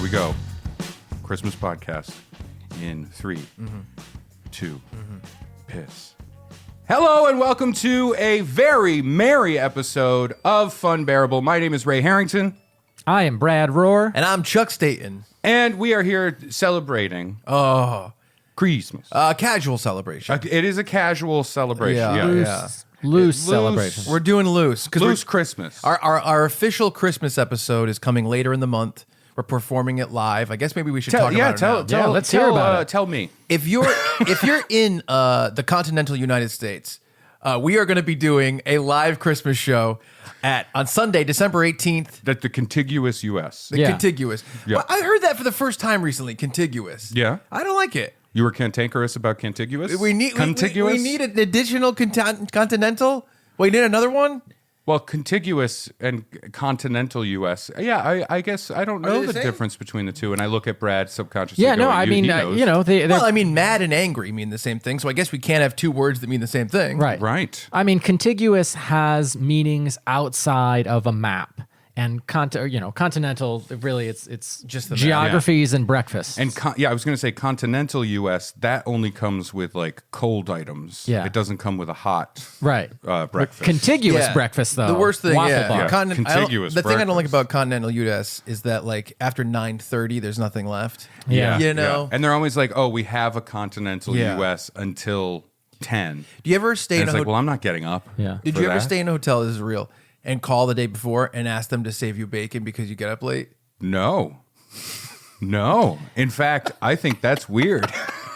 we go. Christmas podcast in 3, 2, piss. Hello and welcome to a very merry episode of Funbearable. My name is Ray Harrington. I am Brad Rohr. And I'm Chuck Staten. And we are here celebrating Christmas. Casual celebration. It is a casual celebration. Loose celebration. We're doing loose. Loose Christmas. Our official Christmas episode is coming later in the month. We're performing it live. I guess maybe we should talk about it now. Let's hear about it. Tell me. If you're in the continental United States, we are going to be doing a live Christmas show on Sunday, December 18th. That the contiguous U.S. Contiguous. Yeah. Well, I heard that for the first time recently. Contiguous. Yeah. I don't like it. You were cantankerous about contiguous? We need contiguous? we need an additional continental. We need another one. Well, contiguous and continental U.S. Yeah, I guess I don't know they the the same? difference between the two, and I look at Brad subconsciously. Yeah, no, going, I mean, he knows. Well, I mean, mad and angry mean the same thing, so I guess we can't have two words that mean the same thing. Right. Right. I mean, contiguous has meanings outside of a map. And continental, really, it's Just the map. geographies and breakfast. And I was going to say continental U.S. That only comes with like cold items. Yeah. It doesn't come with a hot right. breakfast. Contiguous Yeah. breakfast, though. The worst thing, Waffle yeah. bar. Contiguous The thing I don't like breakfast. about continental U.S. is that like after 9:30, there's nothing left. Yeah. You know? Yeah. And they're always like, "Oh, we have a continental Yeah. U.S. until 10." Do you ever stay And in it's a like, hotel? well, I'm not getting up. Yeah. Did for you ever that. stay in a hotel? This is real. And call the day before and ask them to save you bacon because you get up late? No. In fact, I think that's weird.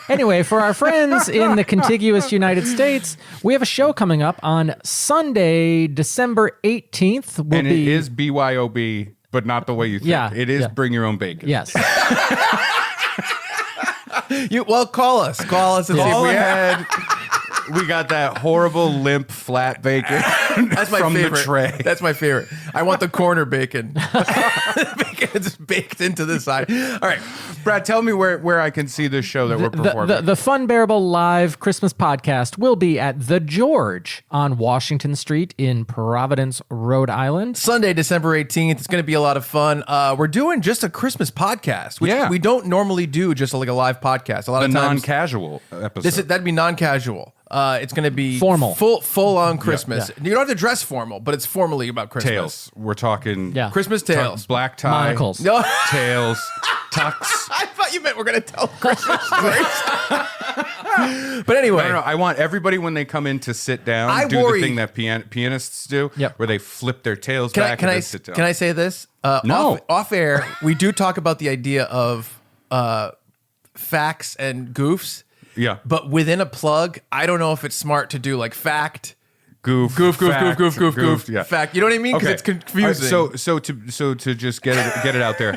Anyway, for our friends in the contiguous United States, we have a show coming up on Sunday, December 18th. And it is BYOB, but not the way you think. Yeah, It is yeah. bring your own bacon. Yes. Call us. Call us and see if we We got that horrible limp flat bacon That's my from favorite. the tray. That's my favorite. I want the corner bacon. Bacon is baked into the side. All right. Brad, tell me where I can see this show that we're performing. The Funbearable live Christmas podcast will be at The George on Washington Street in Providence, Rhode Island. Sunday, December 18th. It's going to be a lot of fun. We're doing just a Christmas podcast, which we don't normally do just like a live podcast. A lot the of times. non-casual episode. That'd be non-casual. It's going to be Formal. full on Christmas. Yeah. You don't have to dress formal, but it's formally about Christmas. Tails. We're talking Yeah. Christmas tails. black tie, Monocles. No, tails, tux. I thought you meant we're going to tell Christmas stories. But anyway, No, I want everybody when they come in to sit down, I do worry- the thing that pianists do, Yep. where they flip their tails can I back can and I then sit down. can I say this? No. Off air, we do talk about the idea of facts and goofs. Yeah. But within a plug, I don't know if it's smart to do like fact, Goof, goof. Yeah. Fact. You know what I mean? Because it's confusing. All right, so to just get it out there,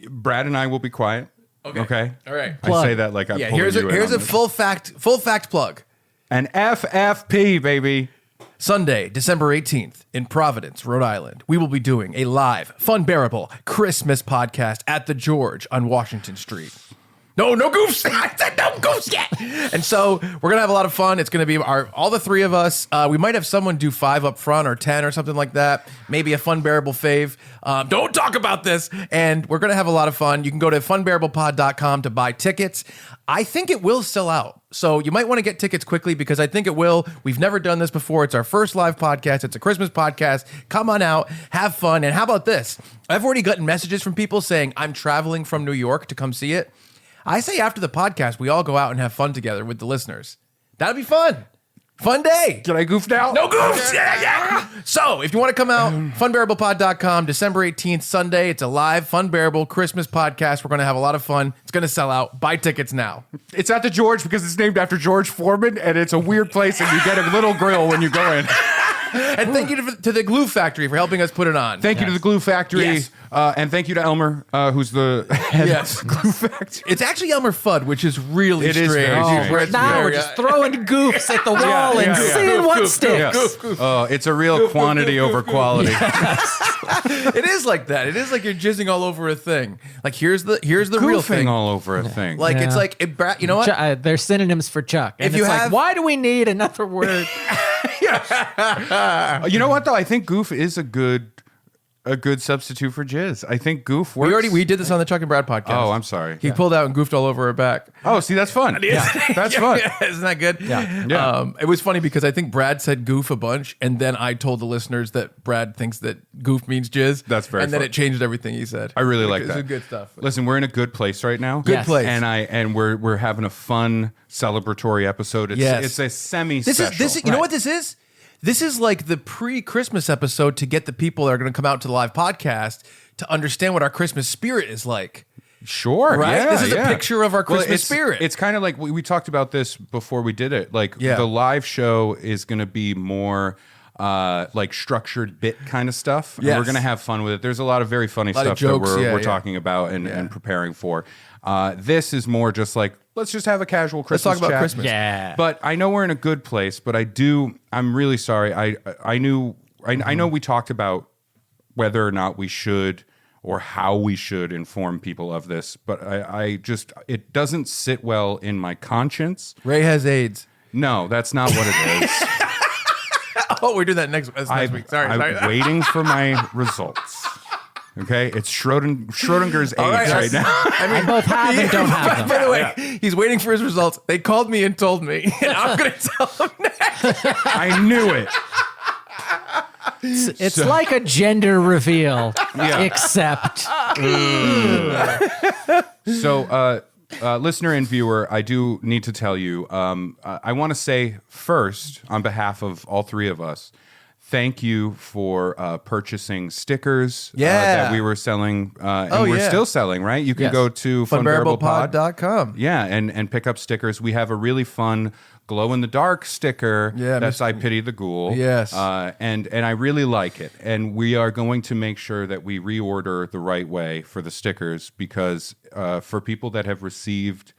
Brad and I will be quiet. Okay. All right. I say that like I'm Yeah. pulling Here's you in a on this. full fact plug. An FFP, baby. Sunday, December 18th in Providence, Rhode Island, we will be doing a live, Funbearable Christmas podcast at the George on Washington Street. No goofs. I said no goofs yet. And so we're gonna have a lot of fun. It's gonna be all the three of us. We might have someone do 5 up front or 10 or something like that. Maybe a Funbearable fave. Don't talk about this. And we're gonna have a lot of fun. You can go to funbearablepod.com to buy tickets. I think it will sell out. So you might want to get tickets quickly because I think it will. We've never done this before. It's our first live podcast. It's a Christmas podcast. Come on out, have fun. And how about this? I've already gotten messages from people saying I'm traveling from New York to come see it. I say after the podcast, we all go out and have fun together with the listeners. That'd be fun. Fun day. Can I goof now? No goofs. Yeah. So if you want to come out, funbearablepod.com, December 18th, Sunday. It's a live Funbearable Christmas podcast. We're going to have a lot of fun. It's going to sell out. Buy tickets now. It's at the George because it's named after George Foreman, and it's a weird place, and you get a little grill when you go in. And thank you to the Glue Factory for helping us put it on. Thank you to the Glue Factory, Yes. and thank you to Elmer, who's the head Yes. of the Glue Factory. It's actually Elmer Fudd, which is really It is strange. very strange. Where it's Now very- we're just throwing goofs at the wall and seeing what goof, sticks. It's a real quantity over quality. It is like that. It is like you're jizzing all over a thing. Like here's the real Goofing thing. all over a thing. Like it's Yeah. like you know what? They're synonyms for Chuck. And If you it's like, have- why do we need another word? You know what, though? I think goof is a good a good substitute for jizz. I think goof works. We did this on the Chuck and Brad podcast. Oh, I'm sorry. He pulled out and goofed all over her back. Oh, see, that's fun. That's fun. Isn't that good? Yeah. It was funny because I think Brad said goof a bunch, and then I told the listeners that Brad thinks that goof means jizz. That's very And then fun. it changed everything he said. I really like It's that. good stuff. Listen, we're in a good place right now. Good place. And we're having a fun celebratory episode. It's a semi-special. This is you know what this is? This is like the pre-Christmas episode to get the people that are going to come out to the live podcast to understand what our Christmas spirit is like. Sure, Right? yeah, This is a yeah. picture of our Christmas spirit. It's kind of like we talked about this before we did it. Like Yeah. the live show is going to be more like structured bit kind of stuff. And Yes. we're going to have fun with it. There's a lot of very funny Lot of stuff jokes, that yeah, we're yeah. talking about and preparing for. This is more just like, let's just have a casual Christmas Let's talk about chat. Christmas. Yeah. But I know we're in a good place, but I'm really sorry. I know we talked about whether or not we should or how we should inform people of this, but it doesn't sit well in my conscience. Ray has AIDS. No, that's not what it is. Oh, we're doing that next week. Sorry. I'm waiting for my results. Okay, it's Schrodinger's AIDS right now. I both have and don't have them. By the way, he's waiting for his results. They called me and told me, and I'm going to tell him next. I knew it. It's like a gender reveal, Yeah. except So, listener and viewer, I do need to tell you, I want to say first, on behalf of all three of us, thank you for purchasing stickers that we were selling, and we're still selling, right? You can Yes. go to Funbearablepod.com. Funbearablepod.com. Yeah, and pick up stickers. We have a really fun glow-in-the-dark sticker that's I Pity the Ghoul. Yes. And I really like it. And we are going to make sure that we reorder the right way for the stickers because for people that have received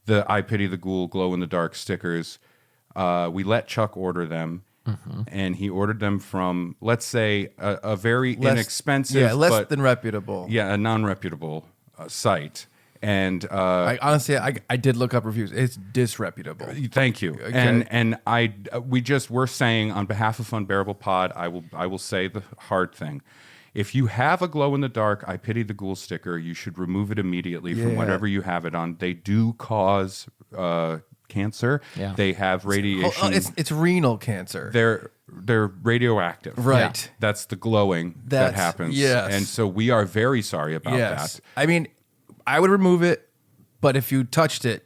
the I Pity the Ghoul glow-in-the-dark stickers, we let Chuck order them. And he ordered them from, let's say, a very inexpensive, less than reputable. a non-reputable site. And Honestly, I did look up reviews. It's disreputable. thank you. Okay. And we're saying on behalf of Funbearable Pod, I will say the hard thing. If you have a glow in the dark I Pity the Ghoul sticker, you should remove it immediately from whatever you have it on. They do cause cancer. Yeah. They have radiation. It's renal cancer. They're radioactive. Right. Yeah. That's the glowing that happens. yes. And so we are very sorry about Yes. that. I mean, I would remove it, but if you touched it,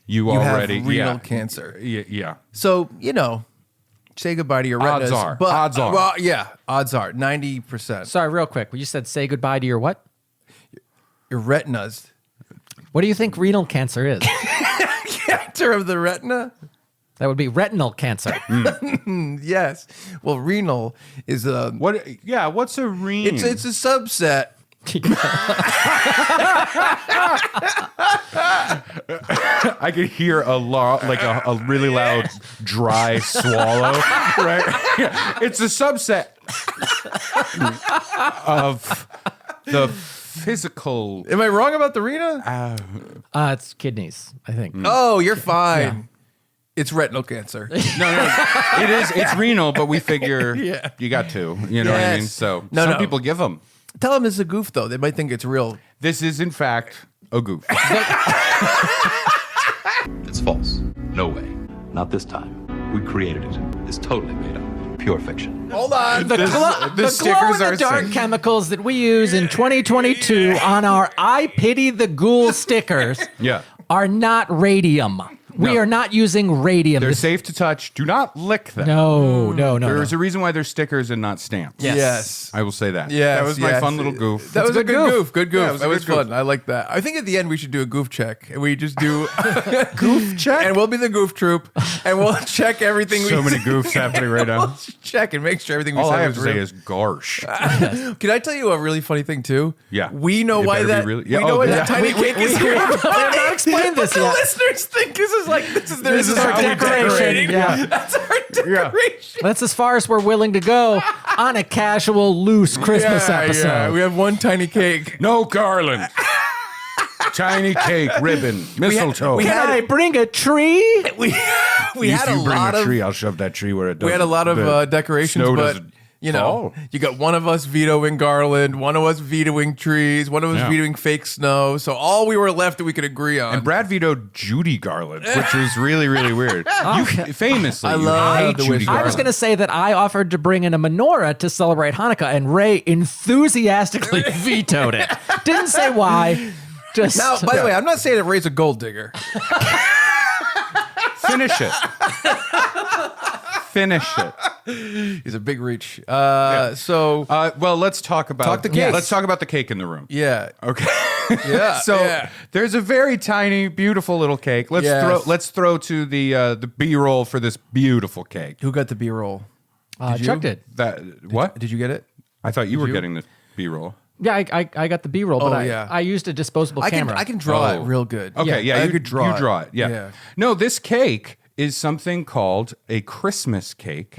You you already have renal cancer. Yeah. So, say goodbye to your Odds retinas. are. But, Odds are. Well, yeah, odds are. 90%. sorry, real quick. You said say goodbye to your what? Your retinas. What do you think renal cancer is? Cancer of the retina? That would be retinal cancer. Yes. Well, renal is a... What? Yeah. What's a reen? It's a subset. I could hear a really loud dry swallow. Right. It's a subset of the physical. Am I wrong about the rena? It's kidneys, I think. Oh, you're fine. Yeah. It's retinal cancer. No. It is. It's renal, but we figure you got two. You know what I mean? Yes. So No. some people give them. Tell them it's a goof, though. They might think it's real. This is in fact a goof. It's false. No way. Not this time. We created it. It's totally made up. Pure fiction. Hold on. The stickers glow are in the dark safe. chemicals that we use in 2022 on our I Pity the Ghoul stickers Yeah. are not radium. We No. are not using radium. They're This- safe to touch. Do not lick them. no. There's a reason why they're stickers and not stamps. Yes. I will say that. Yes, That was my yes. fun little goof. That was a good good goof. goof. Good goof. Yeah, it was a that was good goof. fun. I like that. I think at the end we should do a goof check. And we just do goof check. and we'll be the goof troop and we'll check everything So we many goofs happening right now. We'll check and make sure everything we All said I have was to say real. is garsh. Can I tell you a really funny thing too? Yeah. We know It why better be that really- we yeah, know oh, why yeah. that tiny cake is here. We have not explained this The yet. listeners think this is how our we decoration. decorating. Yeah. That's our decoration. That's as far as we're willing to go on a casual, loose Christmas episode. Yeah, we have one tiny cake. No garland. Tiny cake, ribbon, mistletoe. Can I bring a tree? We if had a you bring lot a of tree, I'll shove that tree where it does. we had a lot of decorations, snow but doesn't- You know, you got one of us vetoing garland, one of us vetoing trees, one of us vetoing fake snow. So all we were left that we could agree on. And Brad vetoed Judy Garland, which was really, really weird. You famously, I you love hate the Judy wish Garland. I was going to say that I offered to bring in a menorah to celebrate Hanukkah, and Ray enthusiastically vetoed it. Didn't say why. Just Now, by the way, I'm not saying that Ray's a gold digger. Finish it. Finish it. He's a big reach. So, Well, let's talk about the cake. Let's talk about the cake in the room. yeah. Okay. Yeah. So there's a very tiny, beautiful little cake. Let's throw to the B-roll for this beautiful cake. Who got the B-roll? Chuck did. What? Did you get it? I thought you were getting the B-roll. Yeah, I got the B-roll, but yeah. I used a disposable camera. I can draw it real good. Okay, yeah, I you could draw you draw it. Yeah. No, this cake is something called a Christmas cake.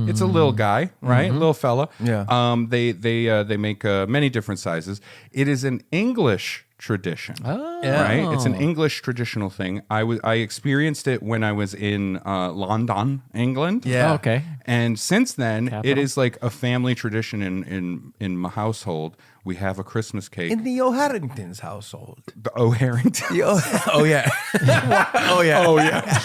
It's a little guy, right? Little fella. Yeah. They make many different sizes. It is an English tradition. Right? It's an English traditional thing. I experienced it when I was in London, England. Yeah. Oh, okay. And since then, Capital. it is like a family tradition in my household. We have a Christmas cake. In the O'Harrington's household. The O'Harrington. Oh, yeah. Oh, yeah. Oh yeah.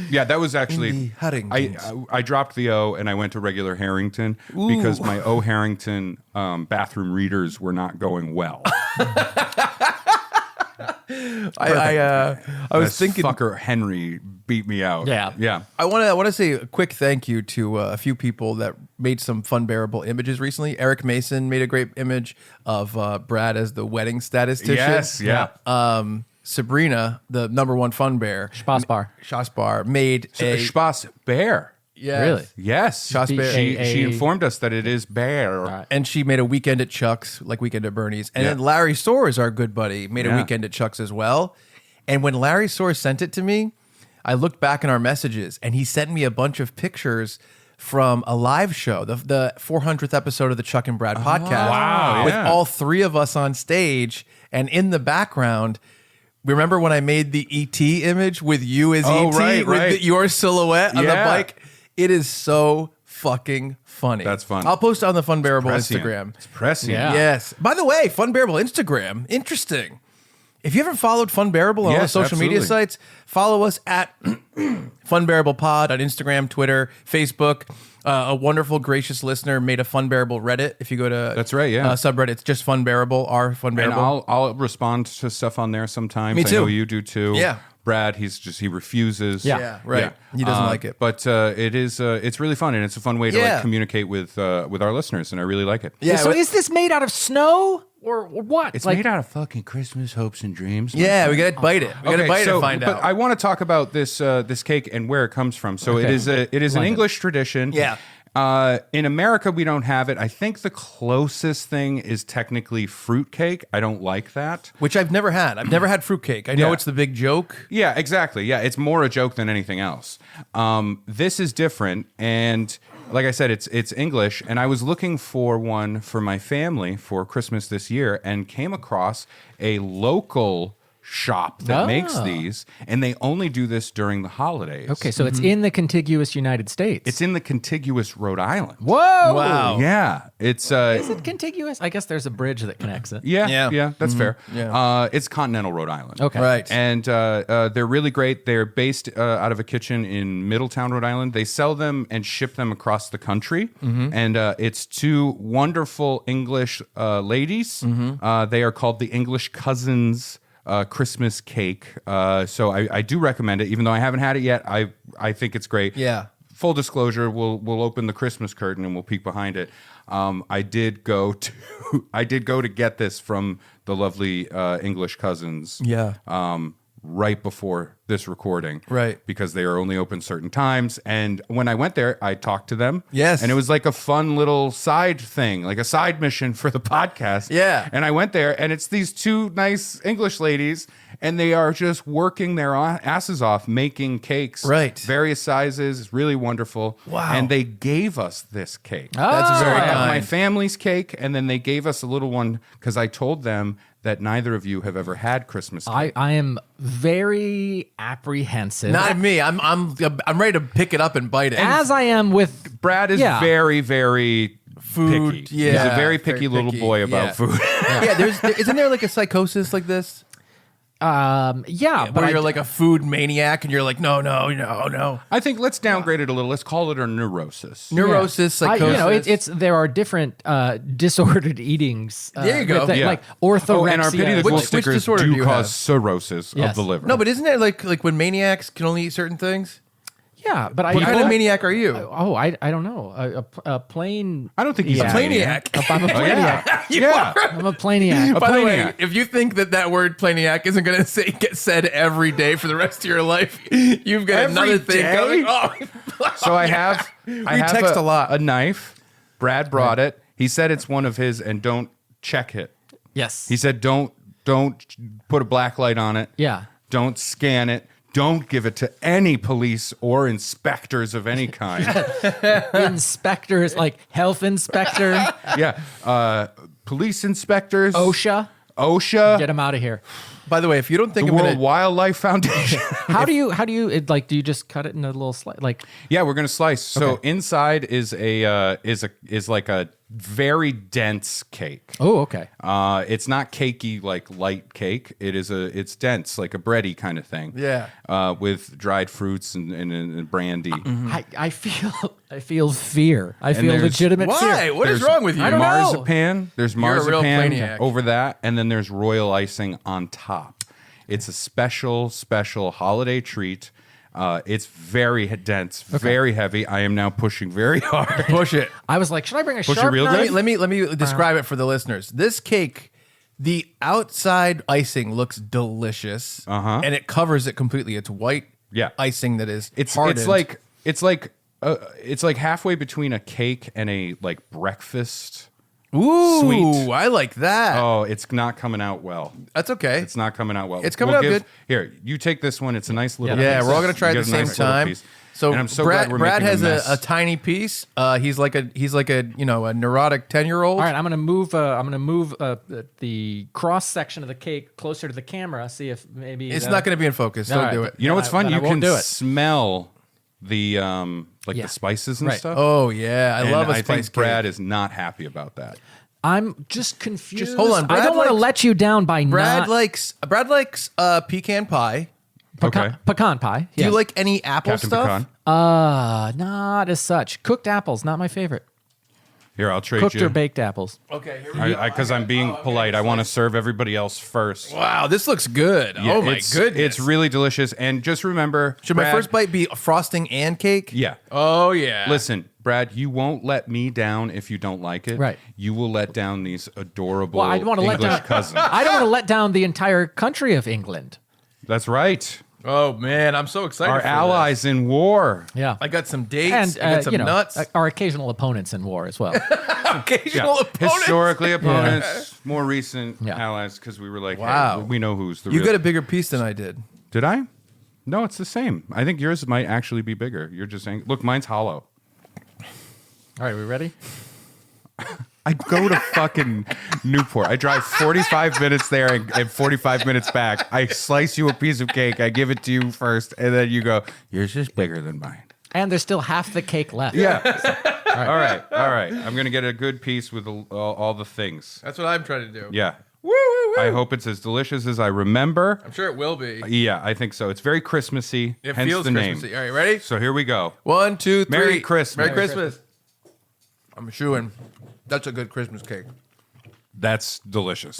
Yeah, that was actually the Harringtons. I dropped the O and I went to regular Harrington because my O Harrington bathroom readers were not going well. I was This thinking. fucker Henry beat me out. Yeah. I want to say a quick thank you to a few people that made some Funbearable images recently. Eric Mason made a great image of Brad as the wedding statistician. Yes, yeah. Sabrina, the #1 fun bear, Shasbar, made a Spaß Bear. yes. Really? Yes. Shas Bear. She informed us that it is bear. right. And she made a weekend at Chuck's, like Weekend at Bernie's. And then Larry Soares, our good buddy, made a weekend at Chuck's as well. And when Larry Soares sent it to me, I looked back in our messages and he sent me a bunch of pictures from a live show, the 400th episode of the Chuck and Brad podcast. wow, With yeah. all three of us on stage. And in the background, remember when I made the ET image with you as Oh, ET? right, with right. your silhouette on the Yeah. bike? It is so fucking funny. That's fun. I'll post it on the Funbearable Prescient. Instagram. It's prescient. Yeah. Yes. By the way, Funbearable Instagram. Interesting. If you haven't followed Funbearable on all the Yes, social media absolutely. sites, follow us at Funbearable Pod on Instagram, Twitter, Facebook. A wonderful, gracious listener made a Funbearable Reddit. If you go to That's right, yeah. subreddit, it's just Funbearable, our And Funbearable. I'll respond to stuff on there sometimes. Me I know too. you do too. Yeah. Brad, he refuses. Yeah. Right. He doesn't like it. But it's really fun, and it's a fun way to Yeah. like communicate with our listeners, and I really like it. Yeah, So but- is this made out of snow or what? It's made out of fucking Christmas hopes and dreams. yeah, we got to bite it. We got to bite it and find but out. I want to talk about this cake and where it comes from. So it is an English tradition. Yeah. In America, we don't have it. I think the closest thing is technically fruitcake. I don't like that. Which I've never had. I've never had fruitcake. I know Yeah. it's the big joke. Yeah, exactly. Yeah, it's more a joke than anything else. This is different, and like I said, it's English. And I was looking for one for my family for Christmas this year, and came across a local shop that makes these, and they only do this during the holidays. Okay, so it's in the contiguous United States. It's in the contiguous Rhode Island. Whoa! Wow. Yeah, it's Is it contiguous? I guess there's a bridge that connects it. yeah, that's fair. Yeah. It's continental Rhode Island. Okay. Right. And they're really great. They're based out of a kitchen in Middletown, Rhode Island. They sell them and ship them across the country. And it's two wonderful English ladies. They are called the English Cousins Christmas cake. So I do recommend it, even though I haven't had it yet. I think it's great. Yeah. Full disclosure, we'll open the Christmas curtain and we'll peek behind it. I did go to get this from the lovely English Cousins. Yeah. Right before this recording. Right. Because they are only open certain times. And when I went there, I talked to them. Yes. And it was like a fun little side thing, like a side mission for the podcast. Yeah. And I went there, and it's these two nice English ladies, and they are just working their asses off making cakes. Right. Various sizes. It's really wonderful. Wow. And they gave us this cake. That's So very I have my kind. family's cake, and then they gave us a little one because I told them that neither of you have ever had Christmas cake. I am very apprehensive. Not me. I'm ready to pick it up and bite it. as I am with Brad is very, very Food, picky. yeah, He's a very very picky little picky, boy about yeah. food. Isn't there like a psychosis like this? but Where you're like a food maniac and you're like, no. I think let's downgrade it a little. Let's call it a neurosis. Neurosis, psychosis. there are different disordered eatings. There you go. that, Yeah. Like orthorexia. Oh, and our Pity the Ghoul Which stickers disorder do do you cause have? cirrhosis Yes. of the liver. No, but isn't it like when maniacs can only eat certain things? Yeah, but What kind of maniac are you? I don't know. A plain. I don't think he's Yeah. a maniac. Plainiac. I'm a plainiac. Yeah. I'm a plainiac. By the way, plainiac. if you think that word plainiac isn't going to get said every day for the rest of your life, you've got Every another thing day? going. Oh, So I have text a lot. a knife. Brad brought it. He said it's one of his, and don't check it. Yes. He said don't put a black light on it. Yeah. Don't scan it. Don't give it to any police or inspectors of any kind. Inspectors, like health inspector, Yeah. Police inspectors. OSHA. OSHA. Get him out of here. by the way, if you don't think The I'm World going to... Wildlife Foundation. How do you do you just cut it into a little slice? Like, Yeah, we're gonna slice. So Okay. inside is is like a very dense cake. oh, okay. It's not cakey like light cake. It's dense like a bready kind of thing. Yeah. With dried fruits and brandy. I feel fear. I feel there's- legitimate Why? fear. What is There's wrong with you? I don't know. marzipan. There's You're a real marzipan plainiac. over that, and then there's royal icing on top. It's a special holiday treat. It's very dense, very heavy. I am now pushing very hard. Push it. I was like, should I bring a Push it sharp real knife? good? Let me describe it for the listeners. This cake, the outside icing looks delicious, and it covers it completely. It's white icing that is hardened. It's like halfway between a cake and a like breakfast. Ooh, sweet. I like that. Oh, it's not coming out well. That's okay. It's not coming out well. It's coming out good. Here, you take this one. It's a nice little. Yeah, piece. we're all gonna try You at the get a same nice little time. piece. So, And I'm so Brad, glad we're Brad making has mess. a tiny piece. He's like a a neurotic 10-year-old. All right, I'm gonna move the cross section of the cake closer to the camera. See if maybe It's not going to be in focus. Don't right. do it. You know what's fun? Then I You won't can do it. smell the Yeah. the spices and Right. stuff. Oh yeah, I And love a I spice think Brad cake. is not happy about that. I'm just confused. Just hold on, I Brad don't want to likes- let you down by Brad not likes pecan pie. pecan pie. Do you yes. like any apple Captain stuff? Pecan. Not as such. Cooked apples, not my favorite. Here, I'll trade Cooked you. or baked apples. Okay, here we go. Because I'm being polite. I want to serve everybody else first. Wow, this looks good. Yeah, oh my it's, goodness. It's really delicious. And just remember, Should my Brad- first bite be frosting and cake? Yeah. Oh yeah. Listen, Brad, you won't let me down if you don't like it. Right. You will let down these adorable Well, I don't want to let English down. cousins. I don't want to let down the entire country of England. That's right. Oh man, I'm so excited. Our for allies in war. Yeah, This. I got some dates. and I got some nuts. our occasional opponents in war as well. Occasional opponents. Historically opponents, more recent Yeah. allies, because we were like, Wow. hey, we know who's the You real. got a bigger piece than I did. Did I? No, it's the same. I think yours might actually be bigger. You're just saying, look, mine's hollow. All right, we ready? I go to fucking Newport. I drive 45 minutes there and 45 minutes back. I slice you a piece of cake. I give it to you first, and then you go, yours is bigger than mine. And there's still half the cake left. Yeah. All right. I'm going to get a good piece with all the things. That's what I'm trying to do. Yeah. Woo, woo, woo. I hope it's as delicious as I remember. I'm sure it will be. Yeah, I think so. It's very Christmassy, It hence feels the name. Christmassy. All right, ready? So here we go. 1, 2, 3. Merry Christmas. Merry Christmas. I'm shooing. That's a good Christmas cake. That's delicious.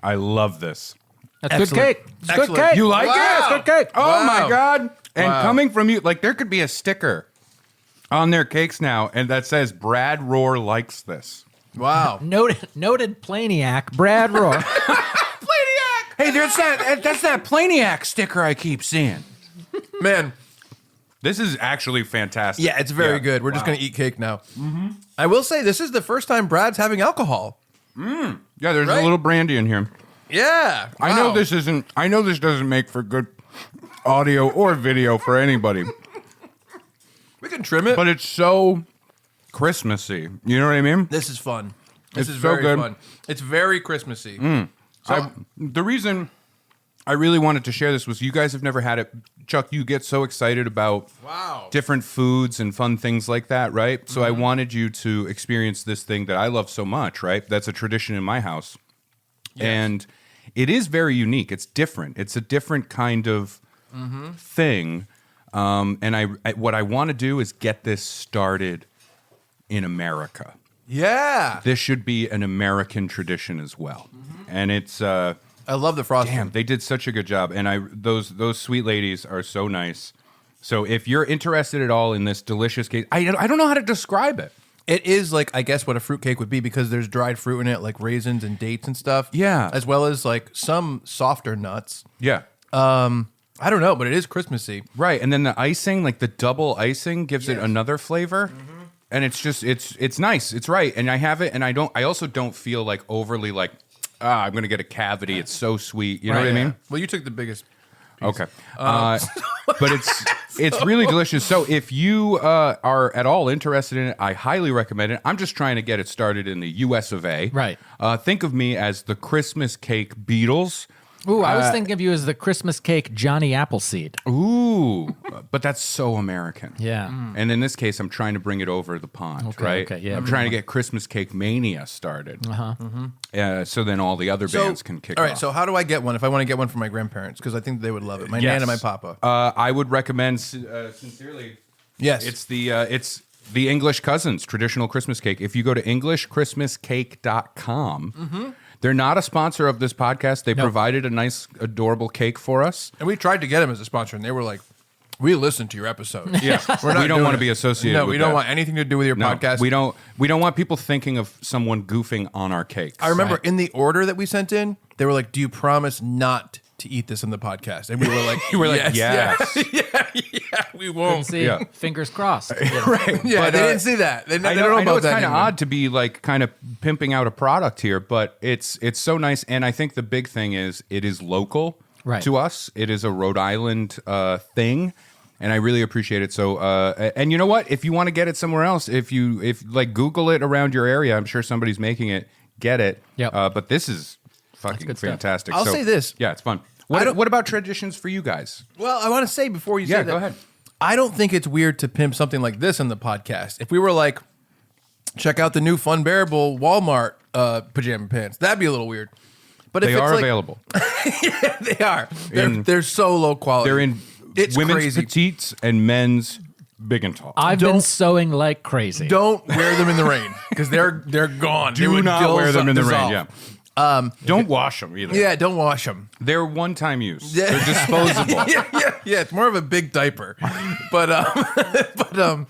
I love this. That's good Excellent. cake. It's good Excellent. cake. You like Wow. it? It's good cake. Oh Wow. my God. And Wow. coming from you, like there could be a sticker on their cakes now and that says Brad Rohr likes this. Wow. Noted plainiac, Brad Rohr. Hey, that's that Plain-iac sticker I keep seeing. Man, This is actually fantastic. yeah, it's very good. We're just going to eat cake now. I will say, this is the first time Brad's having alcohol. Yeah, there's Right? a little brandy in here. Yeah. I know Wow. this doesn't make for good audio or video for anybody, We can trim it. but it's so Christmassy. You know what I mean? This is fun. This It's is so very good. fun. It's very Christmassy. The reason I really wanted to share this was you guys have never had it. Chuck, you get so excited about different foods and fun things like that, right? So I wanted you to experience this thing that I love so much, right? That's a tradition in my house. Yes. And it is very unique. It's different. It's a different kind of thing. And what I want to do is get this started in America. Yeah. This should be an American tradition as well. And it's... I love the frosting. Damn, they did such a good job. And those sweet ladies are so nice. So if you're interested at all in this delicious cake, I don't know how to describe it. It is like, I guess, what a fruit cake would be because there's dried fruit in it, like raisins and dates and stuff. Yeah. As well as like some softer nuts. Yeah. I don't know, but it is Christmassy. Right. And then the icing, like the double icing gives it another flavor. And it's just, it's nice. It's right. And I have it. And I also don't feel like overly like, I'm going to get a cavity. It's so sweet. You know what I mean? Well, you took the biggest piece. Okay. But it's really delicious. So if you are at all interested in it, I highly recommend it. I'm just trying to get it started in the US of A. Right. Think of me as the Christmas cake Beatles. Ooh, I was thinking of you as the Christmas cake Johnny Appleseed. Ooh, but that's so American. Yeah. And in this case, I'm trying to bring it over the pond, right? Okay, yeah. I'm trying to get Christmas cake mania started. So then all the other bands can kick off. All right, so how do I get one if I want to get one for my grandparents? Because I think they would love it. My nan and my papa. I would recommend sincerely. Yes. It's the English Cousins traditional Christmas cake. If you go to EnglishChristmasCake.com, they're not a sponsor of this podcast. They provided a nice, adorable cake for us. And we tried to get them as a sponsor, and they were like, we listen to your episodes. Yeah, we don't want to be associated with we that. don't want anything to do with your podcast. We don't want people thinking of someone goofing on our cakes. I remember in the order that we sent in, they were like, do you promise not to eat this in the podcast? And we were like, yes. We won't. See, fingers crossed. Right. Yeah, But, they didn't see that. They I don't know know about it's that kind of anymore. odd to be like kind of pimping out a product here, but it's so nice. And I think the big thing is it is local to us. It is a Rhode Island thing. And I really appreciate it. So, and you know what? If you want to get it somewhere else, if like Google it around your area, I'm sure somebody's making it. Get it. Yep. But this is fucking fantastic. I'll say this. Yeah, it's fun. What about traditions for you guys? Well, I want to say before you say that. Go ahead. I don't think it's weird to pimp something like this in the podcast. If we were like, check out the new Funbearable Walmart pajama pants, that'd be a little weird. But They if it's are like, available. Yeah, they are. They're so low quality. They're in It's women's crazy. petites and men's big and tall. I've been sewing like crazy. Don't wear them in the rain because they're gone. They Do would not wear them in the rain. dissolve. Yeah. Don't wash them either. Yeah, don't wash them. They're one-time use. Yeah. They're disposable. Yeah. It's more of a big diaper, but no,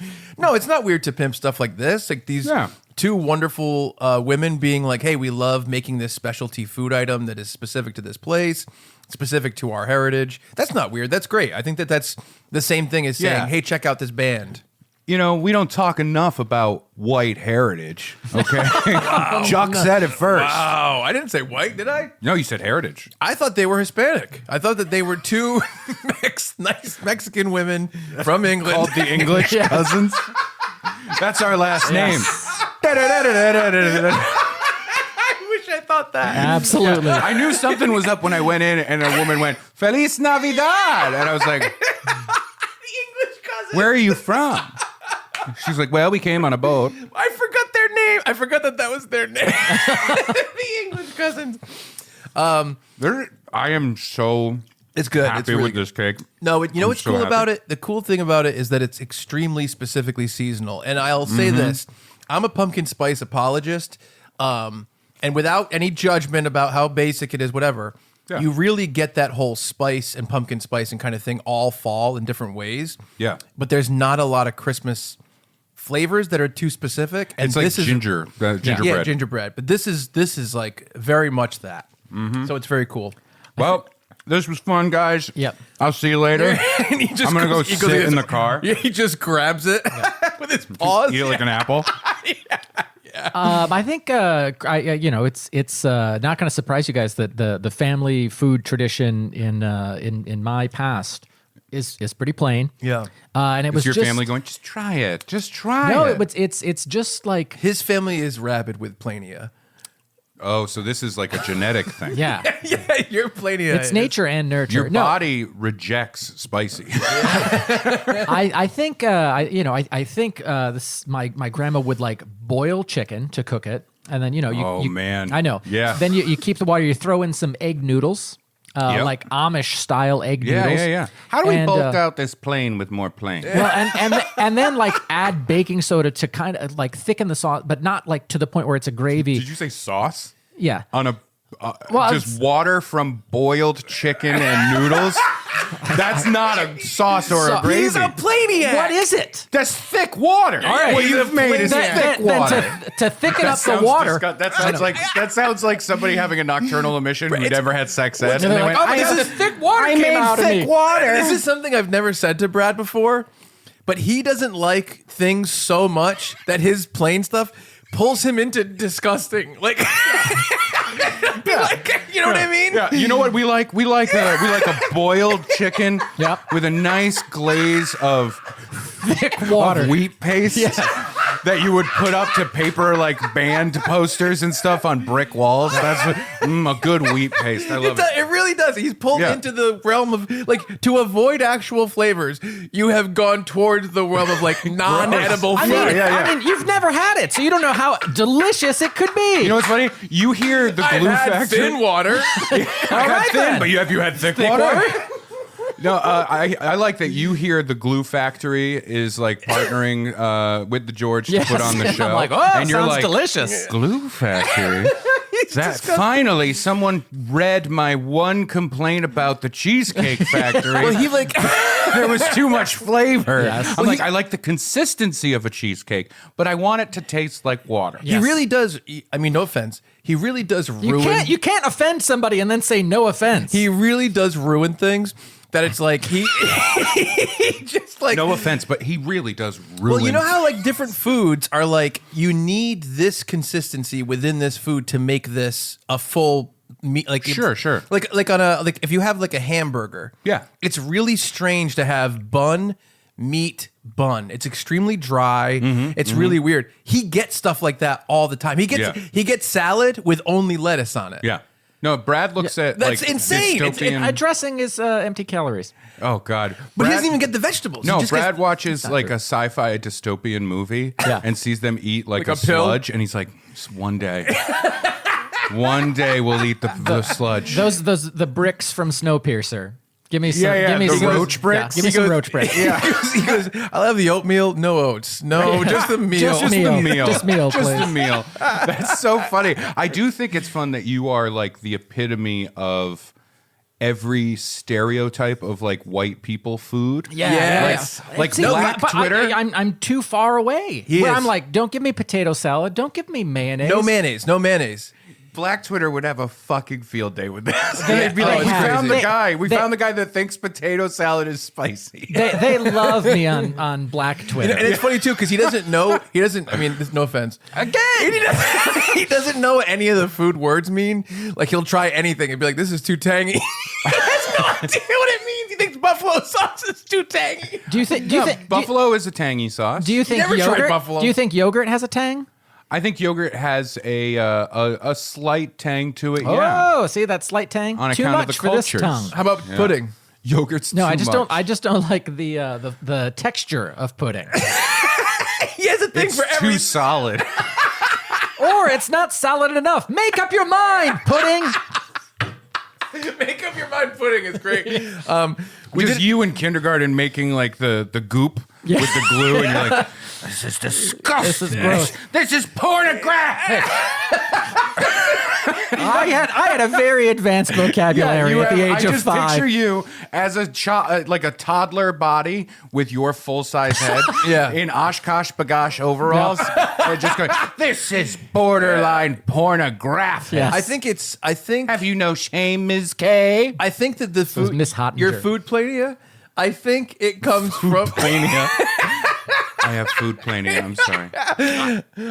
it's not weird to pimp stuff like this. Like these two wonderful women being like, "Hey, we love making this specialty food item that is specific to this place, specific to our heritage." That's not weird. That's great. I think that's the same thing as saying, "Hey, check out this band." You know, we don't talk enough about white heritage. Okay, Chuck said it first. Wow, I didn't say white, did I? No, you said heritage. I thought they were Hispanic. I thought that they were two nice Mexican women from England. Called the English Cousins. That's our last name. I wish I thought that. Absolutely. I knew something was up when I went in and a woman went, Feliz Navidad. And I was like, The English cousins. where are you from? She's like, well, we came on a boat. I forgot their name. I forgot that was their name. The English cousins. I am so It's good. happy It's really with good. this cake. No, you know what's so cool about happy. it? The cool thing about it is that it's extremely specifically seasonal. And I'll say this. I'm a pumpkin spice apologist. And without any judgment about how basic it is, whatever, you really get that whole spice and pumpkin spice and kind of thing all fall in different ways. Yeah. But there's not a lot of Christmas flavors that are too specific. And It's like this is gingerbread. Yeah, gingerbread. But this is like very much that. So it's very cool. Well, this was fun, guys. Yep. I'll see you later. And he just I'm going to go he sit in the car. Yeah, he just grabs it with his paws. Eat it like an apple. I think it's not going to surprise you guys that the family food tradition in my past is pretty plain. Yeah. And it was Is your just, family going, just try it. Just try No, it. it's just like His family is rabid with Plain-iac. Oh, so this is like a genetic thing. Yeah. Yeah, you're plainiac. It's nature and nurture. Your body rejects spicy. I think I think this my grandma would like boil chicken to cook it, and then Oh, man. I know. Yeah. Then you keep the water. You throw in some egg noodles, Yep. like Amish style egg Yeah, noodles. yeah. How do we And, bulk out this plain with more plain? Well, and then like add baking soda to kind of like thicken the sauce, but not like to the point where it's a gravy. Did you say sauce? Yeah. On a Well, just water from boiled chicken and noodles? That's not a sauce or a gravy. He's a plainiac. What is it? That's thick water. All right. What you've made is thick water. To thicken up the water. That sounds like somebody having a nocturnal emission who never had sex ed. And they're like, oh my God, the thick water came out of me. This is something I've never said to Brad before, but he doesn't like things so much that his plain stuff pulls him into disgusting. Like, you know what I mean? Yeah, you know what we like? We like a boiled chicken Yep. with a nice glaze of Thick water. wheat paste that you would put up to paper like band posters and stuff on brick walls. That's a good wheat paste. I love it. It really does. He's pulled Yeah. into the realm of like to avoid actual flavors. You have gone towards the realm of like non-edible I food. mean, I mean, you've never had it, so you don't know how delicious it could be. You know what's funny? You hear the glue I've had factory. thin water. I got thin, then. but have you had thick water? No, I like that you hear the Glue Factory is like partnering with the George to put on the and show. I'm like, oh, and you're sounds like, delicious. Glue Factory? Finally someone read my one complaint about the Cheesecake Factory. Well, he like there was too much flavor. Yes. I'm like, I like the consistency of a cheesecake, but I want it to taste like water. he really does. I mean, no offense. He really does ruin. You can't offend somebody and then say no offense. He really does ruin things. That it's like he just like No offense, but he really does ruin. Well, you know how like different foods are like you need this consistency within this food to make this a full meat. Like Sure. Like on a like if you have like a hamburger, Yeah. it's really strange to have bun, meat, bun. It's extremely dry. It's really weird. He gets stuff like that all the time. He gets salad with only lettuce on it. Yeah. No, Brad looks at That's like insane. dystopian. Dressing is empty calories. Oh God! But he Brad- doesn't even get the vegetables. No, He just Brad gets- watches like a sci-fi dystopian movie and sees them eat like a a pill? sludge, and he's like, "One day, one day we'll eat the sludge." Those the bricks from Snowpiercer. Give me some. Yeah, give me the some roach bricks? Yeah, give me He some goes- roach bricks. he goes, I'll have the oatmeal, no oats. No, just the meal. Just Just meal. the meal. Just meal, Just the please. meal. That's so funny. I do think it's fun that you are like the epitome of every stereotype of like white people food. Yes. Like See, Black but Twitter. I'm too far away. He where is. I'm like, don't give me potato salad. Don't give me mayonnaise. No mayonnaise. No mayonnaise. Black Twitter would have a fucking field day with this. They- They'd be they like, we have- found the they- guy. We they- found the guy that thinks potato salad is spicy. They love me on Black Twitter. And it's funny too because he doesn't know. He doesn't. I mean, there's no offense. Again, He doesn't know what any of the food words mean. Like he'll try anything and be like, "This is too tangy." He has no idea what it means. He thinks buffalo sauce is too tangy. do you think Buffalo is a tangy sauce. Do you think never tried yogurt? buffalo. Do you think yogurt has a tang? I think yogurt has a slight tang to it. Yeah, Oh, see that slight tang? On Too account of much the for this cultures. tongue. How about pudding? yogurt's No, too I just much. don't. I just don't like the texture of pudding, He has a thing It's for every. too solid. or it's not solid enough. Make up your mind, pudding. Make up your mind. Pudding is great. Just you in kindergarten making like the goop with the glue, and you're like, this is disgusting. This is gross. This is pornographic. I had a very advanced vocabulary at the age I of just 5. picture you as a like a toddler body with your full size head, Yeah. in Oshkosh Bagosh overalls, and just going, "This is borderline pornographic." Yes. I think. Have you no shame, Ms. K? I think that the food. Miss Hottinger. Your food plania. I think it comes from. I have food plania. I'm sorry.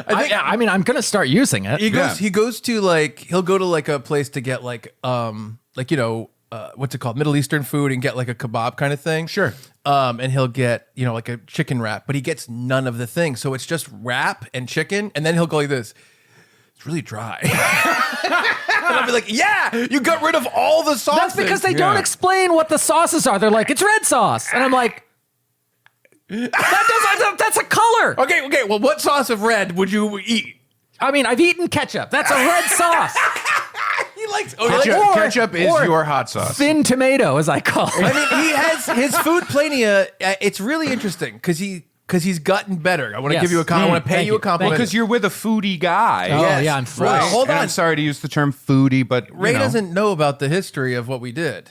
I mean, I'm gonna start using it. He goes. Yeah. He goes to like. He'll go to like a place to get like you know what's it called, Middle Eastern food, and get like a kebab kind of thing. Sure. And he'll get like a chicken wrap, but he gets none of the things. So it's just wrap and chicken, and then he'll go like this. it's really dry. And I'll be like, yeah, you got rid of all the sauces. That's because they don't explain what the sauces are. They're like, it's red sauce. And I'm like, that's a color. Okay, well, what sauce of red would you eat? I mean, I've eaten ketchup. That's a red sauce. He likes Ketchup is your hot sauce. Thin tomato, as I call it. I mean, he has his food plania. It's really interesting because he's gotten better. I want to give you a compliment. I want to pay you a compliment. Because you're with a foodie guy. Oh, Yes. yeah, I'm foodie. Well, hold And on. I'm sorry to use the term foodie, but Ray doesn't know about the history of what we did.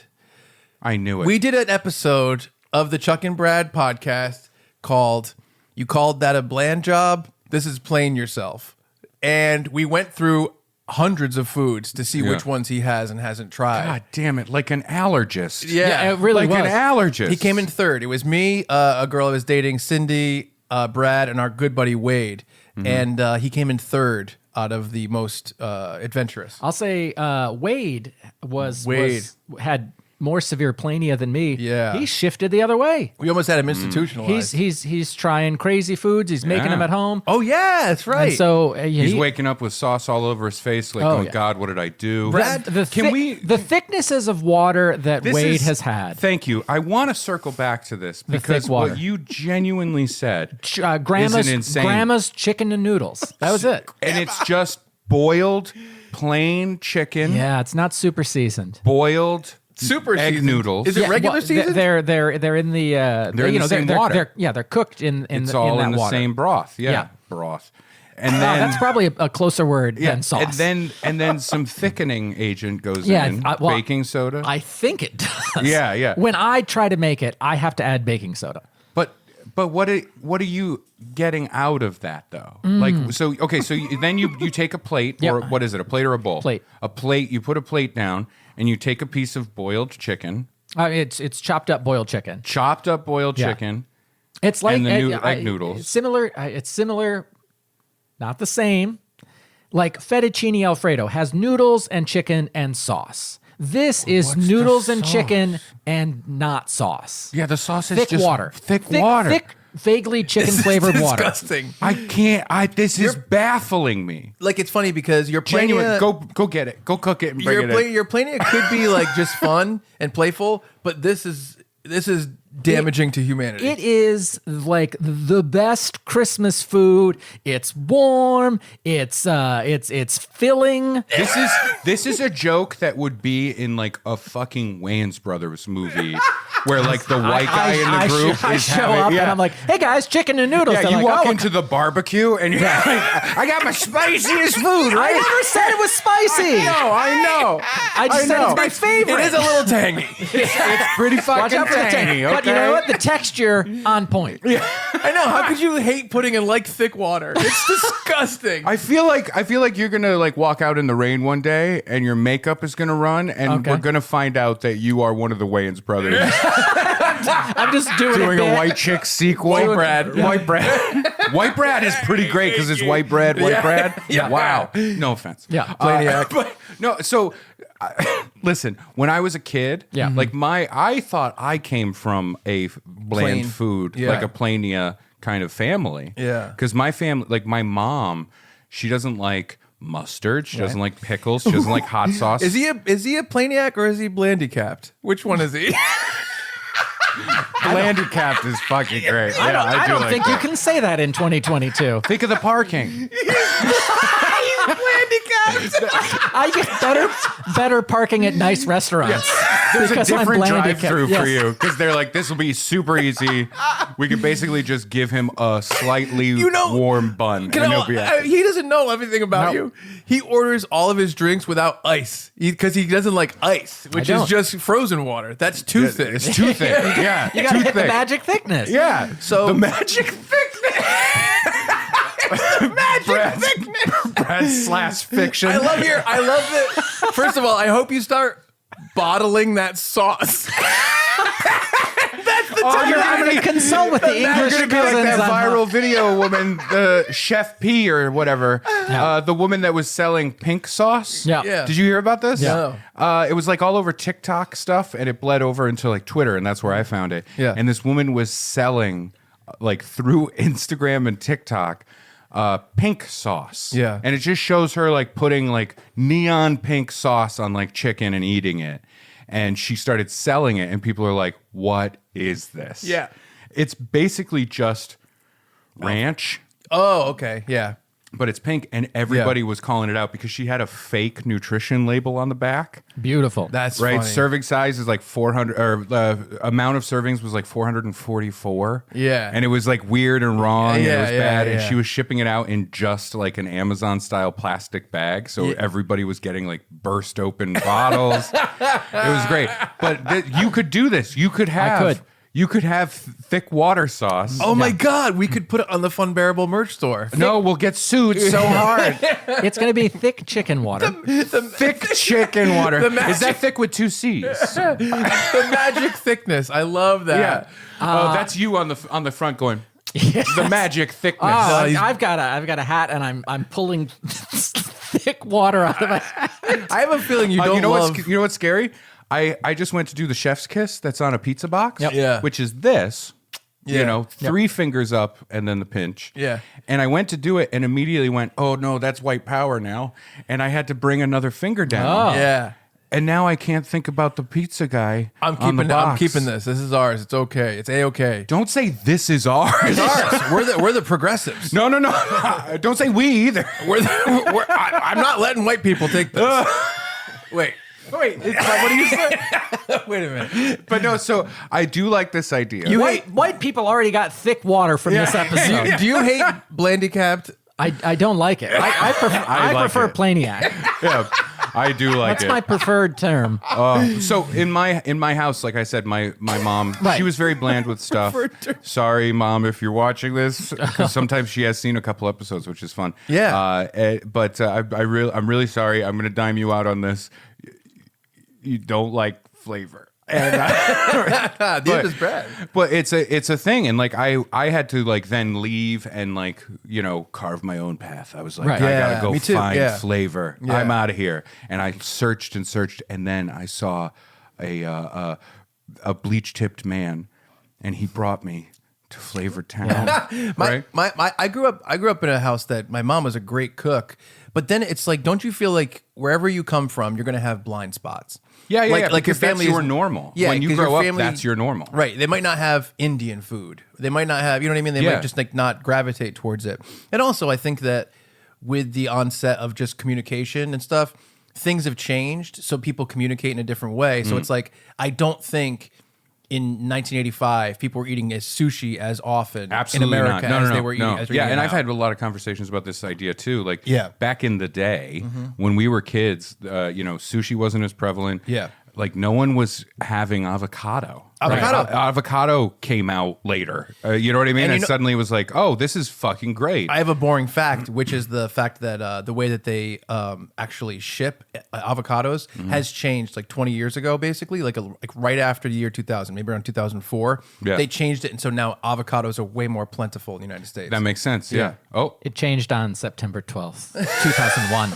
I knew it. We did an episode of the Chuck and Brad podcast called "You Called That a Bland Job? This is Plain Yourself," and we went through hundreds of foods to see which ones he has and hasn't tried. God damn it, like an allergist. Yeah, it really like was. an allergist. He came in third. It was me, a girl I was dating, Cindy, Brad, and our good buddy Wade. And he came in third out of the most adventurous. I'll say Wade had more severe plania than me. Yeah. He shifted the other way. We almost had him institutionalized. He's trying crazy foods. He's making them at home. Oh yeah, that's right. And so He's waking up with sauce all over his face, like, oh God, what did I do? Brad, the thicknesses of water that Wade has had. Thank you. I want to circle back to this because thick water. what you genuinely said Grandma's, is insane. Grandma's chicken and noodles. That was it. And it's just boiled, plain chicken, Yeah, it's not super seasoned. boiled Super egg seasoned. noodles. Is it regular season? They're in the They're in the same water. They're cooked in It's in all that in the water. same broth. Yeah. Broth. And Wow, then that's probably a closer word than sauce. And then some thickening agent goes Yeah, in. Baking soda. I think it does. Yeah. When I try to make it, I have to add baking soda. But what are you getting out of that though? Like so then you take a plate or Yep. what is it? A plate or a bowl? Plate. A plate. You put a plate down and you take a piece of boiled chicken, It's chopped up boiled chicken. chopped up boiled Yeah. chicken. It's like And the egg noodles. Similar. It's similar, not the same. Like fettuccine Alfredo has noodles and chicken and sauce. This is what's the noodles and sauce? chicken and not sauce. Yeah, the sauce is Thick just water. Thick water. Thick, vaguely chicken flavored water. Disgusting. I can't. This is baffling me. Like it's funny because your Genuine. plania, Go get it. Go cook it and bring it in. your plania could be like just fun and playful, but this is damaging to humanity. It is like the best Christmas food. It's warm. It's filling. This is a joke that would be in like a fucking Wayans Brothers movie where like the white guy in the group I is show having, up and I'm like, hey guys, chicken and noodles. yeah, They're you like, walk "Oh, into the barbecue and you're like, I got my spiciest food, I right? never said it was spicy. I know. I just said it's my favorite. It is a little tangy. It's pretty Watch fucking out for the tangy, tangy. But you know what? The texture on point. I know. How could you hate putting in like thick water? It's disgusting. I feel like you're gonna like walk out in the rain one day and your makeup is gonna run and Okay. we're gonna find out that you are one of the Wayans brothers I'm just doing doing a a bit. white chick sequel. White Brad. Yeah. White Brad. White Brad is pretty great because it's white bread. White Brad. Yeah. Wow. No offense. Yeah. Plainiac. But no. So listen, when I was a kid, Yeah. like I thought I came from a bland Plain. food, Yeah. like a plainia kind of family. Yeah. Because my family, like my mom, she doesn't like mustard. She doesn't like pickles. She doesn't like hot sauce. Is he a plainiac or is he blandicapped? Which one is he? Handicapped is fucking great. Yeah, I do don't like think that. you can say that in 2022. Think of the parking. I get better parking at nice restaurants. There's a because I'm different handicapped. drive-through Yes. for you because they're like, this will be super easy. We could basically just give him a slightly warm bun, and he'll be happy. He doesn't know everything about you. He orders all of his drinks without ice because he doesn't like ice, which is don't. just frozen water. That's too thick. It's too thick. Yeah, You got to too hit the thick. magic thickness. Yeah. So- the magic thickness. Magic thickness. Brad / fiction. I love that. First of all, I hope you start bottling that sauce. I'm going to consult with the You're English gonna be like cousins that on how- viral video woman, the Chef P or whatever, Yeah. the woman that was selling pink sauce. Yeah. Yeah. Did you hear about this? No. It was like all over TikTok stuff, and it bled over into like Twitter, and that's where I found it. Yeah. And this woman was selling, like through Instagram and TikTok, pink sauce. Yeah. And it just shows her like putting like neon pink sauce on like chicken and eating it. And she started selling it, and people are like, what is this? Yeah. It's basically just ranch, Oh, okay. Yeah. but it's pink, and everybody was calling it out because she had a fake nutrition label on the back. Beautiful. That's Right, funny. serving size is like 400, or the amount of servings was like 444. Yeah. And it was like weird and wrong, and it Yeah, was yeah, bad, and yeah. she was shipping it out in just like an Amazon style plastic bag, so everybody was getting like burst open bottles. It was great. But you could do this. You could have You could have thick water sauce. Oh my God, we could put it on the Funbearable merch store. No, we'll get sued so hard. It's going to be thick chicken water. Thick chicken water. magic- Is that thick with 2 C's? The magic thickness. I love that. Yeah. Oh, that's you on the front going. The magic thickness. Oh, I've got a hat, and I'm pulling thick water out of my hat. I have a feeling you don't you know love. what's what's scary? I just went to do the chef's kiss that's on a pizza box. Yep. Yeah. Which is this. Yeah. You know, 3 fingers up and then the pinch. Yeah. And I went to do it and immediately went, oh no, that's white power now. And I had to bring another finger down. Oh. Yeah. And now I can't think about the pizza guy. I'm on the keeping box. this. This is ours. It's okay. It's A-okay. Don't say this is ours. It's ours. We're the progressives. No. Don't say we either. I'm not letting white people take this. Wait. What do you say? Wait a minute. But no, so I do like this idea. White people already got thick water from this episode. Do you hate Blandicapped? I don't like it. I prefer it. Plain-iac. Yeah, I do like That's it. my preferred term. So in my house, like I said, my mom, Right. she was very bland with stuff. Sorry, Mom, if you're watching this, because sometimes she has seen a couple episodes, which is fun. Yeah. But I'm really sorry. I'm going to dime you out on this. You don't like flavor. And Neither does Brad. But it's a thing, and like I had to like then leave and like carve my own path. I was like, Right. I Yeah, gotta go me too, find yeah. flavor. Yeah. I'm out of here, and I searched and searched, and then I saw a bleach tipped man, and he brought me to Flavor Town. Right? I grew up in a house that my mom was a great cook, but then it's like, don't you feel like wherever you come from, you're gonna have blind spots? Yeah, Like your because family that's your is normal. Yeah, when you 'cause grow your up, family- that's your normal. Right. They might not have Indian food. They might not have, you know what I mean? They Yeah. might just like not gravitate towards it. And also I think that with the onset of just communication and stuff, things have changed. So people communicate in a different way. So it's like, I don't think in 1985 people were eating as sushi as often Absolutely in America not. No, as no, they were eating. no. As they're Yeah, eating and I've now. had a lot of conversations about this idea too. Like, Yeah. back in the day when we were kids, sushi wasn't as prevalent. Yeah. Like no one was having avocado. Avocado. Right? Avocado came out later. You know what I mean? And And, you know- suddenly it was like, oh, this is fucking great. I have a boring fact, which is the fact that the way that they actually ship avocados has changed like 20 years ago, basically, like right after the year 2000, maybe around 2004. Yeah. They changed it, and so now avocados are way more plentiful in the United States. That makes sense. Yeah. Oh, It changed on September 12th, 2001.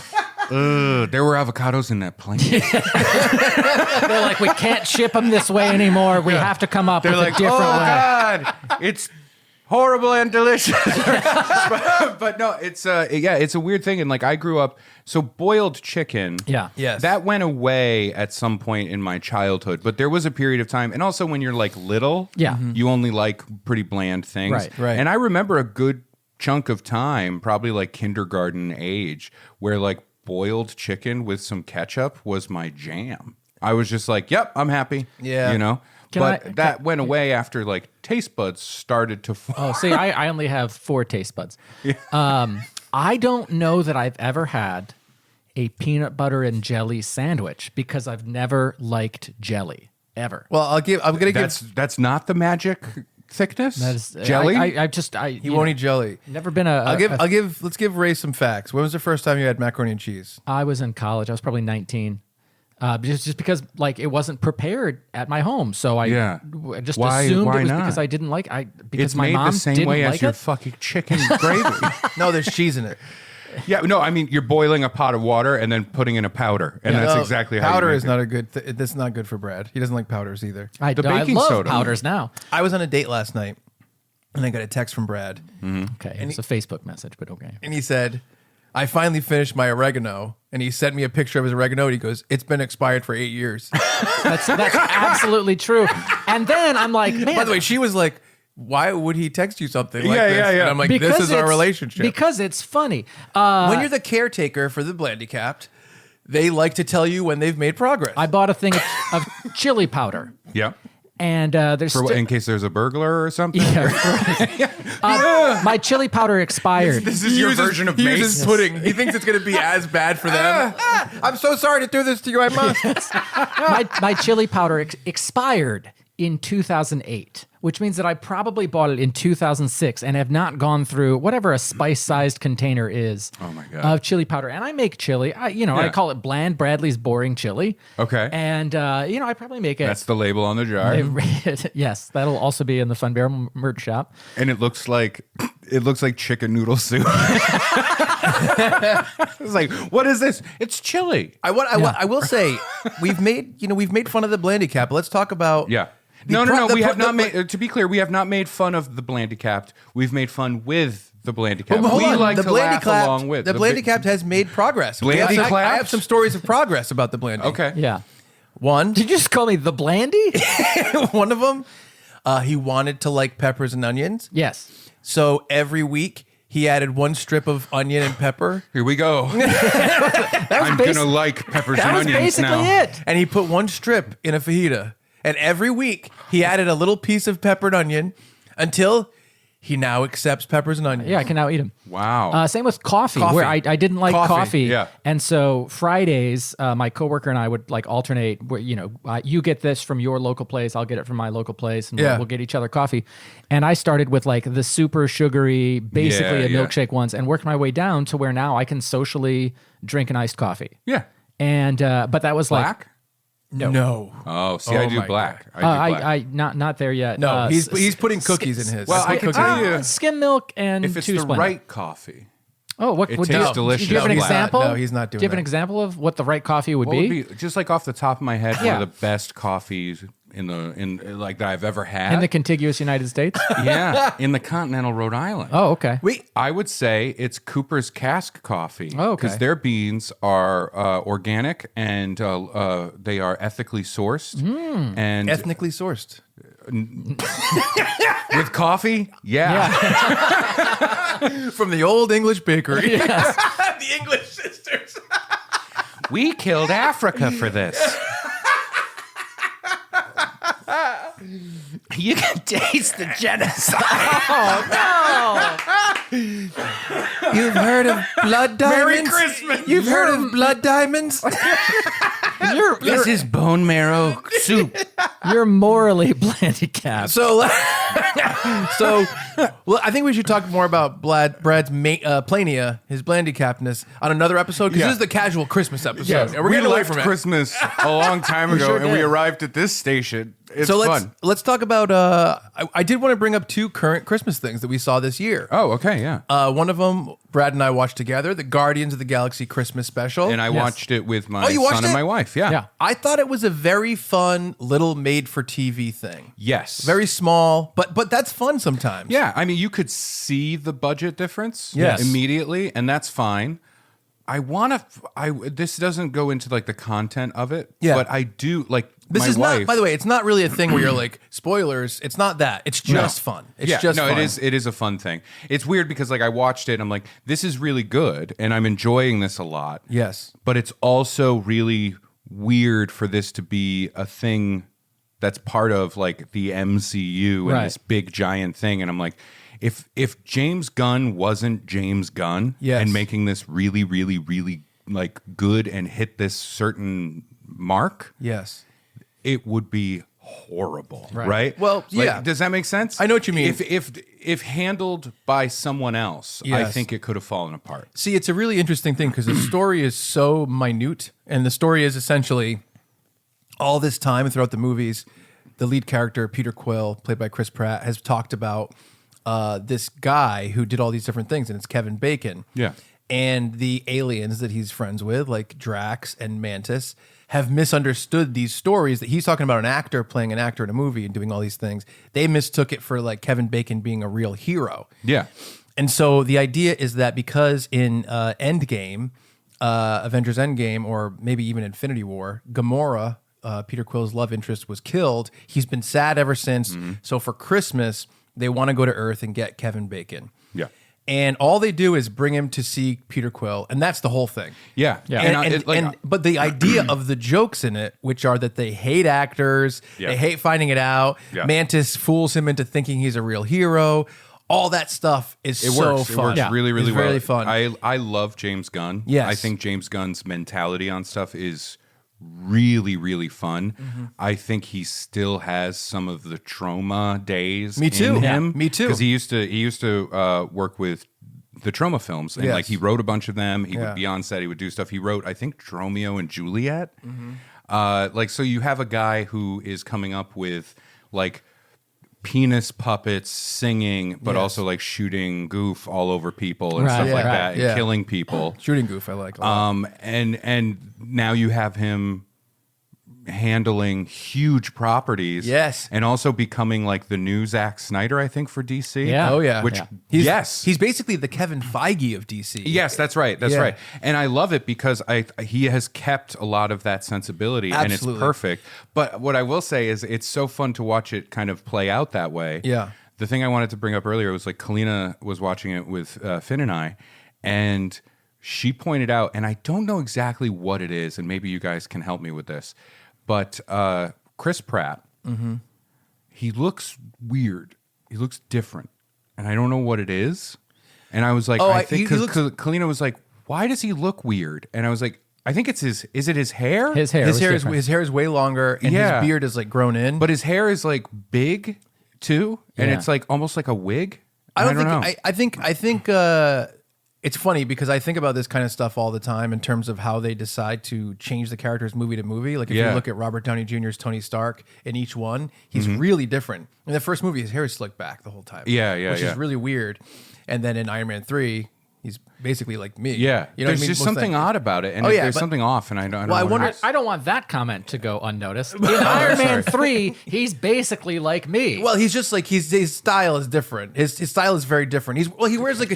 there were avocados in that plane. They're like, we can't ship them this way anymore. We have to come up They're with like, a different oh way. God, it's horrible and delicious. but no, it's it's a weird thing. And like I grew up, so boiled chicken. Yeah. Yes. That went away at some point in my childhood, but there was a period of time, and also when you're like little, Yeah. you only like pretty bland things. Right. And I remember a good chunk of time, probably like kindergarten age, where like boiled chicken with some ketchup was my jam. I was just like, yep, I'm happy. Yeah. You know? Can But I- that went away after like taste buds started to form. Oh, see, I only have 4 taste buds. I don't know that I've ever had a peanut butter and jelly sandwich because I've never liked jelly ever. Well, I'm gonna give. That's not the magic thickness. That is jelly. He won't eat jelly. Never been Let's give Ray some facts. When was the first time you had macaroni and cheese? I was in college. I was probably 19. Just because like it wasn't prepared at my home, so I just assumed why it was not? because I didn't like because It's my made mom the same didn't way like as your it. fucking chicken gravy. No, there's cheese in it. Yeah, no, I mean you're boiling a pot of water and then putting in a powder, and that's No, exactly how powder you make is it. not a good. That's not good for Brad. He doesn't like powders either. I the baking love soda. powders now. I was on a date last night, And I got a text from Brad. Okay, it's a Facebook message, but okay. And he said, I finally finished my oregano. And he sent me a picture of his oregano. And he goes, it's been expired for 8 years. That's absolutely true. And then I'm like, man. By the way, she was like, why would he text you something like Yeah, this? yeah, yeah. And I'm like, this is our it's- relationship. Because it's funny. When you're the caretaker for the Blandicapped, they like to tell you when they've made progress. I bought a thing of chili powder. Yeah. And there's For in case there's a burglar or something. my chili powder expired. This is your version of he mace. uses pudding. He thinks it's going to be as bad for them. I'm so sorry to do this to you. I must. my chili powder expired in 2008, which means that I probably bought it in 2006 and have not gone through whatever a spice-sized container is of chili powder. And I make chili. I call it bland Bradley's boring chili. Okay. And, I probably make it. That's the label on the jar. Yes, that'll also be in the Funbearable merch shop. And it looks like chicken noodle soup. It's like, what is this? It's chili. I will say, we've made fun of the Blandicapped. Let's talk about No. We have not made. To be clear, we have not made fun of the Blandicapped. We've made fun with the Blandicapped. Hold We on. like the to laugh along with the Blandicapped has made progress. I have some stories of progress about the Blandy. Okay. Yeah. One, Did you just call me the Blandy? one of them, he wanted to like peppers and onions. Yes. So every week he added one strip of onion and pepper, Here we go. I'm gonna like peppers That and was onions basically now. it. and he put one strip in a fajita. And every week he added a little piece of peppered onion until he now accepts peppers and onions. Yeah, I can now eat them. Wow. Same with coffee, Coffee. where I didn't like coffee. Yeah. And so Fridays, my coworker and I would like alternate where, you get this from your local place, I'll get it from my local place, and Yeah. we'll get each other coffee. And I started with like the super sugary, basically Yeah, a yeah. milkshake ones, and worked my way down to where now I can socially drink an iced coffee. Yeah. And, but that was like, Black? No. Oh, see, Oh I do my black. I do black. I not there yet. No, he's putting cookies in his. Well, I can tell you, skim milk and if it's two the Splenda. right coffee, Oh, what It would tastes you, delicious. Do you have an No, he's not. example? No, he's not doing Do you have an that. example of what the right coffee would what be? would be just like off the top of my head, Yeah. one of the best coffees in like that I've ever had. In the contiguous United States? yeah, in the continental Rhode Island. Oh, okay. Wait, I would say it's Cooper's Cask Coffee. Oh, okay. Because their beans are organic and they are ethically sourced. And ethnically sourced. with coffee, yeah. From the old English bakery. The English sisters. We killed Africa for this. You can taste the genocide. You've heard of blood diamonds? Christmas. You've heard of blood diamonds? This is bone marrow soup. You're morally handicapped. So, well, I think we should talk more about Brad's Plain-iac, his Blandicappedness, on another episode, because Yeah. this is the casual Christmas episode. Yeah, And we're getting away left from it. Christmas a long time ago, sure and we did. arrived at this station. It's So fun. let's talk about. I did want to bring up two current Christmas things that we saw this year. Oh, okay, yeah. One of them, Brad and I watched together, the Guardians of the Galaxy Christmas special. And I watched it with my Oh, you watched son and it? my wife. Yeah. Yeah. I thought it was a very fun little made-for-TV thing. Yes. Very small, but that's fun sometimes. Yeah, I mean, you could see the budget difference Yes. immediately, and that's fine. This doesn't go into like the content of it, Yeah. but I do like This my is wife. not, by the way, it's not really a thing where you're like, spoilers. It's not that. It's just fun. It's just fun. It is a fun thing. It's weird because like I watched it and I'm like, this is really good and I'm enjoying this a lot. Yes. But it's also really weird for this to be a thing that's part of like the MCU and Right. this big giant thing. And I'm like, if James Gunn wasn't James Gunn Yes. and making this really, really, really like good and hit this certain mark, Yes. it would be horrible, right? Well, Like, yeah. does that make sense? I know what you mean. If handled by someone else, I Yes. think it could have fallen apart. See, it's a really interesting thing because the story is so minute, and the story is essentially all this time throughout the movies, the lead character, Peter Quill, played by Chris Pratt, has talked about this guy who did all these different things, and it's Kevin Bacon. Yeah. and the aliens that he's friends with, like Drax and Mantis, have misunderstood these stories that he's talking about an actor playing an actor in a movie and doing all these things. They mistook it for like Kevin Bacon being a real hero. Yeah. And so the idea is that because in Endgame, Avengers Endgame, or maybe even Infinity War, Gamora, Peter Quill's love interest, was killed. He's been sad ever since. So for Christmas, they want to go to Earth and get Kevin Bacon. Yeah. And all they do is bring him to see Peter Quill, and that's the whole thing. Yeah. But the idea of the jokes in it, which are that they hate actors, they hate finding it out. Mantis fools him into thinking he's a real hero. All that stuff is so works. fun. It works really, really it's well. really fun. I love James Gunn. Yes. I think James Gunn's mentality on stuff is really, really fun. I think he still has some of the trauma days. Me too. In Yeah, him. me too. Because he used to work with the trauma films, and like he wrote a bunch of them. He would be on set. He would do stuff. He wrote, I think, Romeo and Juliet. So you have a guy who is coming up with like penis puppets singing, but also like shooting goof all over people and stuff like that, and killing people. Shooting goof, I like a lot. And now you have him handling huge properties. Yes. And also becoming like the new Zack Snyder, I think, for DC. Yeah. Oh, yeah. Which, He's basically the Kevin Feige of DC. Yes, that's right. That's right. And I love it because he has kept a lot of that sensibility. Absolutely. And it's perfect. But what I will say is it's so fun to watch it kind of play out that way. Yeah. The thing I wanted to bring up earlier was like Kalina was watching it with Finn and I, and she pointed out, and I don't know exactly what it is, and maybe you guys can help me with this, but Chris Pratt, he looks weird. He looks different. And I don't know what it is. And I was like, I think because Kalina was like, why does he look weird? And I was like, I think it's is it his hair? His hair is way longer, and his beard is like grown in. But his hair is like big too, and it's like almost like a wig. I don't know. I think it's funny because I think about this kind of stuff all the time in terms of how they decide to change the characters movie to movie. Like if you look at Robert Downey Jr.'s Tony Stark, in each one, he's really different. In the first movie, his hair is slicked back the whole time. Which is really weird. And then in Iron Man 3, he's basically like me. Yeah. You know There's what I mean? just something odd about it. And there's something off, and I don't know. I don't want that comment to go unnoticed. In Iron Man 3, he's basically like me. Well, he's just like his style is different. His style is very different. He wears like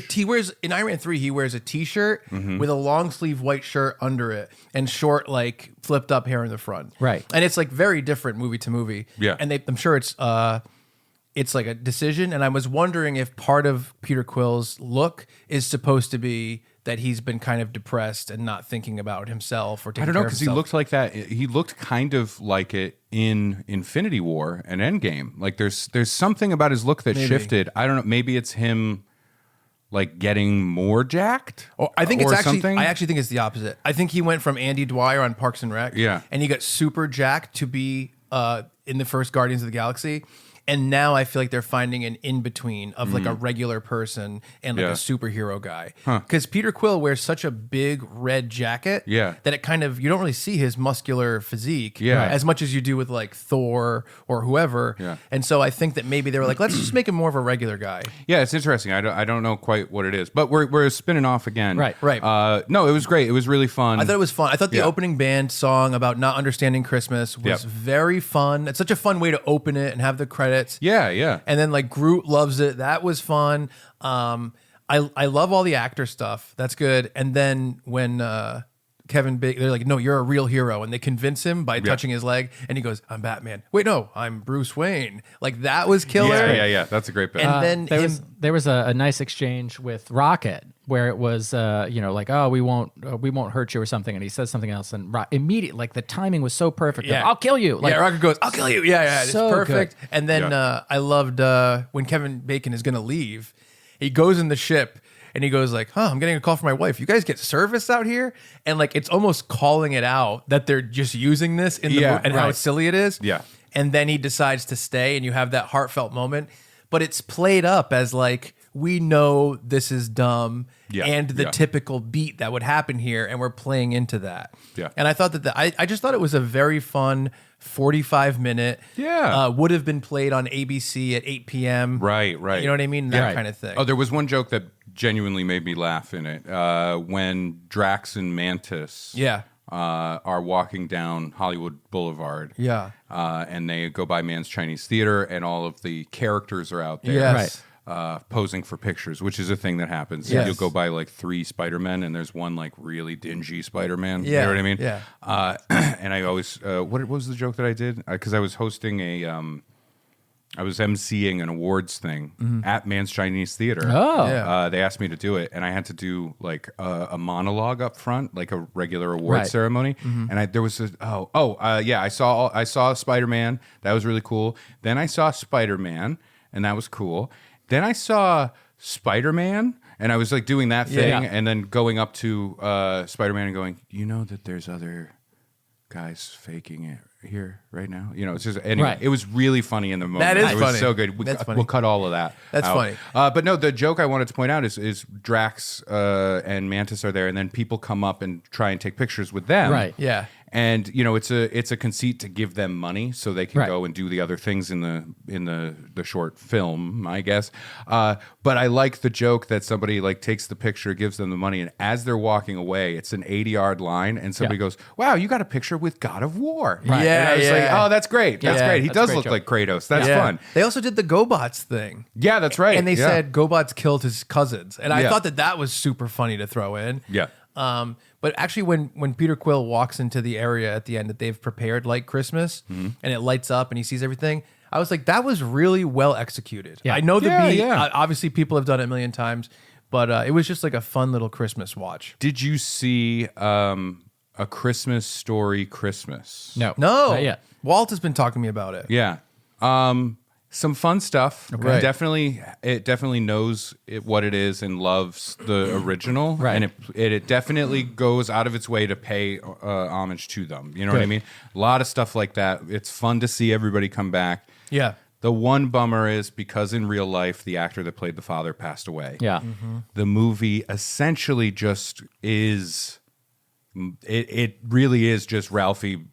in Iron Man 3 he wears a t-shirt with a long sleeve white shirt under it and short like flipped up hair in the front. Right. And it's like very different movie to movie. Yeah. And I'm sure it's like a decision, and I was wondering if part of Peter Quill's look is supposed to be that he's been kind of depressed and not thinking about himself or taking I don't know, care of because he himself. looked like that. He looked kind of like it in Infinity War and Endgame. Like there's something about his look that shifted. I don't know. Maybe it's him like getting more jacked. Oh, I think it's actually. something? I actually think it's the opposite. I think he went from Andy Dwyer on Parks and Rec, and he got super jacked to be in the first Guardians of the Galaxy. And now I feel like they're finding an in-between of like a regular person and like a superhero guy. Because Peter Quill wears such a big red jacket that it kind of, you don't really see his muscular physique as much as you do with like Thor or whoever. And so I think that maybe they were like, let's just make him more of a regular guy. Yeah, it's interesting. I don't know quite what it is, but we're spinning off again. Right. No, it was great. It was really fun. I thought it was fun. I thought the opening band song about not understanding Christmas was very fun. It's such a fun way to open it and have the credits. Yeah. And then like Groot loves it. That was fun. I love all the actor stuff. That's good. And then when Kevin Bacon, they're like, no, you're a real hero. And they convince him by touching his leg. And he goes, I'm Batman. Wait, no, I'm Bruce Wayne. Like that was killer. Yeah. That's a great bit. And then there was a nice exchange with Rocket where it was, like, oh, we won't hurt you or something. And he says something else. And immediately, like the timing was so perfect. Yeah. I'll kill you. Like, Rocket goes, I'll kill you. Yeah. It's So perfect. good. And then I loved when Kevin Bacon is going to leave, he goes in the ship and he goes like, I'm getting a call from my wife. You guys get service out here? And like, it's almost calling it out that they're just using this in the movie and how silly it is. Yeah. And then he decides to stay and you have that heartfelt moment, but it's played up as like, we know this is dumb and the typical beat that would happen here, and we're playing into that. Yeah. And I thought that I just thought it was a very fun 45-minute. Would have been played on ABC at 8 p.m. Right. You know what I mean? That kind of thing. Oh, there was one joke that genuinely made me laugh in it. When Drax and Mantis are walking down Hollywood Boulevard. Yeah. And they go by Man's Chinese Theater, and all of the characters are out there. Yes. Posing for pictures, which is a thing that happens. Yes. You'll go by like 3 Spider-Men, and there's one like really dingy Spider-Man. Yeah. You know what I mean? Yeah. And I always, what was the joke that I did? Because I was hosting I was emceeing an awards thing at Man's Chinese Theater. Oh. Yeah. They asked me to do it, and I had to do like a monologue up front, like a regular award Right. ceremony. And there was I saw Spider-Man. That was really cool. Then I saw Spider-Man, and that was cool. Then I saw Spider-Man, and I was like doing that thing, and then going up to Spider-Man and going, you know that there's other guys faking it here right now. You know, it's just anyway. Right. It was really funny in the moment. That is it was funny. so good. That's funny. We'll cut all of that. That's out. funny. But no, the joke I wanted to point out is Drax and Mantis are there, and then people come up and try and take pictures with them. Right. Yeah. And you know, it's a conceit to give them money so they can Right. go and do the other things in the short film, I guess. But I like the joke that somebody like takes the picture, gives them the money, and as they're walking away, it's an 80-yard line, and somebody goes, "Wow, you got a picture with God of War." Right. And I was Yeah, like, yeah. "Oh, that's great. That's Yeah, great. He that's a does great look joke. like Kratos. That's Yeah. fun." They also did the GoBots thing. Yeah, that's right. And they Yeah. said GoBots killed his cousins. And I Yeah. thought that was super funny to throw in. Yeah. But actually, when Peter Quill walks into the area at the end that they've prepared like Christmas, and it lights up and he sees everything, I was like, that was really well executed. Yeah. I know the Yeah, beat. yeah. Obviously, people have done it a million times, but it was just like a fun little Christmas watch. Did you see A Christmas Story Christmas? No. No, Not yet. Walt has been talking to me about it. Yeah. Some fun stuff. Okay. It definitely knows what it is and loves the original. Right. And it definitely goes out of its way to pay homage to them. You know what I Good. mean? A lot of stuff like that. It's fun to see everybody come back. Yeah. The one bummer is because in real life, the actor that played the father passed away. Yeah. The movie essentially just is... It really is just Ralphie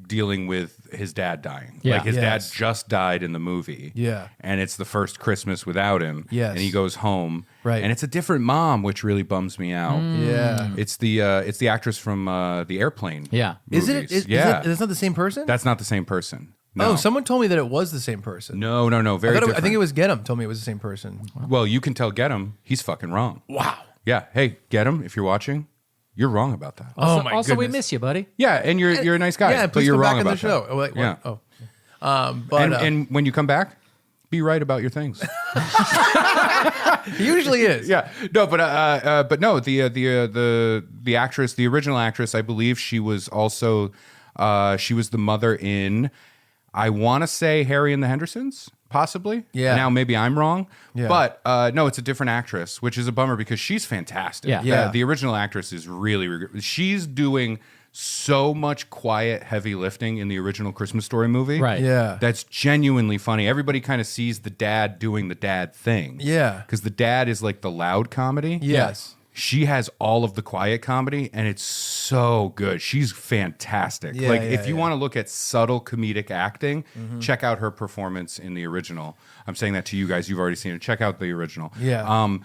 dealing with his dad dying. Yeah. Like his Yes. dad just died in the movie. Yeah. And it's the first Christmas without him. Yes. And he goes home. Right. And it's a different mom, which really bums me out. Yeah. It's the actress from the Airplane. Yeah. Is it? movies. Is yeah. it's not the same person? That's not the same person. No. Oh, someone told me that it was the same person. No. Very I different. think it was Get 'em told me it was the same person. Well, you can tell Get Him. He's fucking wrong. Wow. Yeah. Hey, Get Him, if you're watching, you're wrong about that. Oh my Also, we goodness. miss you, buddy. Yeah, and you're a nice guy. Yeah, but please you're come wrong back on about the show. that. Oh, wait, Yeah. what? Oh. But And when you come back, be right about your things. he usually is. Yeah, no, but no, the actress, the original actress, I believe she was also she was the mother in, I want to say Harry and the Hendersons, possibly. Yeah. Now maybe I'm wrong, Yeah. but no, it's a different actress, which is a bummer because she's fantastic. Yeah. Yeah. The original actress is really she's doing so much quiet, heavy lifting in the original Christmas Story movie. Right. Yeah. That's genuinely funny. Everybody kind of sees the dad doing the dad thing. Yeah. Because the dad is like the loud comedy. Yes. She has all of the quiet comedy, and it's so good. She's fantastic. Yeah, like, yeah, if you yeah. want to look at subtle comedic acting, check out her performance in the original. I'm saying that to you guys. You've already seen it. Check out the original. Yeah.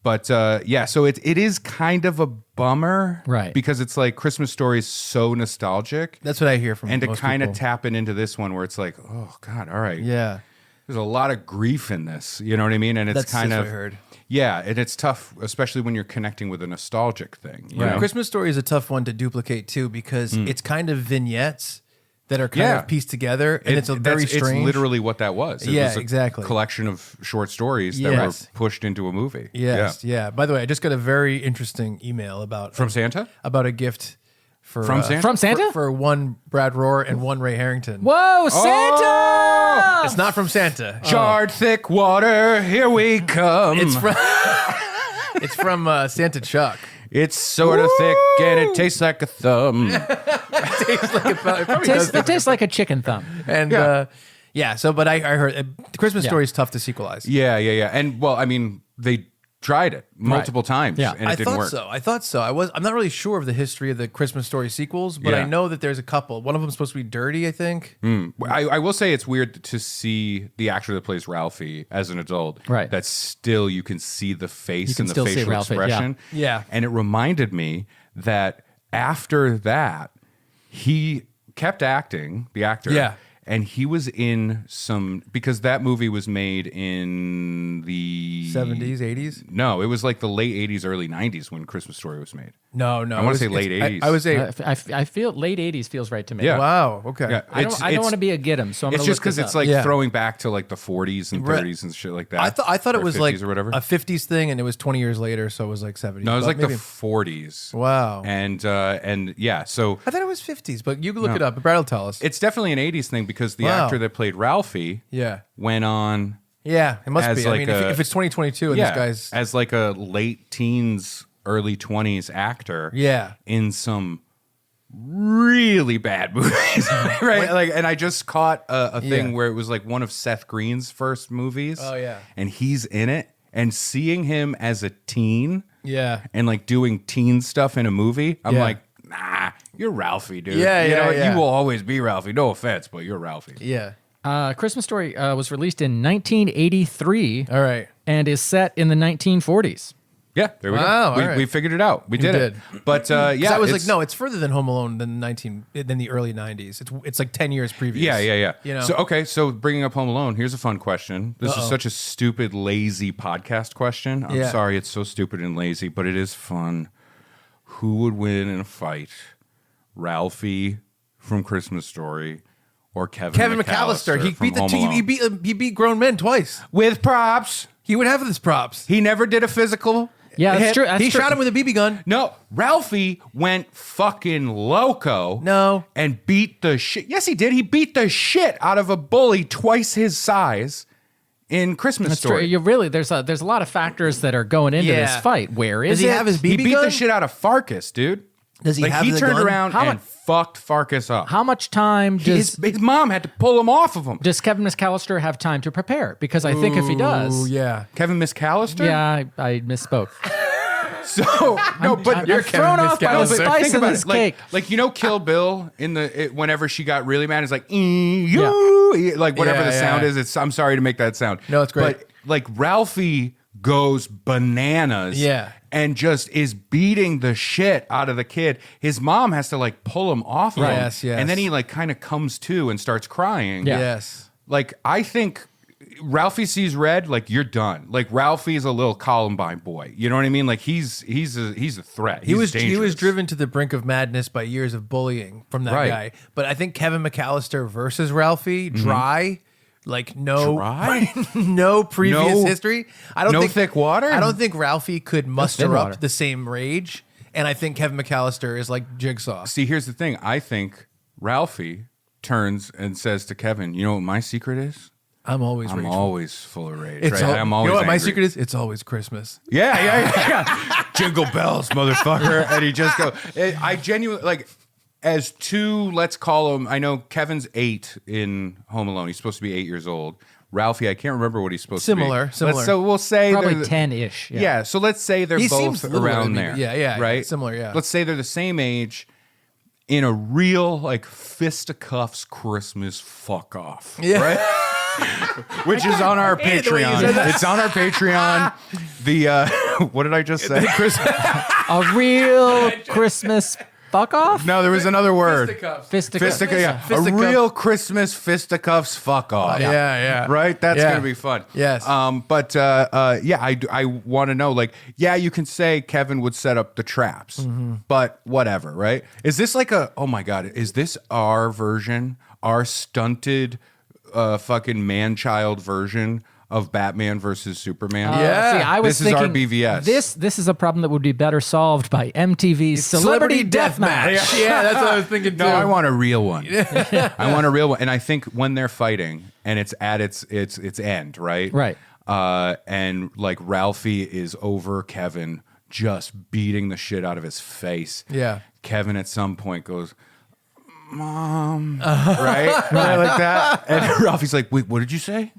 But so it is kind of a bummer. Right. Because it's like Christmas Story is so nostalgic. That's what I hear from And to most kind of people. tap into this one where it's like, oh, God, all right. Yeah. There's a lot of grief in this. You know what I mean? And it's That's kind what of... I heard. Yeah, and it's tough, especially when you're connecting with a nostalgic thing. You know? Christmas Story is a tough one to duplicate too because it's kind of vignettes that are kind Yeah. of pieced together, and it's a very strange. It's literally what that was. It Yeah, was a exactly. collection of short stories that Yes. were pushed into a movie. Yes, Yeah. yeah. By the way, I just got a very interesting email about From Santa? about a gift for From Santa? From Santa? for one Brad Rohr and one Ray Harrington. Whoa, Santa! It's not from Santa. Charred thick water, here we come. It's from it's from Santa Chuck. It's sort of thick and it tastes like a thumb. It tastes like a chicken thumb. And Yeah. so but I heard Christmas Yeah. Story is tough to sequelize. Yeah. And well, I mean, they tried it multiple times, Yeah. and it I didn't work. I thought so. I'm not really sure of the history of the Christmas Story sequels, but Yeah. I know that there's a couple. One of them's supposed to be dirty, I think. I will say it's weird to see the actor that plays Ralphie as an adult. Right. That still you can see the face can and the still see facial Ralphie, expression. Yeah. And it reminded me that after that, he kept acting, the actor. Yeah. And he was in some, because that movie was made in the 70s, 80s? No, it was like the late 80s, early 90s when Christmas Story was made. No. I wanna say late 80s. I was I feel late 80s feels right to me. Yeah. wow. Okay. Yeah. I don't want to be a get 'em, so I'm It's gonna just look because this it's up. like Yeah. throwing back to like the 40s and Right. 30s and shit like that. I thought it Or was 50s like or whatever. a 50s thing, and it was 20 years later, so it was like 70s. No, it was but like maybe- the 40s. Wow. And yeah, so I thought it was 50s, but you can look it up. Brad will tell us. it's definitely an 80s thing because the Wow. actor that played Ralphie Yeah. went on Yeah, it must As be. I like mean, a- if it's 2022 and yeah, this guy's as like a late teens, early 20s actor Yeah. in some really bad movies. Right? Like, and I just caught a thing Yeah. where it was like one of Seth Green's first movies. Oh, yeah. And he's in it, and seeing him as a teen Yeah. and like doing teen stuff in a movie, I'm Yeah. like, nah, you're Ralphie, dude. Yeah, you yeah, know, yeah. You will always be Ralphie. No offense, but you're Ralphie. Yeah. Christmas Story was released in 1983 All right. and is set in the 1940s. Yeah, there we Wow, go. all right. We figured it out. We did it. did. But Yeah, yeah, I was like, no, it's further than Home Alone than the early 90s. It's like 10 years previous. Yeah. You know? So okay, so bringing up Home Alone, here's a fun question. This is such a stupid, lazy podcast question. I'm Yeah. sorry, it's so stupid and lazy, but it is fun. Who would win in a fight, Ralphie from Christmas Story or Kevin McAllister. He from beat the Home team. Alone? He beat grown men twice. With props. He would have his props. He never did a physical. Yeah, that's Hit- true. That's he true. shot him with a BB gun. No, Ralphie went fucking loco. No. And beat the shit. Yes, he did. He beat the shit out of a bully twice his size in Christmas That's true. Story. You really there's a lot of factors that are going into Yeah. this fight. Where is Does he it? have his He BB beat gun? the shit out of Farkas, dude. Does he Like have he the turned gun? around How and fucked Farkas up. How much time does His mom had to pull him off of him. does Kevin McAllister have time to prepare? Because I think if he Ooh, does, yeah. Kevin McAllister? yeah, I misspoke. So no, but I'm You're thrown Kevin off by the McAllister. but spice think in about this it. cake. Like you know, Kill Bill whenever she got really mad, it's like like whatever Yeah, the sound yeah. is. It's I'm sorry to make that sound. No, it's great. But like Ralphie goes bananas. Yeah. And just is beating the shit out of the kid. His mom has to like pull him off of him. Yes, yes. And then he like kind of comes to and starts crying. Yeah. Yes. Like I think Ralphie sees red, like you're done. Like Ralphie's a little Columbine boy. You know what I mean? Like he's a threat. He was dangerous. driven to the brink of madness by years of bullying from that Right. guy. But I think Kevin McAllister versus Ralphie, dry, like no Dry? no previous No- history. I don't no think thick water? I don't think Ralphie could muster water. up the same rage. And I think Kevin McAllister is like Jigsaw. See, here's the thing. I think Ralphie turns and says to Kevin, "You know what my secret is? I'm always I'm rageful. always full of rage. It's right? al- I'm always you know what my angry. secret is? It's always Christmas. Yeah. Jingle bells, motherfucker. And he just go. I genuinely like. As two, let's call him. I know Kevin's 8 in Home Alone. He's supposed to be 8 years old. Ralphie, I can't remember what he's supposed to be. Similar. So we'll say Probably they're- 10-ish. Yeah. So let's say they're He both seems littler around than me. there. Yeah, Right. similar, yeah. Let's say they're the same age. In a real like fisticuffs Christmas fuck off. Yeah. Right. Which is on our hated the way you Patreon. said that. It's on our Patreon. The what did I just say? A real Christmas fuck off? No, there was another word. Fisticuffs. Yeah. Fisticuff. A real Christmas fisticuffs fuck off. Yeah. Right? That's Yeah. gonna be fun. Yes. But yeah, I want to know, like, yeah, you can say Kevin would set up the traps, Mm-hmm. but whatever, right? Is this like oh my God, is this our version, our stunted fucking man-child version of Batman versus Superman? Yeah. See, I was This is our thinking BVS. This is a problem that would be better solved by MTV's Celebrity Deathmatch. Yeah, that's what I was thinking too. No, I want a real one. I want a real one. And I think when they're fighting and it's at its end, right? Right. And like Ralphie is over Kevin, just beating the shit out of his face. Yeah. Kevin at some point goes, "Mom," right? Like that. And Ralphie's like, "Wait, what did you say?"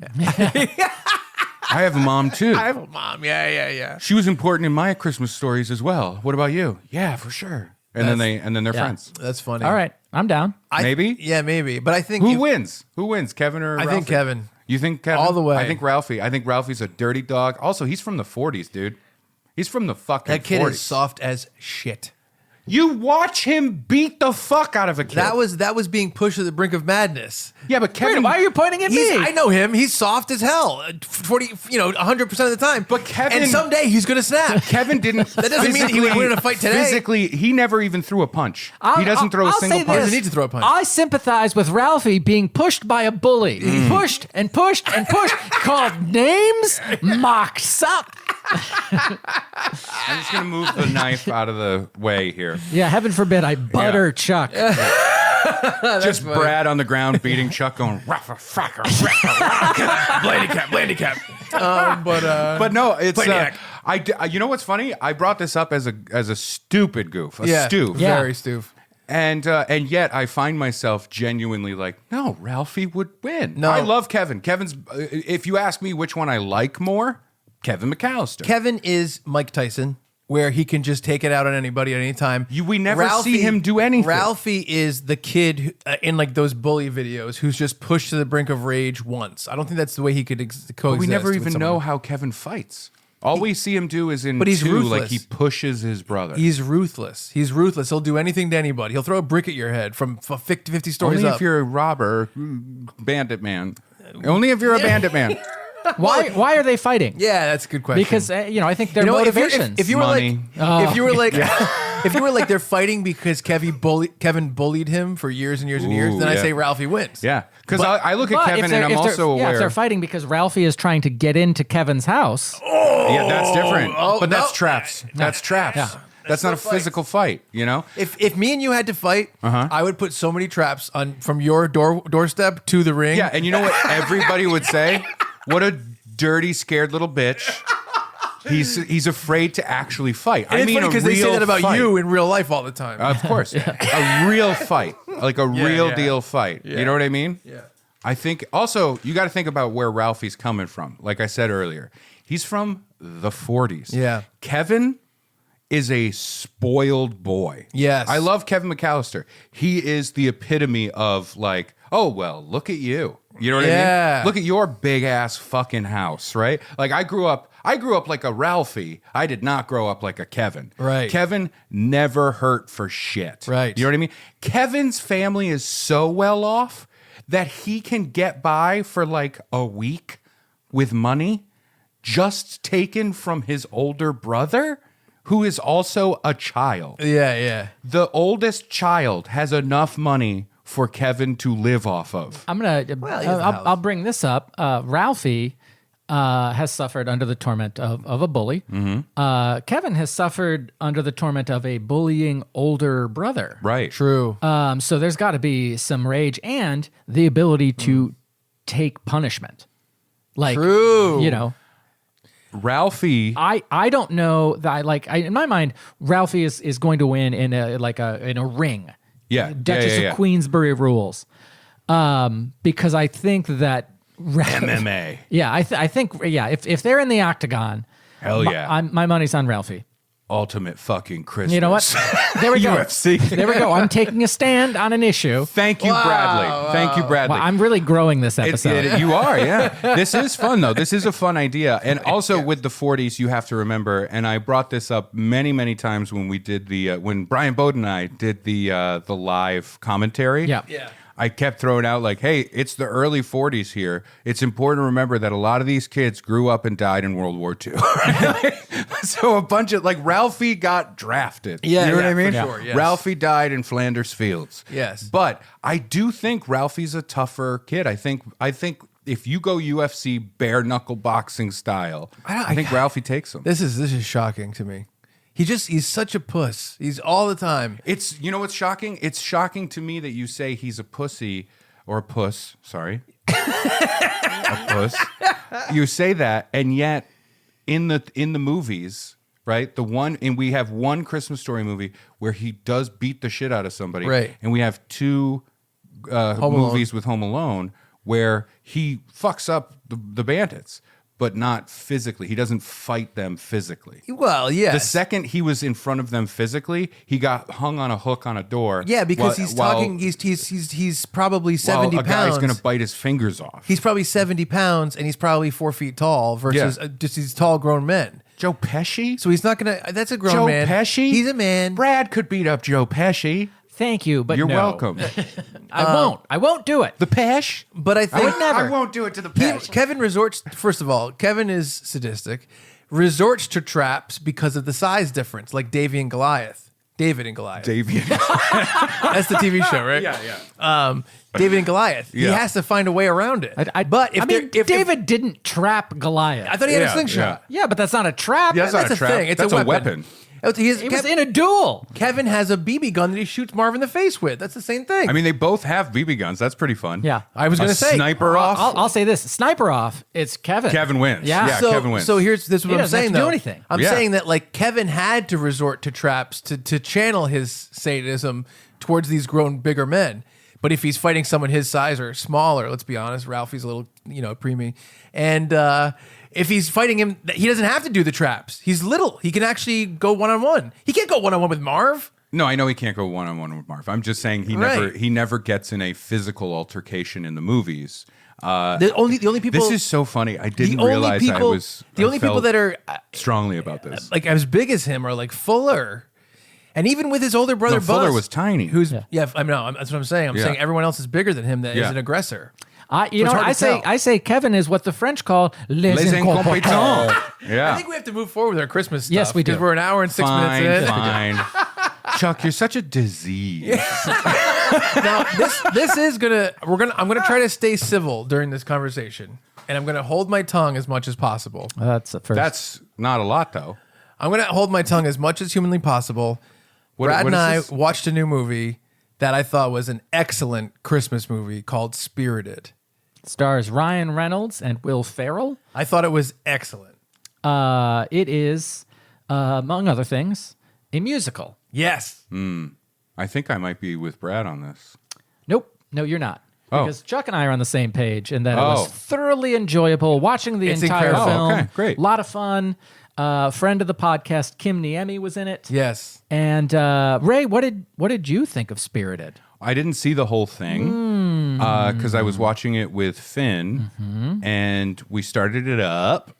I have a mom too. I have a mom. Yeah. She was important in my Christmas stories as well. What about you? Yeah, for sure. And then they're friends. That's funny. All right, I'm down. Maybe? Yeah, maybe. But I think Who wins? Who wins? Kevin or Ralphie? I think Kevin. You think Kevin? All the way. I think Ralphie. I think Ralphie's a dirty dog. Also, he's from the 40s, dude. He's from the fucking 40s. That kid is soft as shit. You watch him beat the fuck out of a kid. That was being pushed to the brink of madness. Yeah, but Kevin... Why are you pointing at me? I know him. He's soft as hell. 100% of the time. But Kevin... And someday he's going to snap. Kevin didn't... That doesn't mean he would win a fight today. Physically, he never even threw a punch. He doesn't throw a single punch. He doesn't need to throw a punch. I sympathize with Ralphie being pushed by a bully. Pushed and pushed and pushed. Called names. Mocked up. I'm just going to move the knife out of the way here. Yeah, heaven forbid I butter Chuck. Just Brad on the ground beating Chuck going, raffa, fracker, Blandy cap. But no, it's Plainiac. you know what's funny? I brought this up as a stupid goof, stoof. Yeah. Very stoof. And yet I find myself genuinely like, no, Ralphie would win. No. I love Kevin. Kevin's, if you ask me which one I like more, Kevin McAllister. Kevin is Mike Tyson, where he can just take it out on anybody at any time. We never see him do anything. Ralphie is the kid in like those bully videos who's just pushed to the brink of rage once. I don't think that's the way he could coexist. But we never with even someone. know how Kevin fights. All we see him do is in But he's 2, ruthless. like he pushes his brother. He's ruthless. He'll do anything to anybody. He'll throw a brick at your head from 50 stories Only up. if you're a robber, bandit man. Only if you're a bandit man. Why are they fighting? Yeah, that's a good question. Because I think their You know, motivations. if you were Money. if you were like, if you were like they're fighting because Kevin bullied him for years and years and years, Ooh, then I yeah. say Ralphie wins. Yeah, because But- I look at But Kevin and I'm also aware. Yeah, if they're fighting because Ralphie is trying to get into Kevin's house. Yeah, that's different. But that's no. traps. That's traps. Yeah. That's not a physical fight, you know? If me and you had to fight, I would put so many traps on from your doorstep to the ring. Yeah, and you know what everybody would say? What a dirty, scared little bitch. He's afraid to actually fight. And it's funny because they say that about fight. you in real life all the time. Of course. A real fight. Like a real yeah. deal fight. Yeah. You know what I mean? Yeah. I think also you got to think about where Ralphie's coming from. Like I said earlier, he's from the 40s. Yeah. Kevin is a spoiled boy. Yes. I love Kevin McAllister. He is the epitome of like, oh, well, look at you. You know what I Yeah. mean? Look at your big ass fucking house, right? Like I grew up like a Ralphie. I did not grow up like a Kevin. Right. Kevin never hurt for shit. Right. You know what I mean? Kevin's family is so well off that he can get by for like a week with money just taken from his older brother, who is also a child. Yeah. The oldest child has enough money for Kevin to live off of. I'm gonna. he has a house. I'll bring this up. Ralphie has suffered under the torment of a bully. Mm-hmm. Kevin has suffered under the torment of a bullying older brother. Right. True. So there's got to be some rage and the ability to take punishment. Like, True. you know, Ralphie. I don't know that in my mind, Ralphie is going to win in a ring. Yeah. Duchess yeah. of Queensbury rules. Because I think that MMA. Yeah, I think if they're in the octagon, Hell yeah. my money's on Ralphie. Ultimate fucking Christmas. You know what? There we go. UFC. There we go. I'm taking a stand on an issue. Thank you, Bradley. Thank you, Bradley. Well, I'm really growing this episode. You are, yeah. This is fun, though. This is a fun idea. And also with the 40s, you have to remember, and I brought this up many, many times when we did when Brian Bowden and I did the live commentary. Yeah. I kept throwing out like, hey, it's the early 40s here. It's important to remember that a lot of these kids grew up and died in World War II. So a bunch of, like, Ralphie got drafted. Yeah, you know what yeah, I mean? for sure, yes. Ralphie died in Flanders Fields. Yes. But I do think Ralphie's a tougher kid. I think if you go UFC bare knuckle boxing style, I think Ralphie takes him. This is shocking to me. He's such a puss. He's all the time. It's, you know what's shocking? It's shocking to me that you say he's a pussy or a puss. Sorry. A puss. You say that, and yet in the movies, right? We have one Christmas Story movie where he does beat the shit out of somebody. Right. And we have two movies with Home Alone where he fucks up the bandits. but not physically. He doesn't fight them physically. Well, yes. The second he was in front of them physically, he got hung on a hook on a door. Yeah, because he's talking. He's probably 70 a pounds. guy's going to bite his fingers off. He's probably 70 pounds, and he's probably 4 feet tall versus just these tall grown men. Joe Pesci? So he's not going to. That's a grown Joe man. Pesci? He's a man. Brad could beat up Joe Pesci. Thank you, but You're no. welcome. I won't do it. The Pesh? But I think would never. I won't do it to the Pesh. Kevin resorts. First of all, Kevin is sadistic. Resorts to traps because of the size difference, like Davy and Goliath. David and Goliath. Davey. That's the TV show, right? Yeah. David and Goliath. He Yeah. has to find a way around it. But if David didn't trap Goliath. I thought he had a Yeah, slingshot. Yeah, but that's not a trap. Yeah, that's not a trap. thing. It's That's a weapon. He was in a duel. Kevin has a BB gun that he shoots Marv in the face with. That's the same thing. I mean, they both have BB guns. That's pretty fun. Yeah. I was going to say. Sniper off. I'll say this: sniper off. It's Kevin. Kevin wins. Yeah. Yeah. So, Kevin wins. so this is He what I'm doesn't have saying, to do though. anything. I'm Yeah. saying that like Kevin had to resort to traps to channel his sadism towards these grown bigger men. But if he's fighting someone his size or smaller, let's be honest, Ralphie's a little, preemie. And if he's fighting him, he doesn't have to do the traps. He's little. He can actually go one-on-one. He can't go one-on-one with Marv. No, I know he can't go one-on-one with Marv. I'm just saying he never gets in a physical altercation in the movies. The only people. This is so funny. I didn't realize I people felt that are strongly about this. like as big as him are like Fuller. And even with his older brother, No, Fuller Buzz, was tiny. Who's that's what I'm saying. I'm Yeah. saying everyone else is bigger than him. That is Yeah. an aggressor. It's hard to tell. I say Kevin is what the French call les incompetents. Yeah. I think we have to move forward with our Christmas stuff. Yes, we do. Because we're an hour and 6 Fine, minutes in. fine. Chuck, you're such a disease. Now this is I'm gonna try to stay civil during this conversation, and I'm gonna hold my tongue as much as possible. That's the first. That's not a lot, though. I'm gonna hold my tongue as much as humanly possible. Brad what and is I this? watched a new movie that I thought was an excellent Christmas movie called Spirited. Stars Ryan Reynolds and Will Ferrell. I thought it was excellent. It is, among other things, a musical. Yes. I think I might be with Brad on this. Nope. No, you're not. Oh. Because Chuck and I are on the same page, and that it Oh. was thoroughly enjoyable watching the It's entire incredible. film. Oh, okay, great. A lot of fun. Friend of the podcast, Kim Niemi, was in it. Yes. And Ray, what did you think of Spirited? I didn't see the whole thing because I was watching it with Finn, and we started it up,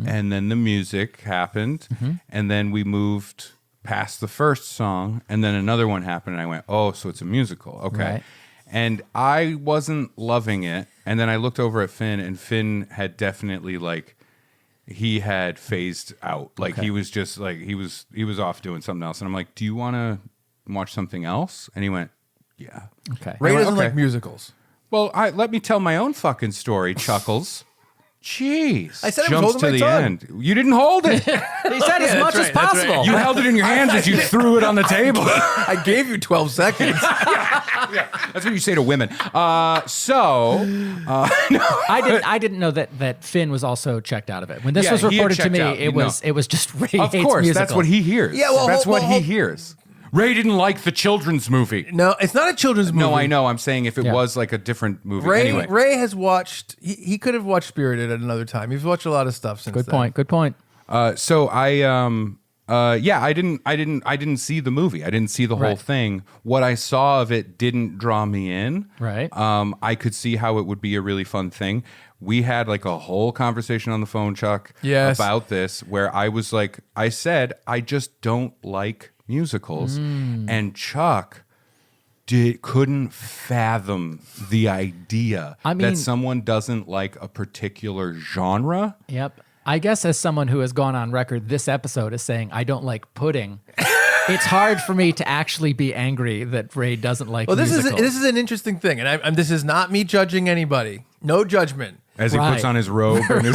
and then the music happened, and then we moved past the first song, and then another one happened, and I went, "Oh, so it's a musical, okay." Right. And I wasn't loving it, and then I looked over at Finn, and Finn had definitely he had phased out, he was just he was off doing something else, and I'm like, "Do you want to watch something else?" And he went, "Yeah." Okay. Ray went, doesn't okay. like musicals. Well, let me tell my own fucking story, Chuckles. Jeez. I said I was Jumps holding to my the tongue. end. You didn't hold it. He said as much as possible. You held it in your hands as you threw it on the table. I gave you 12 seconds. That's what you say to women. No. I didn't know that Finn was also checked out of it. When this Yeah, was he had reported to checked me, out. it was just Ray Of hates course, musicals. that's what he hears. Yeah, well, that's what he hold- hears. Ray didn't like the children's movie. No, it's not a children's movie. No, I know. I'm saying if it Yeah. was like a different movie. Ray Anyway. Ray has watched. He could have watched Spirited at another time. He's watched a lot of stuff since. Good then. point. So I didn't see the movie. I didn't see the whole Right. thing. What I saw of it didn't draw me in. Right. I could see how it would be a really fun thing. We had a whole conversation on the phone, Chuck, Yes. about this, where I was I said, I just don't like musicals. And Chuck couldn't fathom the idea I mean- that someone doesn't like a particular genre. Yep. I guess as someone who has gone on record this episode as saying I don't like pudding, it's hard for me to actually be angry that Ray doesn't like Well, this musicals. is an interesting thing, and this is not me judging anybody. No judgment. As he Right. puts on his robe and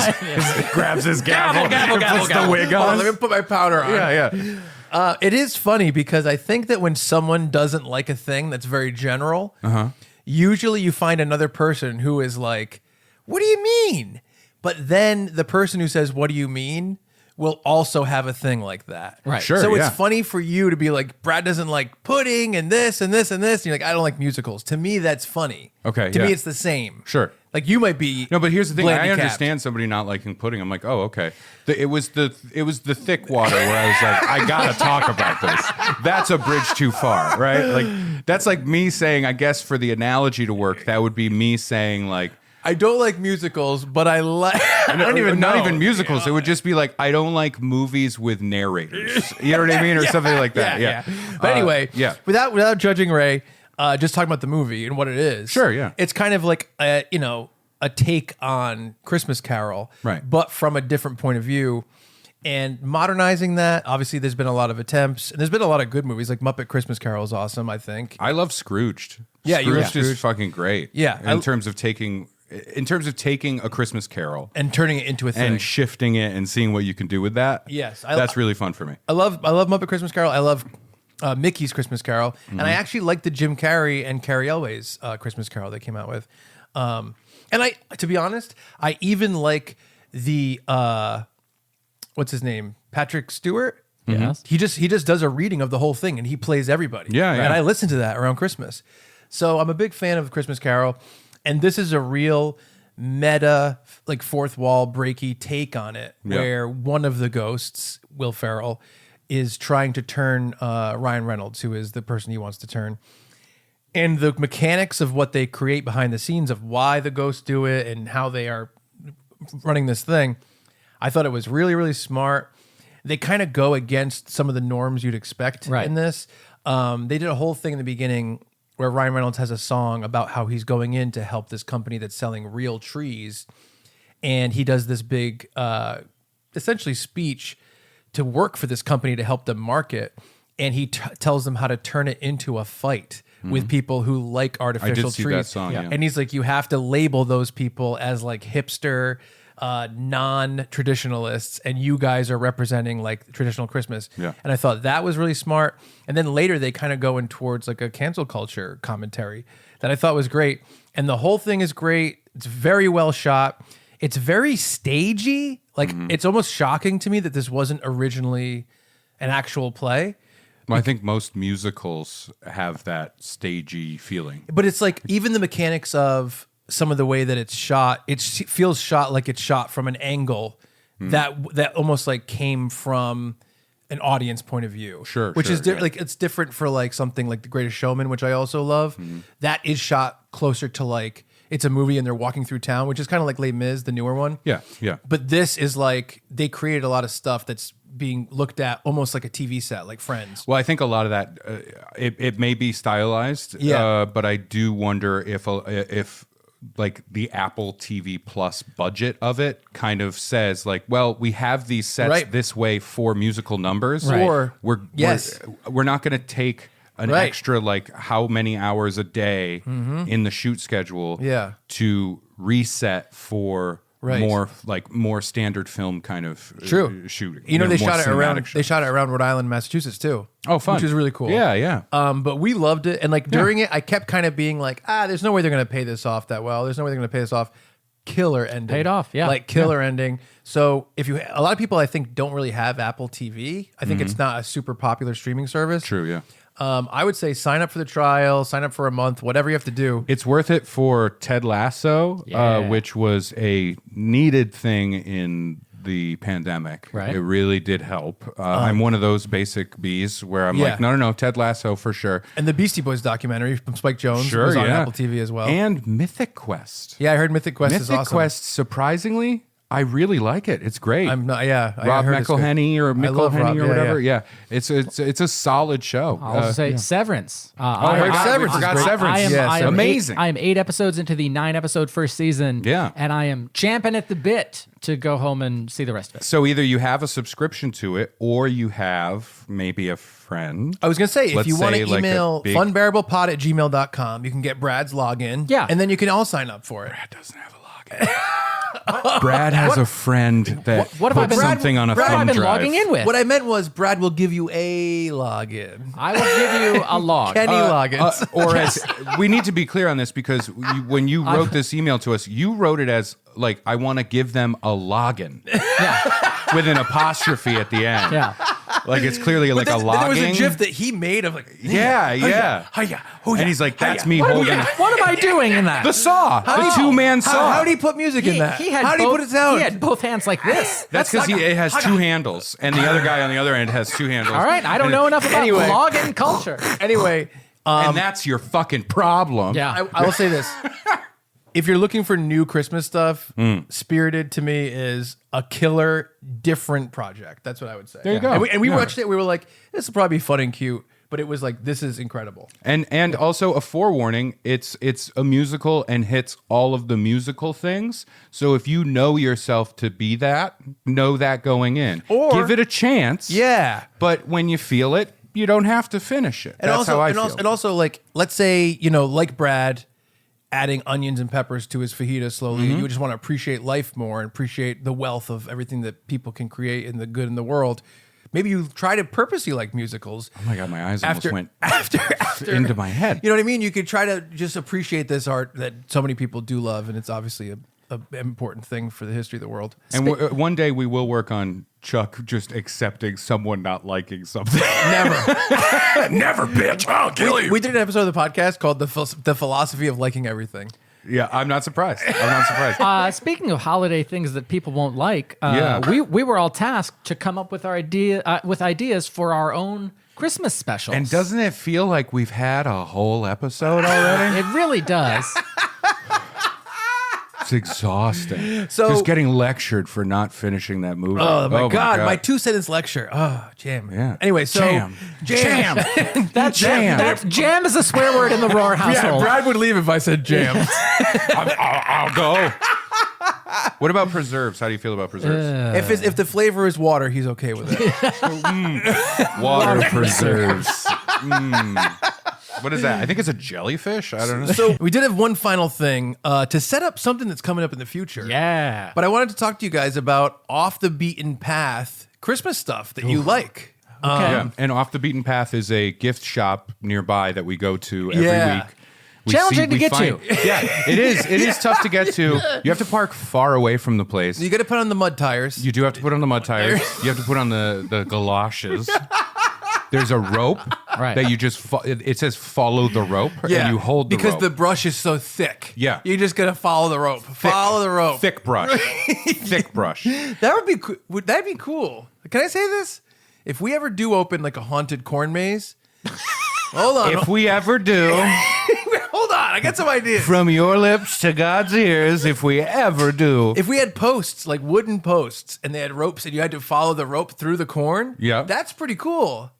grabs his gavel, and puts the wig on. Let me put my powder on. Yeah. It is funny because I think that when someone doesn't like a thing that's very general, usually you find another person who is like, "What do you mean?" But then the person who says, "What do you mean?" will also have a thing like that. Right. Sure, So yeah. it's funny for you to be like, Brad doesn't like pudding and this and this and this. And you're like, I don't like musicals. To me, that's funny. Okay, To yeah. me, it's the same. Sure. Like you might be. No, but here's the thing. I handicapped. understand somebody not liking pudding. I'm like, oh, okay. It was the thick water where I was like, I gotta talk about this. That's a bridge too far, right? Like that's like me saying, I guess for the analogy to work, that would be me saying like, I don't like musicals, but I like. I don't even know. Not even musicals. It would just be like, I don't like movies with narrators. You know what I mean, or something like that. Yeah. But anyway, yeah. Without judging Ray, just talking about the movie and what it is. Sure, yeah. It's kind of like a take on Christmas Carol, right? But from a different point of view. And modernizing that, obviously, there's been a lot of attempts, and there's been a lot of good movies. Like Muppet Christmas Carol is awesome, I think. I love Scrooged. Yeah, you love Scrooged is Scrooge. fucking great. Yeah, in terms of taking a Christmas Carol and turning it into a thing, and shifting it and seeing what you can do with that. Yes, that's really fun for me. I love Muppet Christmas Carol. I love Mickey's Christmas Carol, and I actually like the Jim Carrey and Carrie Elway's Christmas Carol they came out with. And to be honest, I even like the what's his name, Patrick Stewart. Yes. He just does a reading of the whole thing and he plays everybody. Yeah, yeah. And I listen to that around Christmas. So I'm a big fan of Christmas Carol, and this is a real meta, like fourth wall breaky take on it, where one of the ghosts, Will Ferrell, is trying to turn Ryan Reynolds, who is the person he wants to turn. And the mechanics of what they create behind the scenes of why the ghosts do it and how they are running this thing, I thought it was really, really smart. They kind of go against some of the norms you'd expect in this. They did a whole thing in the beginning where Ryan Reynolds has a song about how he's going in to help this company that's selling real trees. And he does this big, essentially speech to work for this company to help them market. And he tells them how to turn it into a fight with people who like artificial trees. I did see that song, yeah. And he's like, you have to label those people as like hipster, non-traditionalists, and you guys are representing like traditional Christmas. Yeah. And I thought that was really smart. And then later they kind of go in towards like a cancel culture commentary that I thought was great. And the whole thing is great. It's very well shot. It's very stagey. Like it's almost shocking to me that this wasn't originally an actual play. Well, I think most musicals have that stagey feeling. But it's like even the mechanics of some of the way that it's shot, it feels shot like it's shot from an angle that almost like came from an audience point of view. Sure, which sure, is like it's different for like something like The Greatest Showman, which I also love. That is shot closer to like it's a movie and they're walking through town, which is kind of like Les Mis, the newer one. Yeah, yeah. But this is like they created a lot of stuff that's being looked at almost like a TV set, like Friends. Well, I think a lot of that it may be stylized, but I do wonder if like the Apple TV Plus budget of it kind of says like, well, we have these sets this way for musical numbers, Or we're not going to take an extra like how many hours a day in the shoot schedule to reset for more standard film kind of shooting. You know, they shot it around show. they shot it around Rhode Island, Massachusetts too. Oh, fun. Which is really cool. Yeah, yeah. But we loved it. And like during it, I kept kind of being like, there's no way they're going to pay this off that well. There's no way they're going to pay this off. Killer ending. Paid off, yeah. Like killer ending. So a lot of people I think don't really have Apple TV. I think it's not a super popular streaming service. True, yeah. I would say sign up for the trial, sign up for a month, whatever you have to do. It's worth it for Ted Lasso, which was a needed thing in the pandemic. Right. It really did help. I'm one of those basic bees where I'm like, no, Ted Lasso for sure. And the Beastie Boys documentary from Spike Jonze was on Apple TV as well. And Mythic Quest. Yeah, I heard Mythic Quest is awesome. Mythic Quest, surprisingly, I really like it. It's great. I'm not. Yeah, Rob McElhenney or McElhenney or whatever. Yeah. It's a solid show. I'll also say Severance. I heard Severance. Forgot is great. Severance. I am amazing. I am 8 episodes into the 9-episode first season. Yeah. And I am champing at the bit to go home and see the rest of it. So either you have a subscription to it, or you have maybe a friend. I was going to say, if Let's you want to say, like, email funbearablepod@gmail.com, you can get Brad's login. Yeah. And then you can all sign up for it. Brad doesn't have a login. Brad has a friend that What have I puts been- something on a What have I thumb been drive. logging in with? What I meant was Brad will give you a login. I will give you a log. Kenny logins. Or as we need to be clear on this because when you wrote this email to us, you wrote it as like, I want to give them a login with an apostrophe at the end. Yeah. Like it's clearly like a There logging. was a GIF that he made of like, Yeah. and And he's like, that's me What holding am I doing in that? the saw, the two-man saw. How did he put music in that? He had How did he both- put it down? He had both hands like this. That's because it has two handles, and the other guy on the other end has two handles. All right, I don't know enough about Anyway. login culture. Anyway, And that's your fucking problem. Yeah. I will say this. If you're looking for new Christmas stuff, Spirited to me is a killer, different project. That's what I would say. There you go. And we Yeah. watched it. We were like, this will probably be fun and cute. But it was like, this is incredible. And also a forewarning, it's a musical and hits all of the musical things. So if you know yourself to be that, know that going in. Or- give it a chance. Yeah. But when you feel it, you don't have to finish it. And That's also, how I and feel. also, and also, like, let's say, like Brad, adding onions and peppers to his fajita slowly, you just want to appreciate life more and appreciate the wealth of everything that people can create and the good in the world. Maybe you try to purposely like musicals. Oh my God, my eyes almost went after into my head. You know what I mean? You could try to just appreciate this art that so many people do love, and it's obviously a important thing for the history of the world. And one day we will work on Chuck just accepting someone not liking something. Never, bitch. I'll kill you. We did an episode of the podcast called the Philosophy of Liking Everything. Yeah, I'm not surprised. Speaking of holiday things that people won't like, Yeah. we were all tasked to come up with our ideas for our own Christmas specials. And doesn't it feel like we've had a whole episode already? It really does. It's exhausting. So- just getting lectured for not finishing that movie. Oh my God, my 2-sentence lecture. Oh, jam. Yeah. Anyway, so Jam. That jam is a swear word in the Roar household. Brad would leave if I said jam. I'll go. What about preserves? How do you feel about preserves? If the flavor is water, he's okay with it. Water preserves. What is that? I think it's a jellyfish. I don't know. So we did have one final thing to set up something that's coming up in the future. Yeah. But I wanted to talk to you guys about off the beaten path Christmas stuff that you like. Yeah. And Off the Beaten Path is a gift shop nearby that we go to every Yeah. week. Challenging to get to. Yeah, it is. It is tough to get to. You have to park far away from the place. You got to put on the mud tires. You do have to put on the mud tires. You have to put on the galoshes. There's a rope Right. that you just, it says follow the rope, and you hold the because rope. the brush is so thick. Yeah. You just got to follow the rope. Follow the rope. Thick brush. Thick brush. That would be would that be cool? Can I say this? If we ever do open like a haunted corn maze, hold on. If we ever do, Hold on, I got some ideas. from your lips to God's ears, if we ever do. If we had posts, like wooden posts, and they had ropes and you had to follow the rope through the corn, Yeah. that's pretty cool.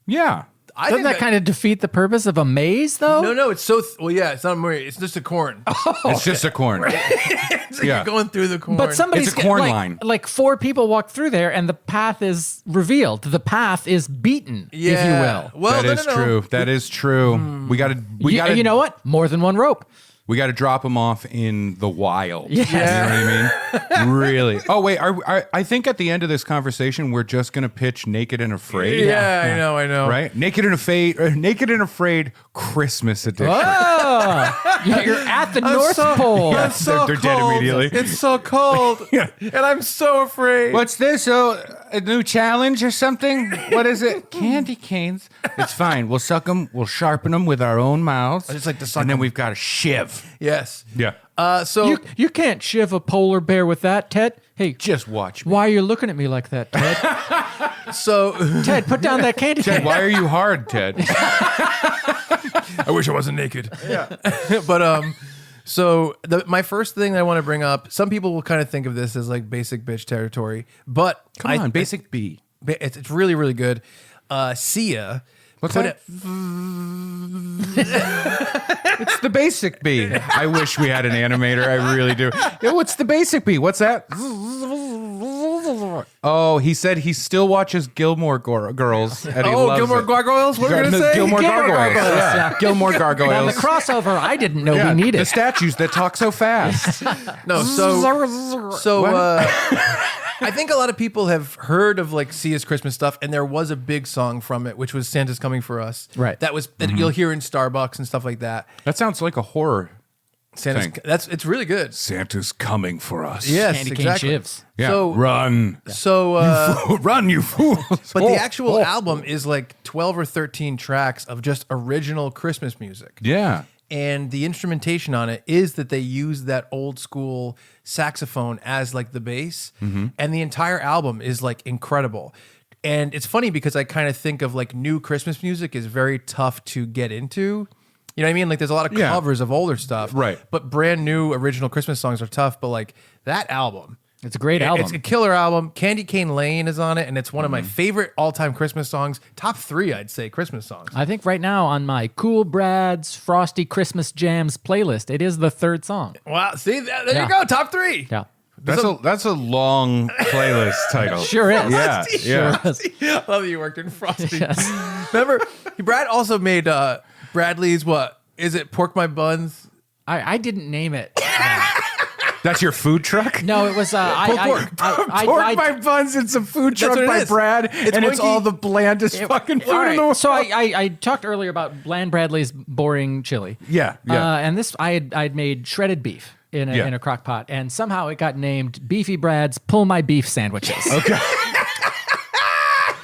Yeah. I Doesn't think that kind of defeat the purpose of a maze, though? No, it's so well, yeah, it's not a maze, it's just a corn. It's just a corn. It's like Yeah. you're going through the corn. But somebody's It's a corn like, line. Like 4 people walk through there, and the path is revealed. The path is beaten, if you yeah. will. Well, That is true. That is true. We got to. You know what? More than one rope. We got to drop them off in the wild. Yes. You know what I mean? Really. Oh, wait. I think at the end of this conversation, we're just going to pitch Naked and Afraid. Yeah, I know. Right? Naked and Afraid Christmas edition. Oh, you're at the North so- Pole. It's so They're dead cold. immediately. It's so cold. And I'm so afraid. What's this? A new challenge or something? What is it? Candy canes. It's fine. We'll suck them. We'll sharpen them with our own mouths. I just like to suck And then 'em. we've got a shiv. Yes. Yeah. So You can't shiv a polar bear with that, Ted. Hey, Just watch me. why are you looking at me like that, Ted? so Ted, put down that candy Ted, cane. why are you hard, Ted? I wish I wasn't naked. Yeah. But so my first thing that I want to bring up, some people will kind of think of this as like basic bitch territory, but Come on, basic B. it's really, really good. Sia. What's put that? It's the basic bee. I wish we had an animator. I really do. Yeah, what's the basic bee? What's that? Oh, he said he still watches Gilmore Girls. And he loves Gilmore it. Gargoyles? What are we going to say? Gilmore Gilmore Gargoyles. Gargoyles, Yeah. Gilmore Now, the Gargoyles. crossover I didn't know Yeah, we needed. the statues that talk so fast. No, I think a lot of people have heard of like Sia's Christmas stuff, and there was a big song from it, which was "Santa's Coming for Us." Right. That was that you'll hear in Starbucks and stuff like that. That sounds like a horror It's really good. Santa's coming for us. Yes, Candy exactly. cane shivs. Yeah. So Run. So Run, you fools. but the actual album is like 12 or 13 tracks of just original Christmas music. Yeah. And the instrumentation on it is that they use that old school saxophone as like the bass. And the entire album is like incredible. And it's funny because I kind of think of like new Christmas music is very tough to get into. You know what I mean? Like there's a lot of covers of older stuff. Right. But brand new original Christmas songs are tough. But like that album. It's a great album. It's a killer album. Candy Cane Lane is on it, and it's one of my favorite all-time Christmas songs. Top 3, I'd say, Christmas songs. I think right now on my Cool Brad's Frosty Christmas Jams playlist, it is the 3rd song. Wow, see, there you go, top 3. Yeah. That's a long playlist title. Sure is. Yeah. Yeah. Sure is. I love that you worked in Frosty. Remember, Brad also made Bradley's, what, is it Pork My Buns? I didn't name it. That's your food truck? No, it was Pork My Buns. It's a food truck what it by is. Brad, It's and it's Oinky. all the blandest fucking food All in right, the world. so I talked earlier about Bland Bradley's boring chili. Yeah, yeah. And this I'd made shredded beef in a crock pot, and somehow it got named Beefy Brad's Pull My Beef Sandwiches. Okay.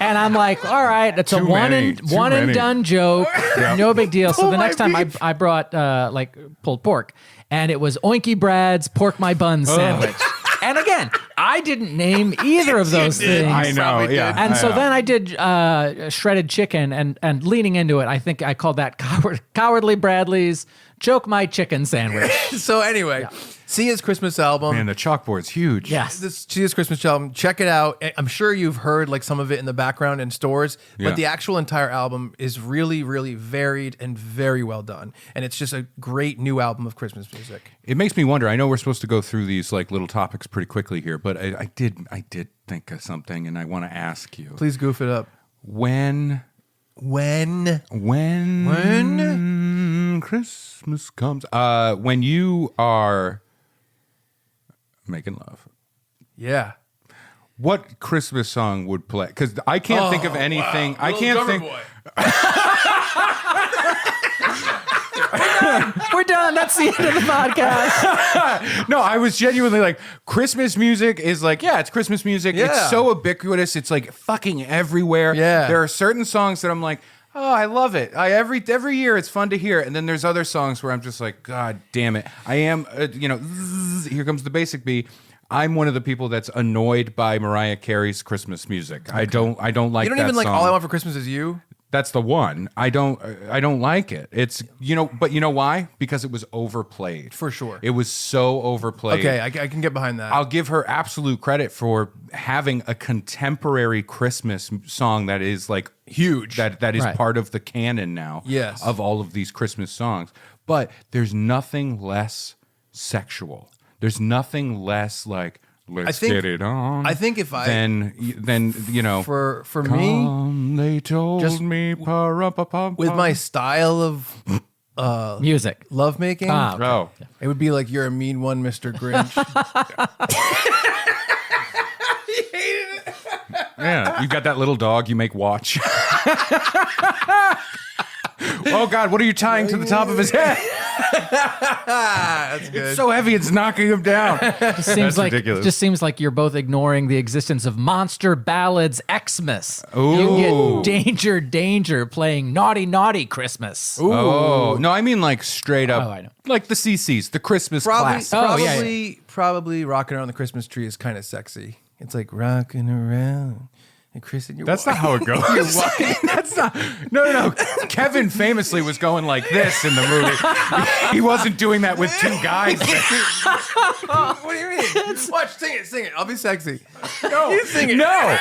And I'm like, all right, it's a Too one many. and done joke. Yeah. No big deal. So Pull the my next time beef. I brought like pulled pork, and it was Oinky Brad's Pork My Bun sandwich. And again, I didn't name either of those things. I know, Probably yeah. did. And so I know. then I did shredded chicken, and leaning into it, I think I called that Cowardly Bradley's Choke My Chicken Sandwich. So anyway, see his Christmas album. Man, the chalkboard's huge. Yes. This Chia's Christmas album, check it out. I'm sure you've heard like some of it in the background in stores, Yeah. but the actual entire album is really, really varied and very well done. And it's just a great new album of Christmas music. It makes me wonder. I know we're supposed to go through these like little topics pretty quickly here, but I did think of something, and I want to ask you. Please goof it up. When Christmas comes, when you are making love, Yeah. what Christmas song would play? Because I can't think of anything. I can't think. We're done. That's the end of the podcast. No, I was genuinely like, Christmas music is like, yeah, it's Christmas music. Yeah. It's so ubiquitous. It's like fucking everywhere. Yeah. There are certain songs that I'm like, oh, I love it. Every year it's fun to hear. And then there's other songs where I'm just like, God damn it. I am, here comes the basic B. I'm one of the people that's annoyed by Mariah Carey's Christmas music. Okay. I don't like You don't that even like song. All I Want for Christmas Is You? That's the one. I don't like it. It's, but you know why? Because it was overplayed. For sure. It was so overplayed. Okay, I can get behind that. I'll give her absolute credit for having a contemporary Christmas song that is like huge. That is Right. part of the canon now. Yes. Of all of these Christmas songs. But there's nothing less sexual. There's nothing less like, let's get it on. I think if I then for me come, they told just me with my style of Music. lovemaking, Ah, okay. Oh. it would be like, you're a mean one, Mr. Grinch. Yeah, you got that little dog you make watch. Oh God, what are you tying to the top of his head? That's good. It's so heavy, it's knocking him down. Ridiculous. Just seems like you're both ignoring the existence of Monster Ballads Xmas. Ooh. You get Danger playing Naughty Naughty Christmas. Oh no, I mean like straight up, Oh, I know. like the CCs, the Christmas Probably, classic. Oh, yeah, probably rocking around the Christmas tree is kind of sexy. It's like rocking around. And Chris, and you're That's not how it goes. That's not. No. Kevin famously was going like this in the movie. He wasn't doing that with two guys. What do you mean? Watch, sing it. I'll be sexy. No, You sing it. no.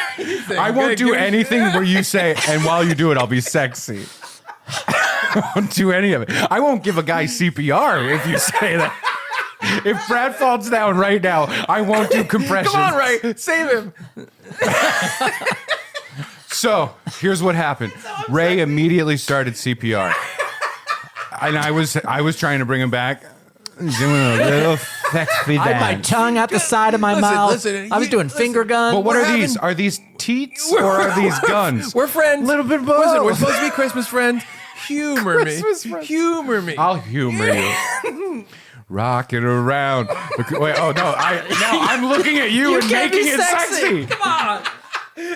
sing. I won't Good, do give me- anything where you say, and while you do it, I'll be sexy. I won't do any of it. I won't give a guy CPR if you say that. If Brad falls down right now, I won't do compression. Come on, Ray, save him. So here's what happened. Ray immediately started CPR, and I was trying to bring him back. Doing a little sexy I had my dance. tongue out the side of my Listen, mouth. listen, I was doing listen. finger guns. But what We're are these? having- Are these teats or are these guns? We're friends. Little bit of Listen, we're both. supposed to be Christmas friends. Humor me. Christmas present. Humor me. I'll humor you. Rocking around. Wait, oh no! I'm looking at you and can't making be it sexy. Come on.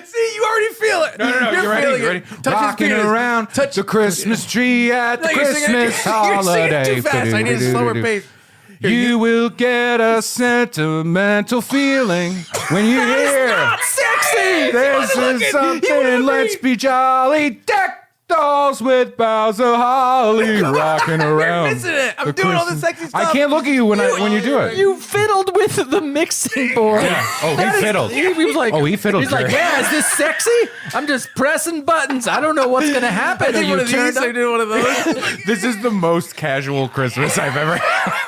See, you already feel it. No. You're ready. You ready? Rocking around the Christmas tree at the Christmas holiday. You're singing too fast. I need a slower pace. You will get a sentimental feeling when you hear Sexy. this is something. Let's be jolly. Deck dolls with boughs of holly rocking around. You're missing it. I'm doing all the sexy stuff. I can't look at you when you do it. You fiddled with the mixing board. Yeah. Oh, he fiddled. He was like, he fiddled. He's like, yeah, is this sexy? I'm just pressing buttons. I don't know what's gonna happen. I did And one you of turned these. up- I did one of those. This is the most casual Christmas I've ever had.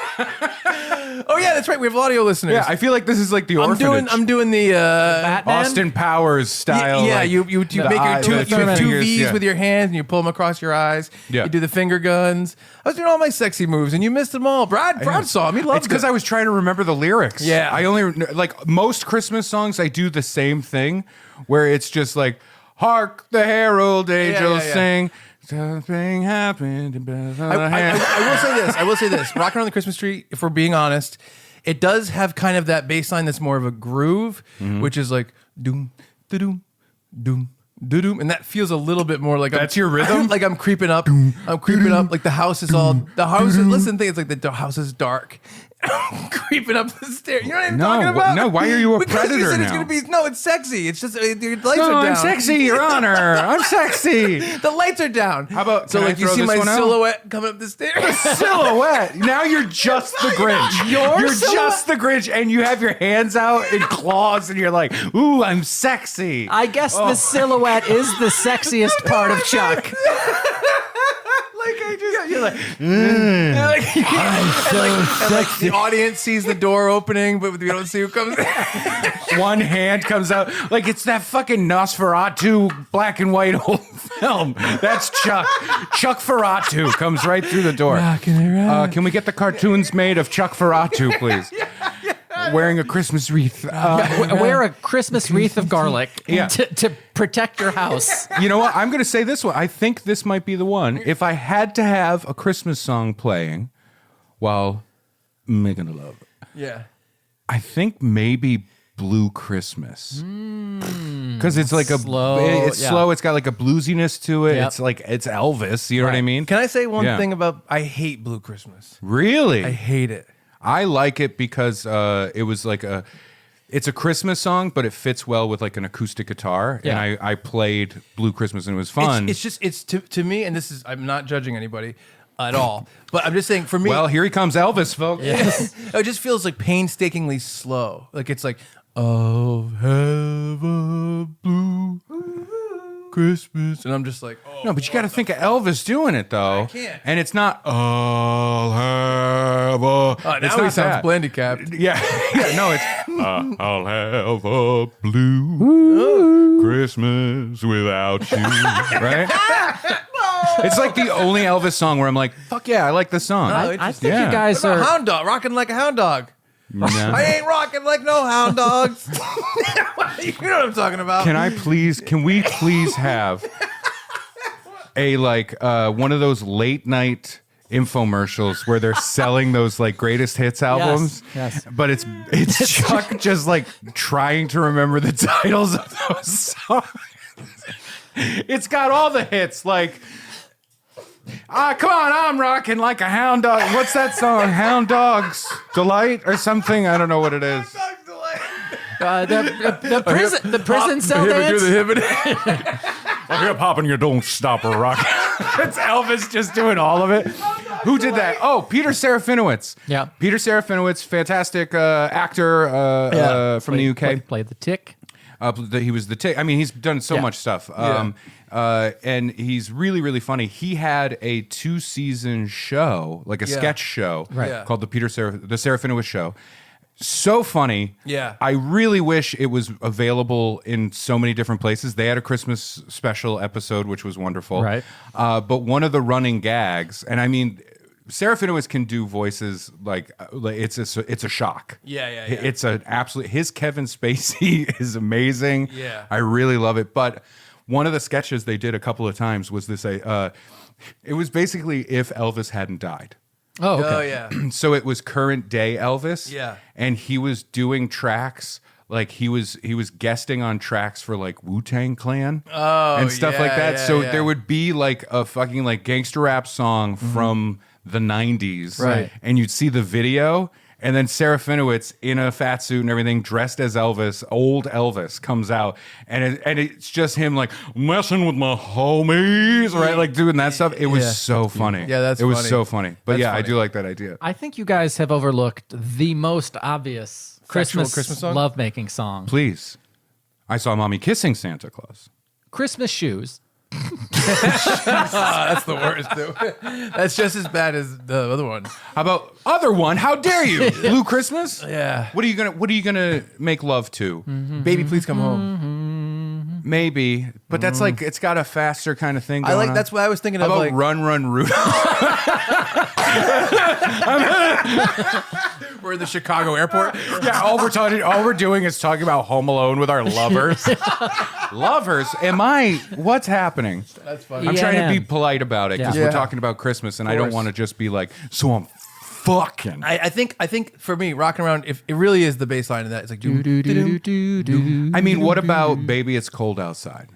Oh yeah, that's right. We have audio listeners. Yeah, I feel like this is like the orphanage. I'm doing the Batman? Austin Powers style. Yeah, like, you make your two fingers, V's yeah. with your hands and you pull them across your eyes. Yeah. You do the finger guns. I was doing all my sexy moves and you missed them all. Brad saw me. Loved It's because it. I was trying to remember the lyrics. Yeah. I only like most Christmas songs. I do the same thing, where it's just like, "Hark the herald angels yeah. sing, something happened." I will say this. Rocking Around the Christmas Tree, if we're being honest, it does have kind of that bass line that's more of a groove, which is like doom, da-doom, doom, da-doom. And that feels a little bit more like That's your rhythm? Like I'm creeping up. I'm creeping up. Like the house is listen, think it's like the house is dark. I'm creeping up the stairs. You know what I'm talking about? No, why are you a Because you predator said now? it's gonna be no, it's sexy. It's just your lights No, are down. I'm sexy, Your Honor. I'm sexy. The lights are down. How about- so can I like you throw see this my one out? silhouette coming up the stairs? Silhouette. Now you're just the Grinch. You're just the Grinch, and you have your hands out in claws, and you're like, "Ooh, I'm sexy." I guess the silhouette is the sexiest part of Chuck. You're like, And the audience sees the door opening, but we don't see who comes in. one hand comes out like it's that fucking Nosferatu black and white old film. That's Chuck. Chuck Ferratu comes right through the door. Can we get the cartoons made of Chuck Ferratu, please? Wearing a Christmas wreath. Wear a Christmas wreath of garlic Yeah. to protect your house. You know what? I'm going to say this one. I think this might be the one. If I had to have a Christmas song playing while making love, Yeah. I think maybe Blue Christmas. Because it's like Slow, it's yeah. slow. It's got like a bluesiness to it. Yep. It's like, it's Elvis. You know what I mean? Can I say one Yeah. thing about I hate Blue Christmas? Really? I hate it. I like it because it was like it's a Christmas song, but it fits well with like an acoustic guitar. Yeah. And I played Blue Christmas and it was fun. It's to me, and this is I'm not judging anybody at all, but I'm just saying for me, Well, here he comes Elvis, folks. it just feels like painstakingly slow. Like it's like I'll have a blue Christmas, and I'm just like, oh, No, but you got to think of Elvis doing it though. I can't. And it's not. I'll have a. now it's he not sounds that. handicapped. Yeah, no, it's. I'll have a blue Christmas without you. Right? It's like the only Elvis song where I'm like, fuck yeah, I like this song. I think Yeah. you guys What about are. hound dog, rocking like a hound dog. No. I ain't rocking like no hound dogs. You know what I'm talking about? Can we please have a like one of those late night infomercials where they're selling those like greatest hits albums? yes. But it's Chuck just like trying to remember the titles of those songs. It's got all the hits like come on, I'm rocking like a hound dog. What's that song? Hound Dog's Delight or something? I don't know what it is. The prison cell dance. I hear popping, you don't stop her rocking. It's Elvis just doing all of it. Who did that? Oh, Peter Serafinowicz. Yeah. Peter Serafinowicz, fantastic actor from the UK. Played the Tick. He was the Tick. I mean, he's done so much stuff. And he's really, really funny. He had a 2-season show, like a sketch show, called the Serafinowicz Show. So funny. Yeah. I really wish it was available in so many different places. They had a Christmas special episode, which was wonderful. Right. But one of the running gags, and I mean, Serafinowicz can do voices like it's a shock. Yeah. It's an absolute. His Kevin Spacey is amazing. Yeah. I really love it. But one of the sketches they did a couple of times was this. It was basically if Elvis hadn't died. Oh, okay. Oh yeah. So it was current day Elvis. Yeah. And he was doing tracks. Like he was guesting on tracks for like Wu-Tang Clan and stuff like that. So there would be like a fucking like gangster rap song from the 90s. Right. And you'd see the video. And then Sarah Finowitz in a fat suit and everything, dressed as Elvis, old Elvis, comes out. And it's just him like messing with my homies, right? Like doing that stuff. It was so funny. Yeah, it was funny. so funny. But That's I funny. do like that idea. I think you guys have overlooked the most obvious Christmas song? lovemaking song. Please. I saw Mommy kissing Santa Claus. Christmas shoes. That's the worst, dude. That's just as bad as the other one. How about other one? How dare you? Blue Christmas? Yeah. What are you gonna make love to? Baby, please come home. Maybe, but that's like it's got a faster kind of thing going I like on. that's what I was thinking How of. about Like Run Run Rudolph? we're in the Chicago airport. Yeah, all we're doing is talking about Home Alone with our lovers. Lovers? What's happening? That's funny. I'm trying to be E&M. polite about it because Yeah. we're talking about Christmas and I don't course. want to just be like, so I'm fucking. I think for me, rocking around, if it really is the bass line of that, it's like Do, do, do, do, do. I mean, what about Baby It's Cold Outside?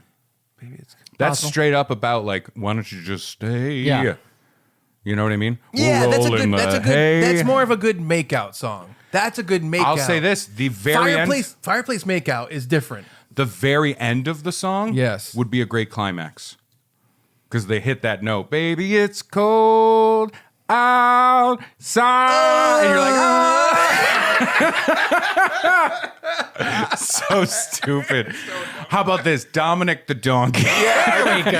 Baby, it's That's Possible. straight up about like, why don't you just stay? Yeah. You know what I mean? yeah, We'll that's a roll in good. the That's a good. hay. That's more of a good makeout song. That's a good makeout. I'll say this: the very Fireplace makeout is different. the very end of the song, Yes. would be a great climax because they hit that note. Baby, it's cold outside, and you're like, ah! So stupid. How about this, Dominic the Donkey? There we go.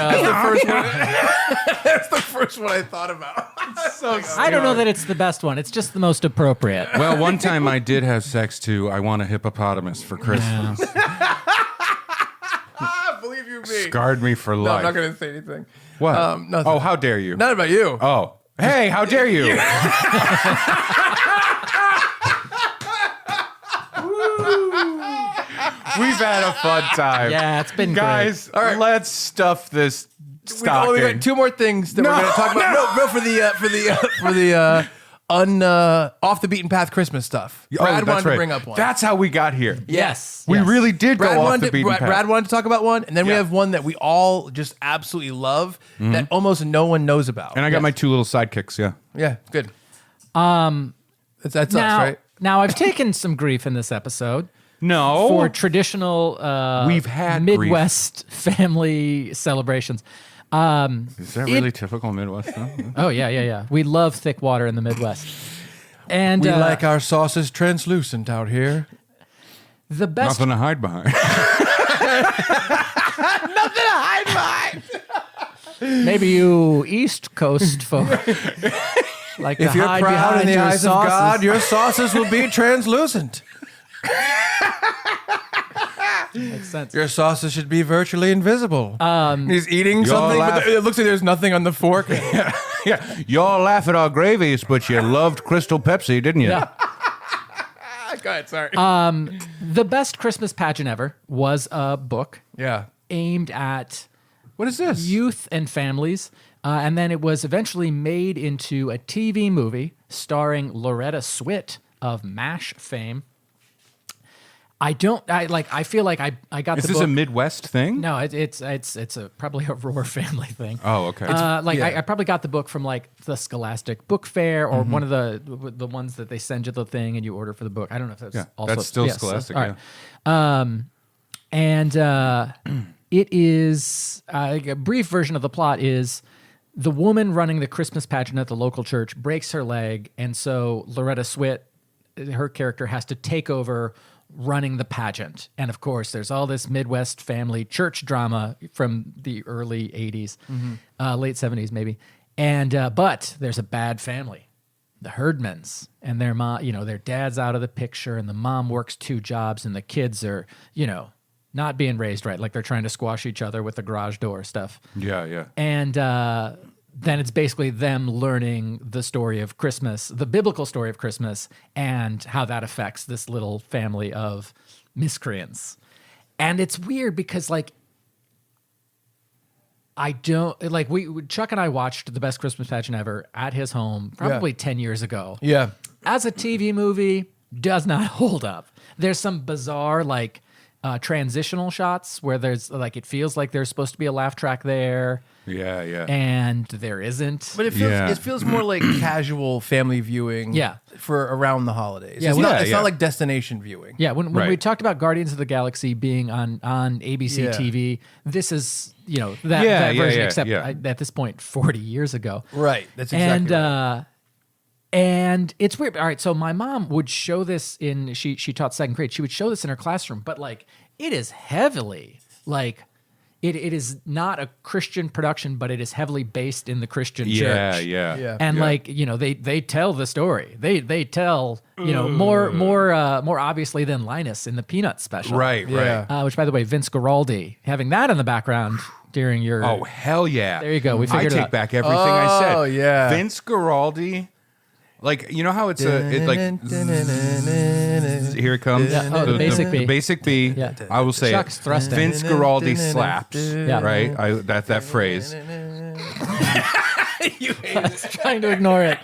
That's the first one I thought about. I don't know that it's the best one. It's just the most appropriate. Well, one time I did have sex too. I want a hippopotamus for Christmas. Believe you me. Scarred me for No, life. I'm not going to say anything. What? Nothing. Oh, how dare you? Not about you. Oh, hey, how dare you? We've had a fun time. Yeah, it's been Guys, All right. let's stuff this We stocking. got two more things that No, we're going to talk about. No, for the off the beaten path Christmas stuff. Oh, Brad that's wanted to right. bring up one. That's how we got here. Yes. We yes. really did Brad go off wanted the to, beaten path. Brad wanted to talk about one, and then we Yeah. have one that we all just absolutely love that almost no one knows about. And I got my two little sidekicks, yeah. yeah, good. That's us, Now, right? now I've taken some grief in this episode No. for traditional We've had Midwest family celebrations. Is that really typical Midwest stuff? Oh yeah. We love thick water in the Midwest. And We like our sauces translucent out here. the best. Nothing to hide behind. Maybe you East Coast folk like If to you're hide proud behind in the your eyes sauces. of God, your sauces will be translucent. Makes sense. Your sauces should be virtually invisible. He's eating something, laugh- but it looks like there's nothing on the fork. Yeah. Y'all laugh at our gravies, but you loved Crystal Pepsi, didn't you? Yeah. Go ahead, sorry. The best Christmas pageant ever was a book yeah. aimed at What is this? youth and families. And then it was eventually made into a TV movie starring Loretta Swit of MASH fame. I feel like I got Is the this book. a Midwest thing? No, it's probably a Roar family thing. Oh, okay. I probably got the book from like the Scholastic Book Fair or one of the ones that they send you the thing and you order for the book. I don't know if that's Yeah, also that's still yes, Scholastic, all right. It is a brief version of the plot is the woman running the Christmas pageant at the local church breaks her leg, and so Loretta Swit, her character, has to take over running the pageant. And of course, there's all this Midwest family church drama from the early 80s, late 70s maybe. And but there's a bad family, the Herdmans, and their mom, their dad's out of the picture, and the mom works 2 jobs, and the kids are, not being raised right, like they're trying to squash each other with the garage door stuff. Yeah. And then it's basically them learning the story of Christmas, the biblical story of Christmas, and how that affects this little family of miscreants. And it's weird because, like, I don't like Chuck and I watched The Best Christmas Pageant Ever at his home probably 10 years ago. Yeah. As a TV movie, does not hold up. There's some bizarre transitional shots where there's it feels like there's supposed to be a laugh track there. Yeah, yeah. And there isn't. But it feels more like casual family viewing for around the holidays. Yeah, it's not like destination viewing. Yeah, when we talked about Guardians of the Galaxy being on ABC TV, this is, that version, except at this point, 40 years ago. Right, that's exactly right. And it's weird. All right, so my mom would show this she taught second grade. She would show this in her classroom, but it is heavily it is not a Christian production, but it is heavily based in the Christian church. Yeah. And they tell the story. They tell more obviously than Linus in the Peanuts special. Right. Which, by the way, Vince Guaraldi, having that in the background during your hell yeah. There you go. We figured it out. I take back everything I said. Oh yeah. Vince Guaraldi. You know how it's here it comes. Yeah. The basic B. The basic B. Yeah. I will say Chuck's it. thrusting. Vince Guaraldi slaps. Yeah. Right. That phrase. I was trying to ignore it.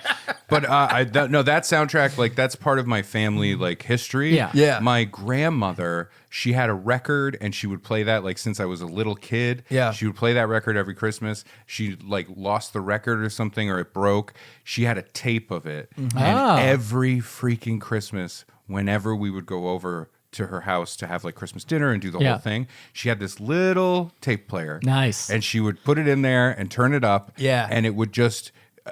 But that soundtrack, that's part of my family history. Yeah. My grandmother, she had a record and she would play that since I was a little kid. Yeah. She would play that record every Christmas. She lost the record or something, or it broke. She had a tape of it. Mm-hmm. And every freaking Christmas, whenever we would go over to her house to have Christmas dinner and do the whole thing, she had this little tape player. Nice. And she would put it in there and turn it up. Yeah. And it would just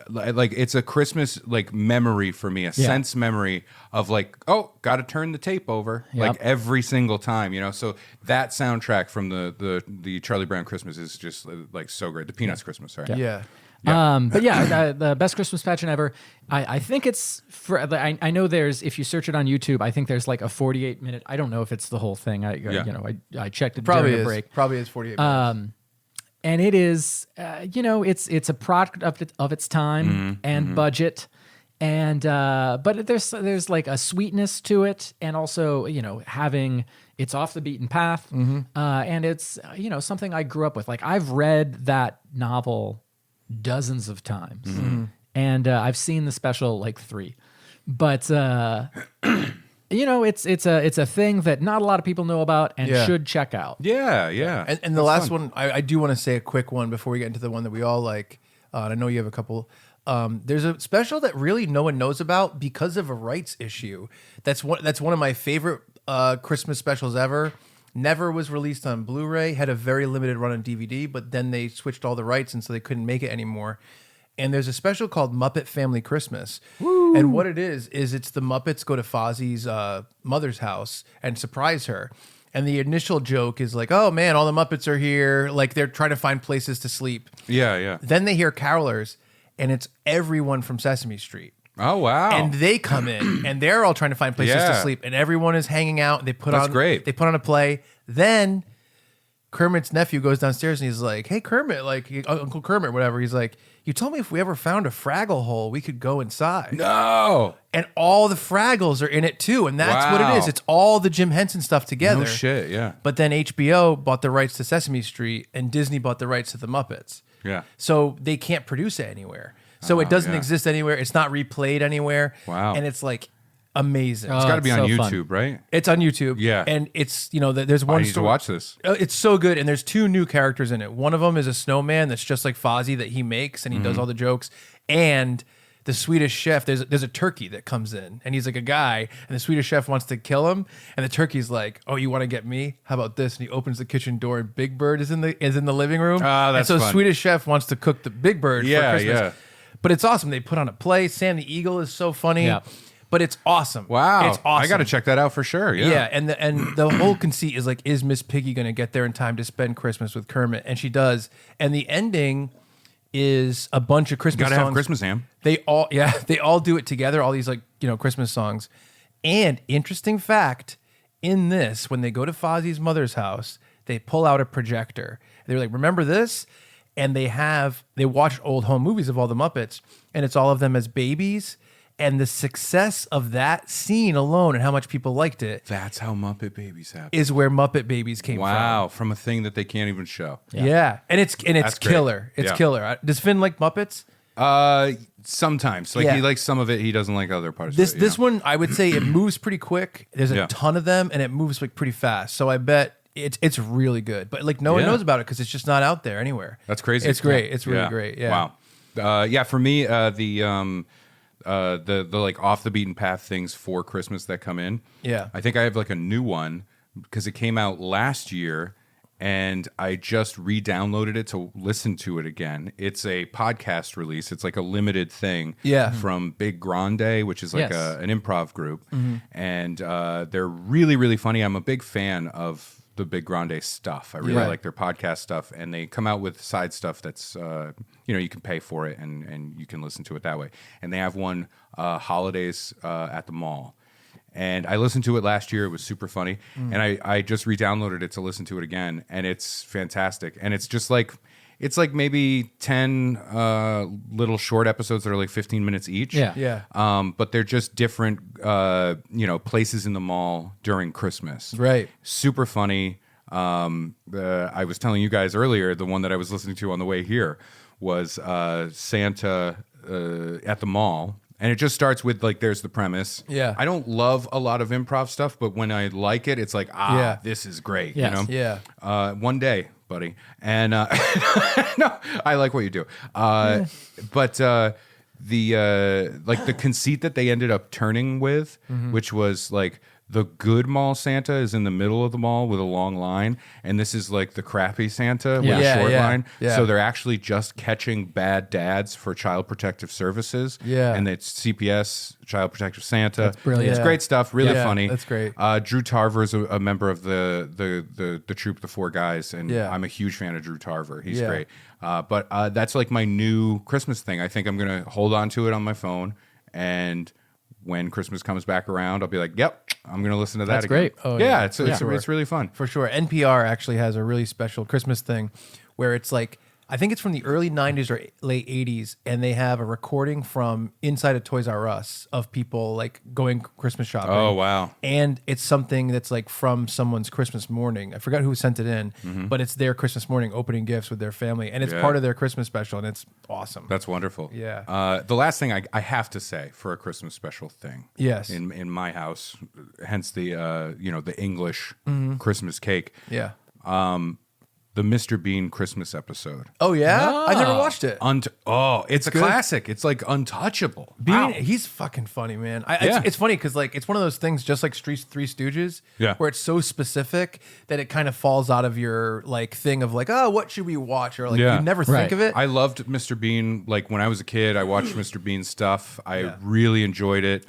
it's a Christmas memory for me, a sense memory of gotta turn the tape over every single time, so that soundtrack from the Charlie Brown Christmas is just so great. The Peanuts Christmas, sorry. Yeah. But the Best Christmas Pageant Ever. I think it's for. I know there's, if you search it on YouTube, I think there's a 48-minute. I don't know if it's the whole thing. I checked it during a break. Probably is 48 minutes. And it is, it's a product of its time and budget, and but there's a sweetness to it, and also having it's off the beaten path, and it's something I grew up with. I've read that novel dozens of times, and I've seen the special 3, but it's a thing that not a lot of people know about and should check out. Yeah. And the last one, I do want to say a quick one before we get into the one that we all like. And I know you have a couple. There's a special that really no one knows about because of a rights issue. That's one of my favorite Christmas specials ever. Never was released on Blu-ray, had a very limited run on DVD, but then they switched all the rights and so they couldn't make it anymore. And there's a special called Muppet Family Christmas. Woo. And what it is it's the Muppets go to Fozzie's mother's house and surprise her. And the initial joke is oh man, all the Muppets are here. They're trying to find places to sleep. Yeah. Then they hear carolers, and it's everyone from Sesame Street. Oh, wow. And they come in, and they're all trying to find places to sleep. And everyone is hanging out. They put great. They put on a play. Then Kermit's nephew goes downstairs, and he's like, hey, Kermit, Uncle Kermit, whatever. He's like, you told me if we ever found a Fraggle hole, we could go inside. No. And all the Fraggles are in it, too. And that's what it is. It's all the Jim Henson stuff together. No shit, yeah. But then HBO bought the rights to Sesame Street, and Disney bought the rights to the Muppets. Yeah. So they can't produce it anywhere. So it doesn't exist anywhere. It's not replayed anywhere. Wow. And it's amazing. It's got to be on so YouTube, right? It's on YouTube. Yeah. And it's, there's one I need to watch this. It's so good. And there's 2 new characters in it. One of them is a snowman that's just like Fozzie that he makes and he does all the jokes. And the Swedish chef, there's a turkey that comes in and he's a guy and the Swedish chef wants to kill him. And the turkey's like, oh, you want to get me? How about this? And he opens the kitchen door and Big Bird is in the living room. Oh, that's and so fun. The Swedish chef wants to cook the Big Bird for Christmas. Yeah. But it's awesome. They put on a play. Sam the Eagle is so funny. Yeah. But it's awesome. Wow. It's awesome. I got to check that out for sure. Yeah. Yeah, and the whole conceit is is Miss Piggy going to get there in time to spend Christmas with Kermit? And she does. And the ending is a bunch of Christmas songs. Got to have Christmas ham. They all do it together, all these Christmas songs. And interesting fact, in this, when they go to Fozzie's mother's house, they pull out a projector. They're like, remember this? And they watch old home movies of all the Muppets, and it's all of them as babies. And the success of that scene alone and how much people liked it That's how Muppet Babies happen. is where Muppet Babies came from. Wow, from a thing that they can't even show. Yeah. And it's That's great. killer. It's Yeah. killer. Does Finn like Muppets? Sometimes, like Yeah. he likes some of it, he doesn't like other parts. This of it, you know? one, I would say it moves pretty quick. There's a Yeah. ton of them, and it moves like pretty fast. So I bet it's really good. But like no one Yeah. knows about it because it's just not out there anywhere. That's crazy. It's great. Yeah. It's really great. Yeah. Wow. Yeah. For me, the like off the beaten path things for Christmas that come in. Yeah. I think I have like a new one because it came out last year. And I just re-downloaded it to listen to it again. It's a podcast release. It's like a limited thing from Big Grande, which is like Yes. an improv group. And they're really, really funny. I'm a big fan of the Big Grande stuff. I really like their podcast stuff. And they come out with side stuff that's, you can pay for it and you can listen to it that way. And they have one holidays at the mall. And I listened to it last year. It was super funny. And I just re-downloaded it to listen to it again. And it's fantastic. And it's just like, it's like maybe 10 little short episodes that are like 15 minutes each. Yeah. Yeah. But they're just different, places in the mall during Christmas. Right. Super funny. I was telling you guys earlier, the one that I was listening to on the way here was Santa at the mall. And it just starts with like, there's the premise. Yeah. I don't love a lot of improv stuff, but when I like it, it's like, this is great. Yes. You know? Yeah. One day, buddy. And no, I like what you do. But the conceit that they ended up turning with, which was like, the good mall Santa is in the middle of the mall with a long line, and this is like the crappy Santa with a short line. Yeah. So they're actually just catching bad dads for Child Protective Services. Yeah. And it's CPS, Child Protective Santa. That's brilliant. It's Yeah. great stuff, really Yeah, funny. that's great. Drew Tarver is a member of the troupe, The Four Guys, and Yeah. I'm a huge fan of Drew Tarver. He's Yeah. great. But that's like my new Christmas thing. I think I'm going to hold on to it on my phone, and when Christmas comes back around, I'll be like, yep, I'm going to listen to that That's again. great. Oh, yeah, yeah. it's really fun. For sure. NPR actually has a really special Christmas thing where it's like, I think it's from the early 90s or late 80s, and they have a recording from inside of Toys R Us of people like going Christmas shopping. Oh, wow. And it's something that's like from someone's Christmas morning. I forgot who sent it in, but it's their Christmas morning opening gifts with their family, and it's Yeah. part of their Christmas special, and it's awesome. That's wonderful. Yeah. The last thing I have to say for a Christmas special thing. Yes. In my house, hence the the English Christmas cake. Yeah. The Mr. Bean Christmas episode. Oh, yeah? I never watched it. It's a good? classic. It's like untouchable. Bean, he's fucking funny, man. Yeah. It's funny because like it's one of those things, just like Three Stooges, Yeah. where it's so specific that it kind of falls out of your like thing of like, oh, what should we watch? Or like Yeah. you never Right. think of it. I loved Mr. Bean. Like when I was a kid, I watched Mr. Bean stuff. I really enjoyed it.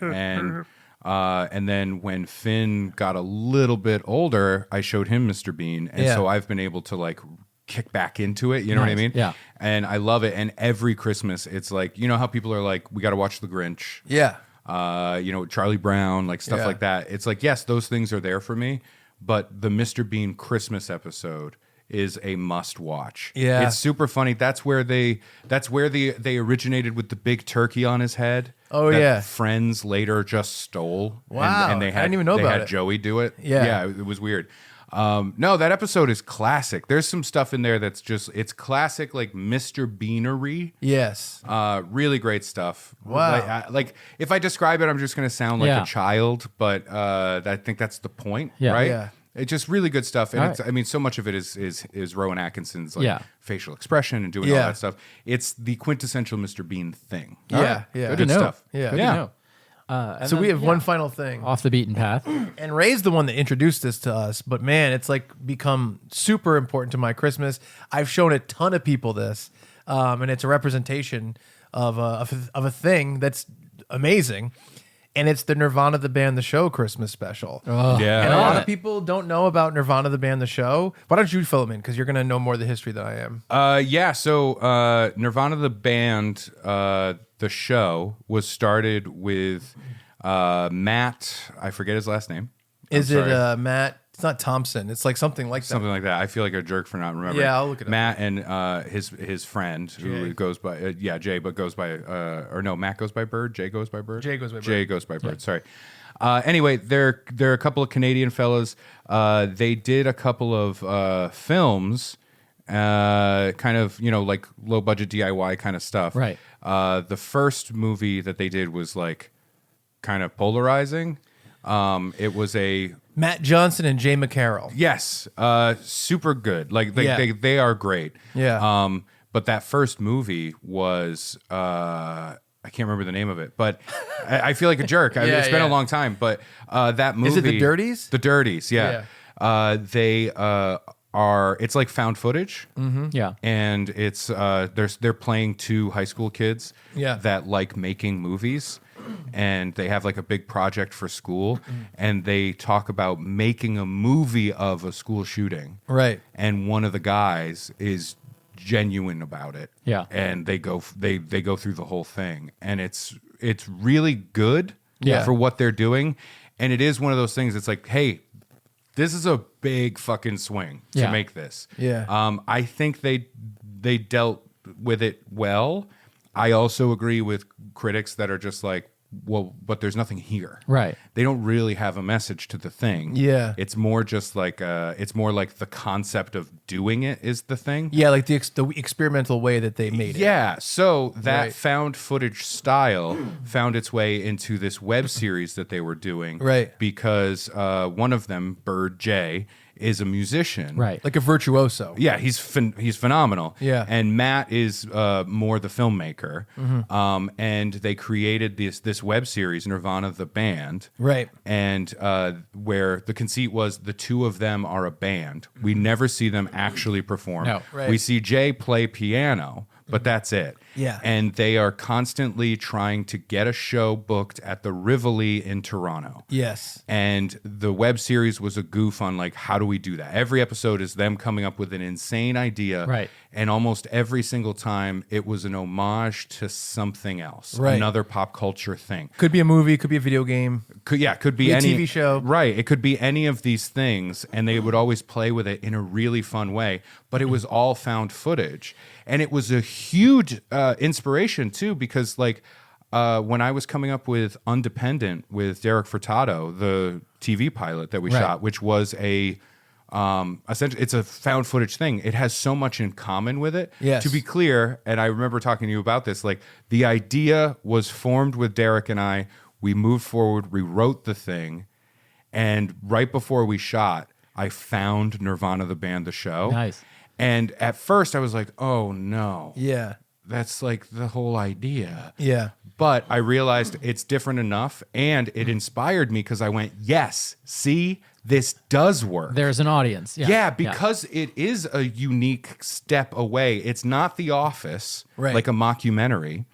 And then when Finn got a little bit older, I showed him Mr. Bean. And Yeah. so I've been able to like kick back into it. You know what I Nice. mean? Yeah. And I love it. And every Christmas, it's like, you know how people are like, we got to watch The Grinch. Yeah. Charlie Brown, like stuff Yeah. like that. It's like, yes, those things are there for me, but the Mr. Bean Christmas episode is a must watch. Yeah. It's super funny. That's where they originated with the big turkey on his head. Oh, that yeah. Friends later just stole. Wow. And they had, I didn't even know they about had it. Joey do it. Yeah. Yeah, it was weird. No, that episode is classic. There's some stuff in there that's just, it's classic, like Mr. Beanery. Yes. Really great stuff. Wow. Like if I describe it, I'm just going to sound like Yeah. a child, but I think that's the point, Yeah. right? Yeah. It's just really good stuff, and All it's, right. I mean, so much of it is Rowan Atkinson's like Yeah. facial expression and doing all Yeah. that stuff. It's the quintessential Mr. Bean thing. Yeah. All right. Yeah. Good Good to know. stuff. Yeah. Good Yeah. to know. And So then, we have one final thing. off the beaten path. And Ray's the one that introduced this to us, but man, it's like become super important to my Christmas. I've shown a ton of people this, and it's a representation of a thing that's amazing. And it's the Nirvana the Band the Show Christmas special. Yeah. And a lot of people don't know about Nirvana the Band the Show. Why don't you fill them in? Because you're going to know more of the history than I am. So Nirvana the band, the show was started with Matt, I forget his last name. Is I'm it sorry. Matt? It's not Thompson. It's like something like that. Something like that. I feel like a jerk for not remembering. Yeah, I'll look it up. Matt and his friend who goes by Jay, but goes by or no, Matt goes by Bird. Jay goes by Bird. Jay goes by Bird. Jay goes by Bird. Sorry. Anyway, they're a couple of Canadian fellas. They did a couple of films, kind of like low budget DIY kind of stuff. Right. The first movie that they did was like kind of polarizing. It was a Matt Johnson and Jay McCarroll. yes, super good. Like Yeah. they are great. Yeah. But that first movie was I can't remember the name of it, but I feel like a jerk. I mean, Yeah, it's been a yeah. long time, but that movie Is it The Dirties? The Dirties, yeah. They are. It's like found footage. Yeah. And it's they're playing two high school kids Yeah. that like making movies, and they have like a big project for school, and they talk about making a movie of a school shooting. Right. And one of the guys is genuine about it. Yeah. And they go through the whole thing, and it's really good Yeah. for what they're doing. And it is one of those things. It's like, hey, this is a big fucking swing to Yeah. make this. Yeah. I think they dealt with it well. I also agree with critics that are just like, well, but there's nothing here. Right. They don't really have a message to the thing. Yeah. It's more just like it's more like the concept of doing it is the thing. Yeah, like the experimental way that they made it. Yeah, so that Right. found footage style found its way into this web series that they were doing. Right. Because one of them, Bird J, is a musician. Right. Like a virtuoso. Yeah, he's phenomenal. Yeah. And Matt is more the filmmaker. Mm-hmm. And they created this web series, Nirvana the band. Right. And where the conceit was the two of them are a band. We never see them actually perform. No. Right. We see Jay play piano, but that's it. Yeah. And they are constantly trying to get a show booked at the Rivoli in Toronto. Yes. And the web series was a goof on like, how do we do that? Every episode is them coming up with an insane idea. Right. And almost every single time it was an homage to something else, Right. another pop culture thing. Could be a movie, could be a video game. Could be Be a any TV show. Right. It could be any of these things, and they would always play with it in a really fun way. But it was all found footage, and it was a huge inspiration too, because like when I was coming up with Undependent with Derek Furtado, the TV pilot that we Right. shot, which was a essentially it's a found footage thing. It has so much in common with it. Yes. To be clear, and I remember talking to you about this, like the idea was formed with Derek and I. We moved forward, we wrote the thing, and right before we shot, I found Nirvana the band, the show. Nice. And at first I was like, oh no. Yeah. That's like the whole idea. Yeah. But I realized it's different enough, and it inspired me because I went, yes, see, this does work. There's an audience. Yeah. Yeah, because it is a unique step away. It's not The Office, Right. like a mockumentary.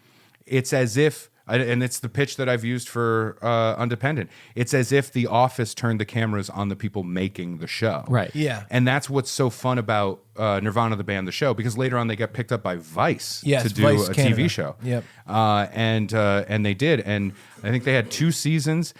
It's as if, and it's the pitch that I've used for Undependent. It's as if The Office turned the cameras on the people making the show. Right. Yeah. And that's what's so fun about Nirvana the band, the show, because later on they got picked up by Vice Yes, to do Vice a Canada. TV show. Yep. And they did, and I think they had 2 seasons.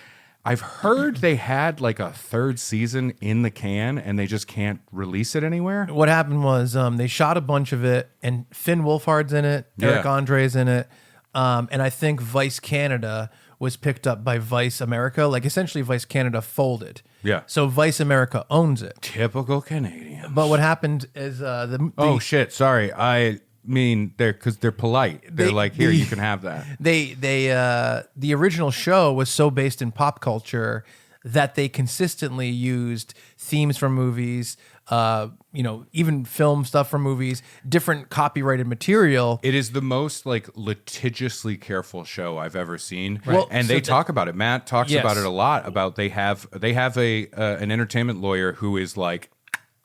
I've heard they had like a 3rd season in the can, and they just can't release it anywhere. What happened was they shot a bunch of it, and Finn Wolfhard's in it, Eric Yeah. Andre's in it, and I think Vice Canada was picked up by Vice America. Like essentially, Vice Canada folded. Yeah. So Vice America owns it. Typical Canadian. But what happened is the Oh shit! Sorry, I mean because they're polite. They're like, here, you can have that. the original show was so based in pop culture that they consistently used themes from movies, even film stuff from movies, different copyrighted material. It is the most like litigiously careful show I've ever seen. Well, and so they talk about it. Matt talks Yes. about it a lot. About they have an entertainment lawyer who is like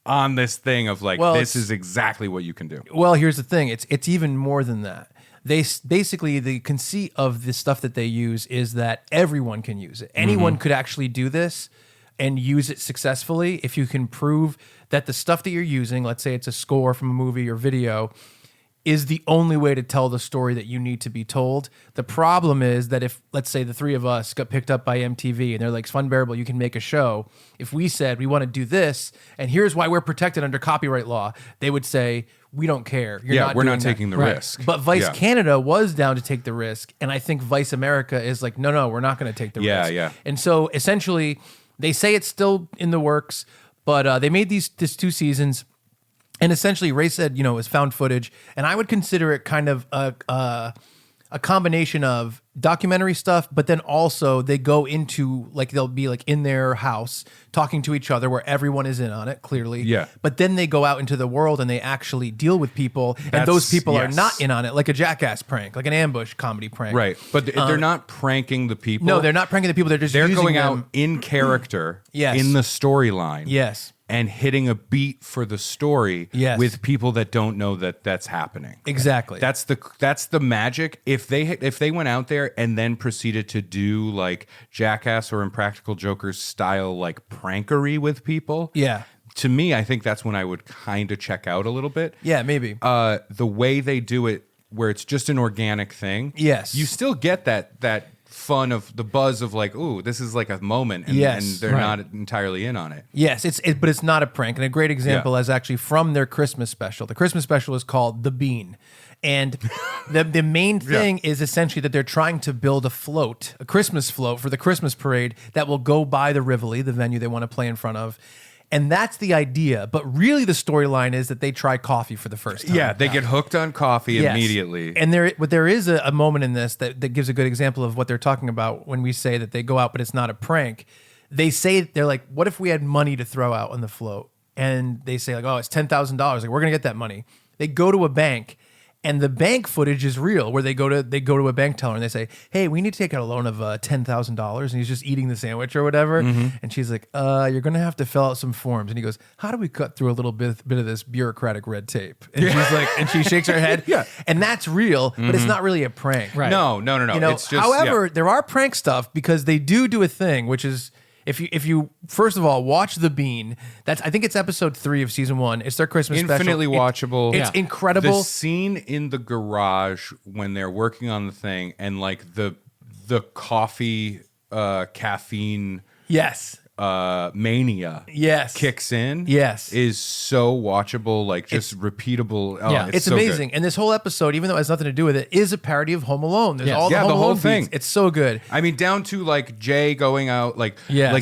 on this thing of like, Well, this it's- is exactly what you can do. Well, here's the thing. It's even more than that. Basically the conceit of the stuff that they use is that everyone can use it. Anyone could actually do this and use it successfully if you can prove that the stuff that you're using, let's say it's a score from a movie or video, is the only way to tell the story that you need to be told. The problem is that if, let's say, the three of us got picked up by MTV and they're like, Funbearable, you can make a show. If we said we want to do this, and here's why we're protected under copyright law, they would say, we don't care. We're not taking the risk. But Vice Canada was down to take the risk, and I think Vice America is like, no, we're not going to take the risk. Yeah. And so essentially, they say it's still in the works, but they made these 2 seasons. And essentially, Ray said, it's found footage, and I would consider it kind of a combination of documentary stuff, but then also they go into, like, they'll be like in their house talking to each other where everyone is in on it, clearly. Yeah. But then they go out into the world and they actually deal with people, and those people are not in on it, like a Jackass prank, like an ambush comedy prank. Right. But they're not pranking the people. No, they're not pranking the people. They're just using going them out in character Yes. in the storyline. Yes. And hitting a beat for the story with people that don't know that that's happening. Exactly. That's the magic. If they went out there and then proceeded to do like Jackass or Impractical Jokers style like prankery with people, to me, I think that's when I would kind of check out a little bit. Yeah, maybe. The way they do it, where it's just an organic thing. Yes. You still get that fun of the buzz of like, ooh, this is like a moment, and, and they're not entirely in on it. Yes, but it's not a prank. And a great example is actually from their Christmas special. The Christmas special is called The Bean. And the main thing is essentially that they're trying to build a Christmas float for the Christmas parade that will go by the Rivoli, the venue they want to play in front of. And that's the idea. But really the storyline is that they try coffee for the first time. Yeah, they get hooked on coffee immediately. And there is a moment in this that gives a good example of what they're talking about when we say that they go out, but it's not a prank. They're like, what if we had money to throw out on the float? And they say like, oh, it's $10,000. Like, we're going to get that money. They go to a bank. And the bank footage is real, where they go to a bank teller and they say, "Hey, we need to take out a loan of $10,000," and he's just eating the sandwich or whatever. And she's like, "You're gonna have to fill out some forms." And he goes, "How do we cut through a little bit of this bureaucratic red tape?" And she's like, and she shakes her head. And that's real, but it's not really a prank. Right. No. It's just, however, there are prank stuff because they do a thing, which is. If you first of all watch The Bean, I think it's episode 3 of season 1. It's their Christmas infinitely special. watchable. It's incredible. The scene in the garage when they're working on the thing and like the coffee caffeine Yes. Mania kicks in is so watchable, like just repeatable. It's so amazing. good. And this whole episode, even though it has nothing to do with it, is a parody of Home Alone. There's all the the Home whole Alone thing. beats. It's so good. I mean, down to like Jay going out, like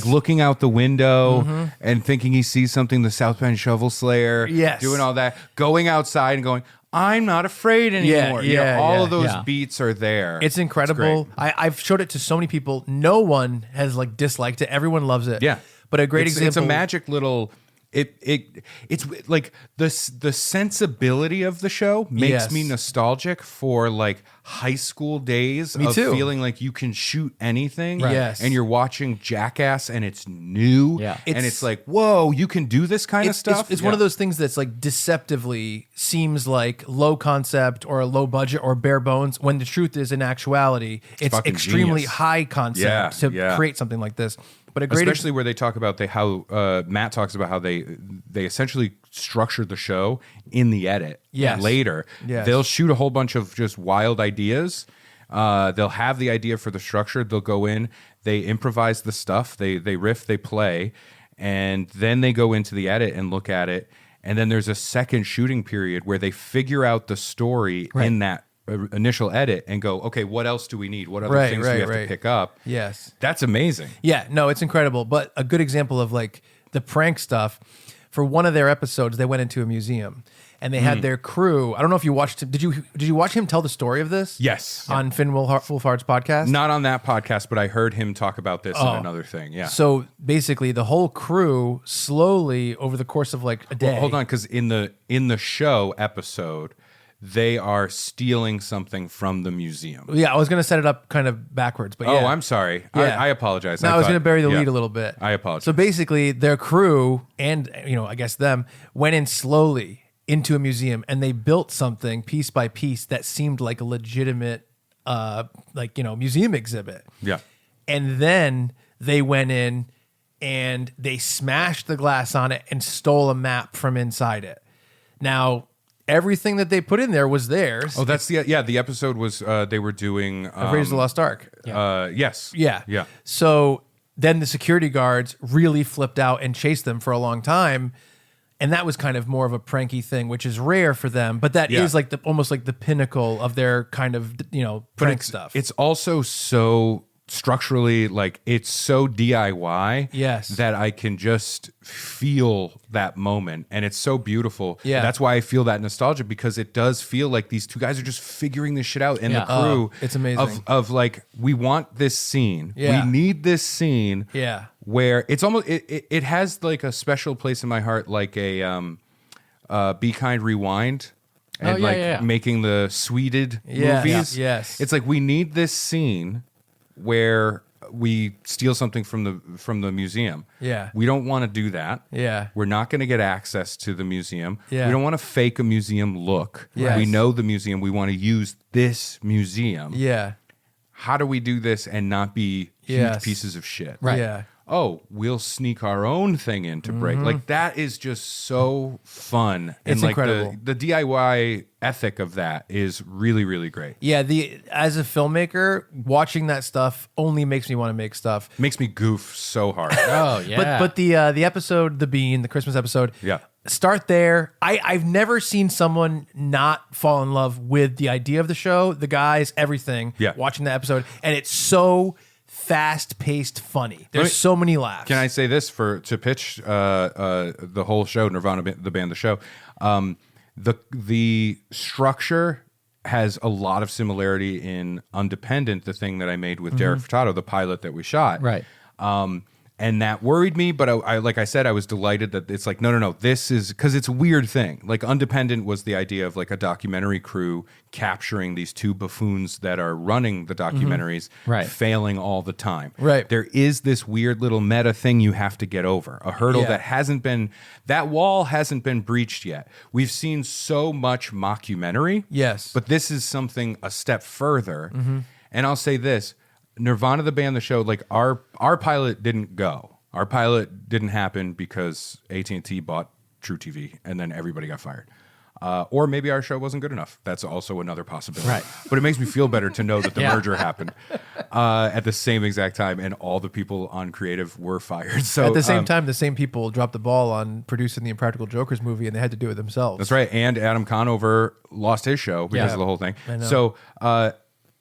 looking out the window and thinking he sees something, the South Bend Shovel Slayer, doing all that, going outside and going, I'm not afraid anymore. All of those beats are there. It's incredible. I've showed it to so many people. No one has like disliked it. Everyone loves it. Yeah. But a great example. It's a magic little. It's like the sensibility of the show makes me nostalgic for like high school days of feeling like you can shoot anything. Right. Yes. And you're watching Jackass and it's new. Yeah. And it's like, whoa, you can do this kind of stuff. It's one of those things that's like deceptively seems like low concept or a low budget or bare bones, when the truth is, in actuality, it's extremely genius. high concept to create something like this. But especially where they talk about how Matt talks about how they essentially structured the show in the edit. Later, they'll shoot a whole bunch of just wild ideas. They'll have the idea for the structure. They'll go in, they improvise the stuff, they riff, they play, and then they go into the edit and look at it. And then there's a second shooting period where they figure out the story in that initial edit and go, okay, what else do we need? What other things do we have to pick up? Yes. That's amazing. Yeah, no, it's incredible. But a good example of like the prank stuff, for one of their episodes, they went into a museum and they had their crew. I don't know if you watched him. Did you watch him tell the story of this? Yes. On Finn Wolfhard's podcast? Not on that podcast, but I heard him talk about this in another thing. Yeah. So basically the whole crew slowly over the course of like a day. Well, hold on, because in the show episode, they are stealing something from the museum. Yeah, I was going to set it up kind of backwards, but Oh, I'm sorry. Yeah. I apologize. No, I was going to bury the lead a little bit. I apologize. So basically, their crew and, I guess them, went in slowly into a museum and they built something piece by piece that seemed like a legitimate, museum exhibit. Yeah. And then they went in and they smashed the glass on it and stole a map from inside it. Now, everything that they put in there was theirs. Oh, that's the episode was they were doing Raiders of the Lost Ark. Yes. Yeah. So then the security guards really flipped out and chased them for a long time. And that was kind of more of a pranky thing, which is rare for them. But that is like almost like the pinnacle of their kind of, prank stuff. It's also so structurally, like, it's so DIY that I can just feel that moment, and it's so beautiful. That's why I feel that nostalgia, because it does feel like these two guys are just figuring this shit out, and the crew it's amazing. of like, we want this scene, we need this scene, where it's almost it has like a special place in my heart, like a Be Kind Rewind. And making the sweeted movies. It's like, we need this scene where we steal something from the museum. We don't want to do that. We're not going to get access to the museum. We don't want to fake a museum look. We know the museum. We want to use this museum. How do we do this and not be huge pieces of shit? Oh, we'll sneak our own thing in to break. Like, that is just so fun. It's and like incredible. The DIY ethic of that is really, really great. As a filmmaker, watching that stuff only makes me want to make stuff. Makes me goof so hard. Oh yeah. But the episode, the Christmas episode. Start there. I've never seen someone not fall in love with the idea of the show, the guys, everything. Watching the episode, and it's so fast-paced funny. There's so many laughs. Can I say this to pitch the whole show, Nirvana, the band, the show? The structure has a lot of similarity in Undependent, the thing that I made with Derek Furtado, the pilot that we shot. Right. And that worried me, but I like I said, I was delighted that it's like, no, this is, because it's a weird thing. Like, Undependent was the idea of like a documentary crew capturing these two buffoons that are running the documentaries, failing all the time. There is this weird little meta thing you have to get over, a hurdle that wall hasn't been breached yet. We've seen so much mockumentary, but this is something a step further. And I'll say this. Nirvana, the band, the show, like, our pilot didn't go. Our pilot didn't happen because AT&T bought True TV, and then everybody got fired. Or maybe our show wasn't good enough. That's also another possibility. But it makes me feel better to know that the merger happened at the same exact time, and all the people on creative were fired. So at the same time, the same people dropped the ball on producing the Impractical Jokers movie, and they had to do it themselves. That's right. And Adam Conover lost his show because of the whole thing. So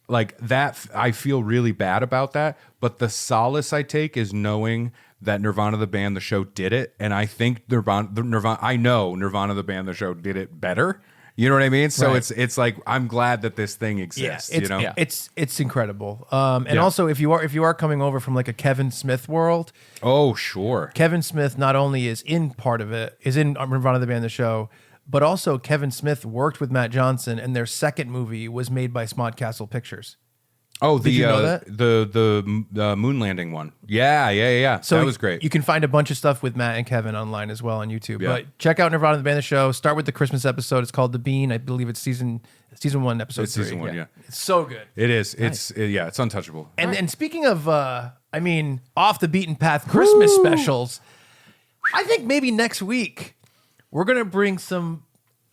like that, I feel really bad about that. But the solace I take is knowing that Nirvana, the band, the show did it. And I think I know Nirvana, the band, the show did it better. You know what I mean? So it's like, I'm glad that this thing exists. It's incredible. And also, if you are coming over from like a Kevin Smith world, oh sure, Kevin Smith not only is in part of it, is in Nirvana, the band, the show, but also Kevin Smith worked with Matt Johnson, and their second movie was made by Smodcastle Pictures. Oh, Did you know that? The moon landing one. Yeah. So that was great. You can find a bunch of stuff with Matt and Kevin online as well on YouTube. But check out Nirvana, the band, the show. Start with the Christmas episode. It's called The Bean. I believe it's season 1, episode 3. Season 1, yeah. It's so good. It is. Nice. It's untouchable. And speaking of, off the beaten path Christmas specials, I think maybe next week we're gonna bring some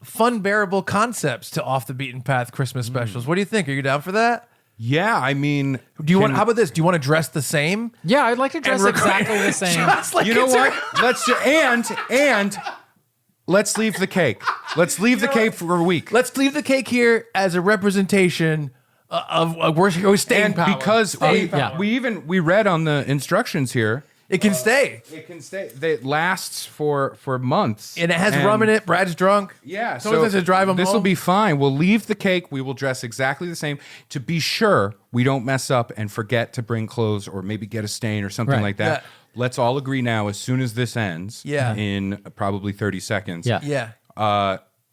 Funbearable concepts to off the beaten path Christmas specials. What do you think? Are you down for that? Yeah, I mean, how about this? Do you want to dress the same? Yeah, I'd like to dress exactly the same. Like, you know what? Let's leave the cake. Let's leave the cake for a week. Let's leave the cake here as a representation of we're staying power. Because we read on the instructions here. It can stay. It can stay. It lasts for months. And it has rum in it. Brad's drunk. Yeah. Someone has to drive him This home. will be fine. We'll leave the cake. We will dress exactly the same to be sure we don't mess up and forget to bring clothes or maybe get a stain or something like that. Yeah. Let's all agree now, as soon as this ends, in probably 30 seconds,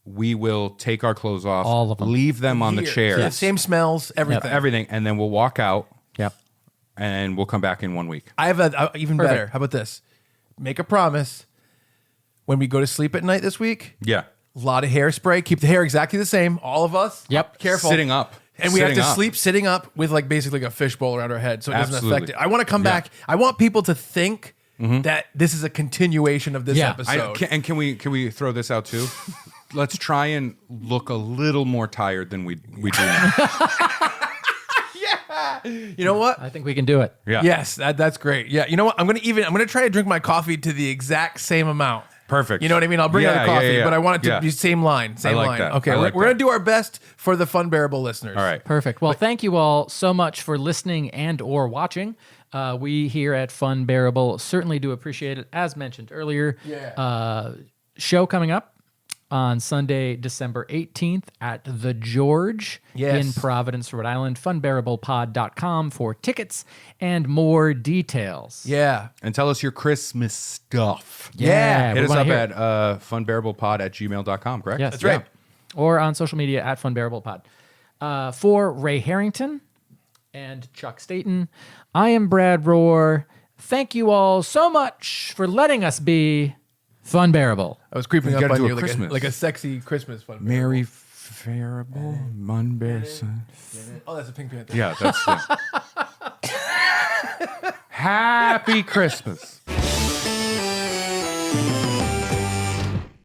we will take our clothes off, all of them, leave them on the chairs. Yeah, same smells, everything. Everything. And then we'll walk out. Yep. And we'll come back in 1 week. I have even better. How about this? Make a promise. When we go to sleep at night this week, a lot of hairspray. Keep the hair exactly the same. All of us. Yep. Careful. Sitting up. And we have to sleep sitting up with like basically like a fishbowl around our head so it doesn't affect it. I want to come back. I want people to think that this is a continuation of this episode. Can we throw this out too? let's try and look a little more tired than we do now. You know what? I think we can do it. Yeah. Yes, that's great. Yeah, you know what? I'm gonna try to drink my coffee to the exact same amount. Perfect. You know what I mean? I'll bring out a coffee, but I want it to be same line. Same like line. that. Okay, I like we're that. gonna do our best for the Funbearable listeners. All right. Perfect. Well, thank you all so much for listening and or watching. We here at Funbearable certainly do appreciate it. As mentioned earlier, show coming up on Sunday, December 18th at the George in Providence, Rhode Island. Funbearablepod.com for tickets and more details. Yeah. And tell us your Christmas stuff. Yeah. Hit we us wanna up hear at it. funbearablepod@gmail.com, correct? Yes. That's right. Or on social media at Funbearablepod. For Ray Harrington and Chuck Staten, I am Brad Rohr. Thank you all so much for letting us be Funbearable. I was creeping You up gotta on do a you Christmas. like a sexy Christmas Funbearable. Mary Ferrell, Munbear. Oh, that's a Pink Panther. Yeah, that's it. Happy Christmas.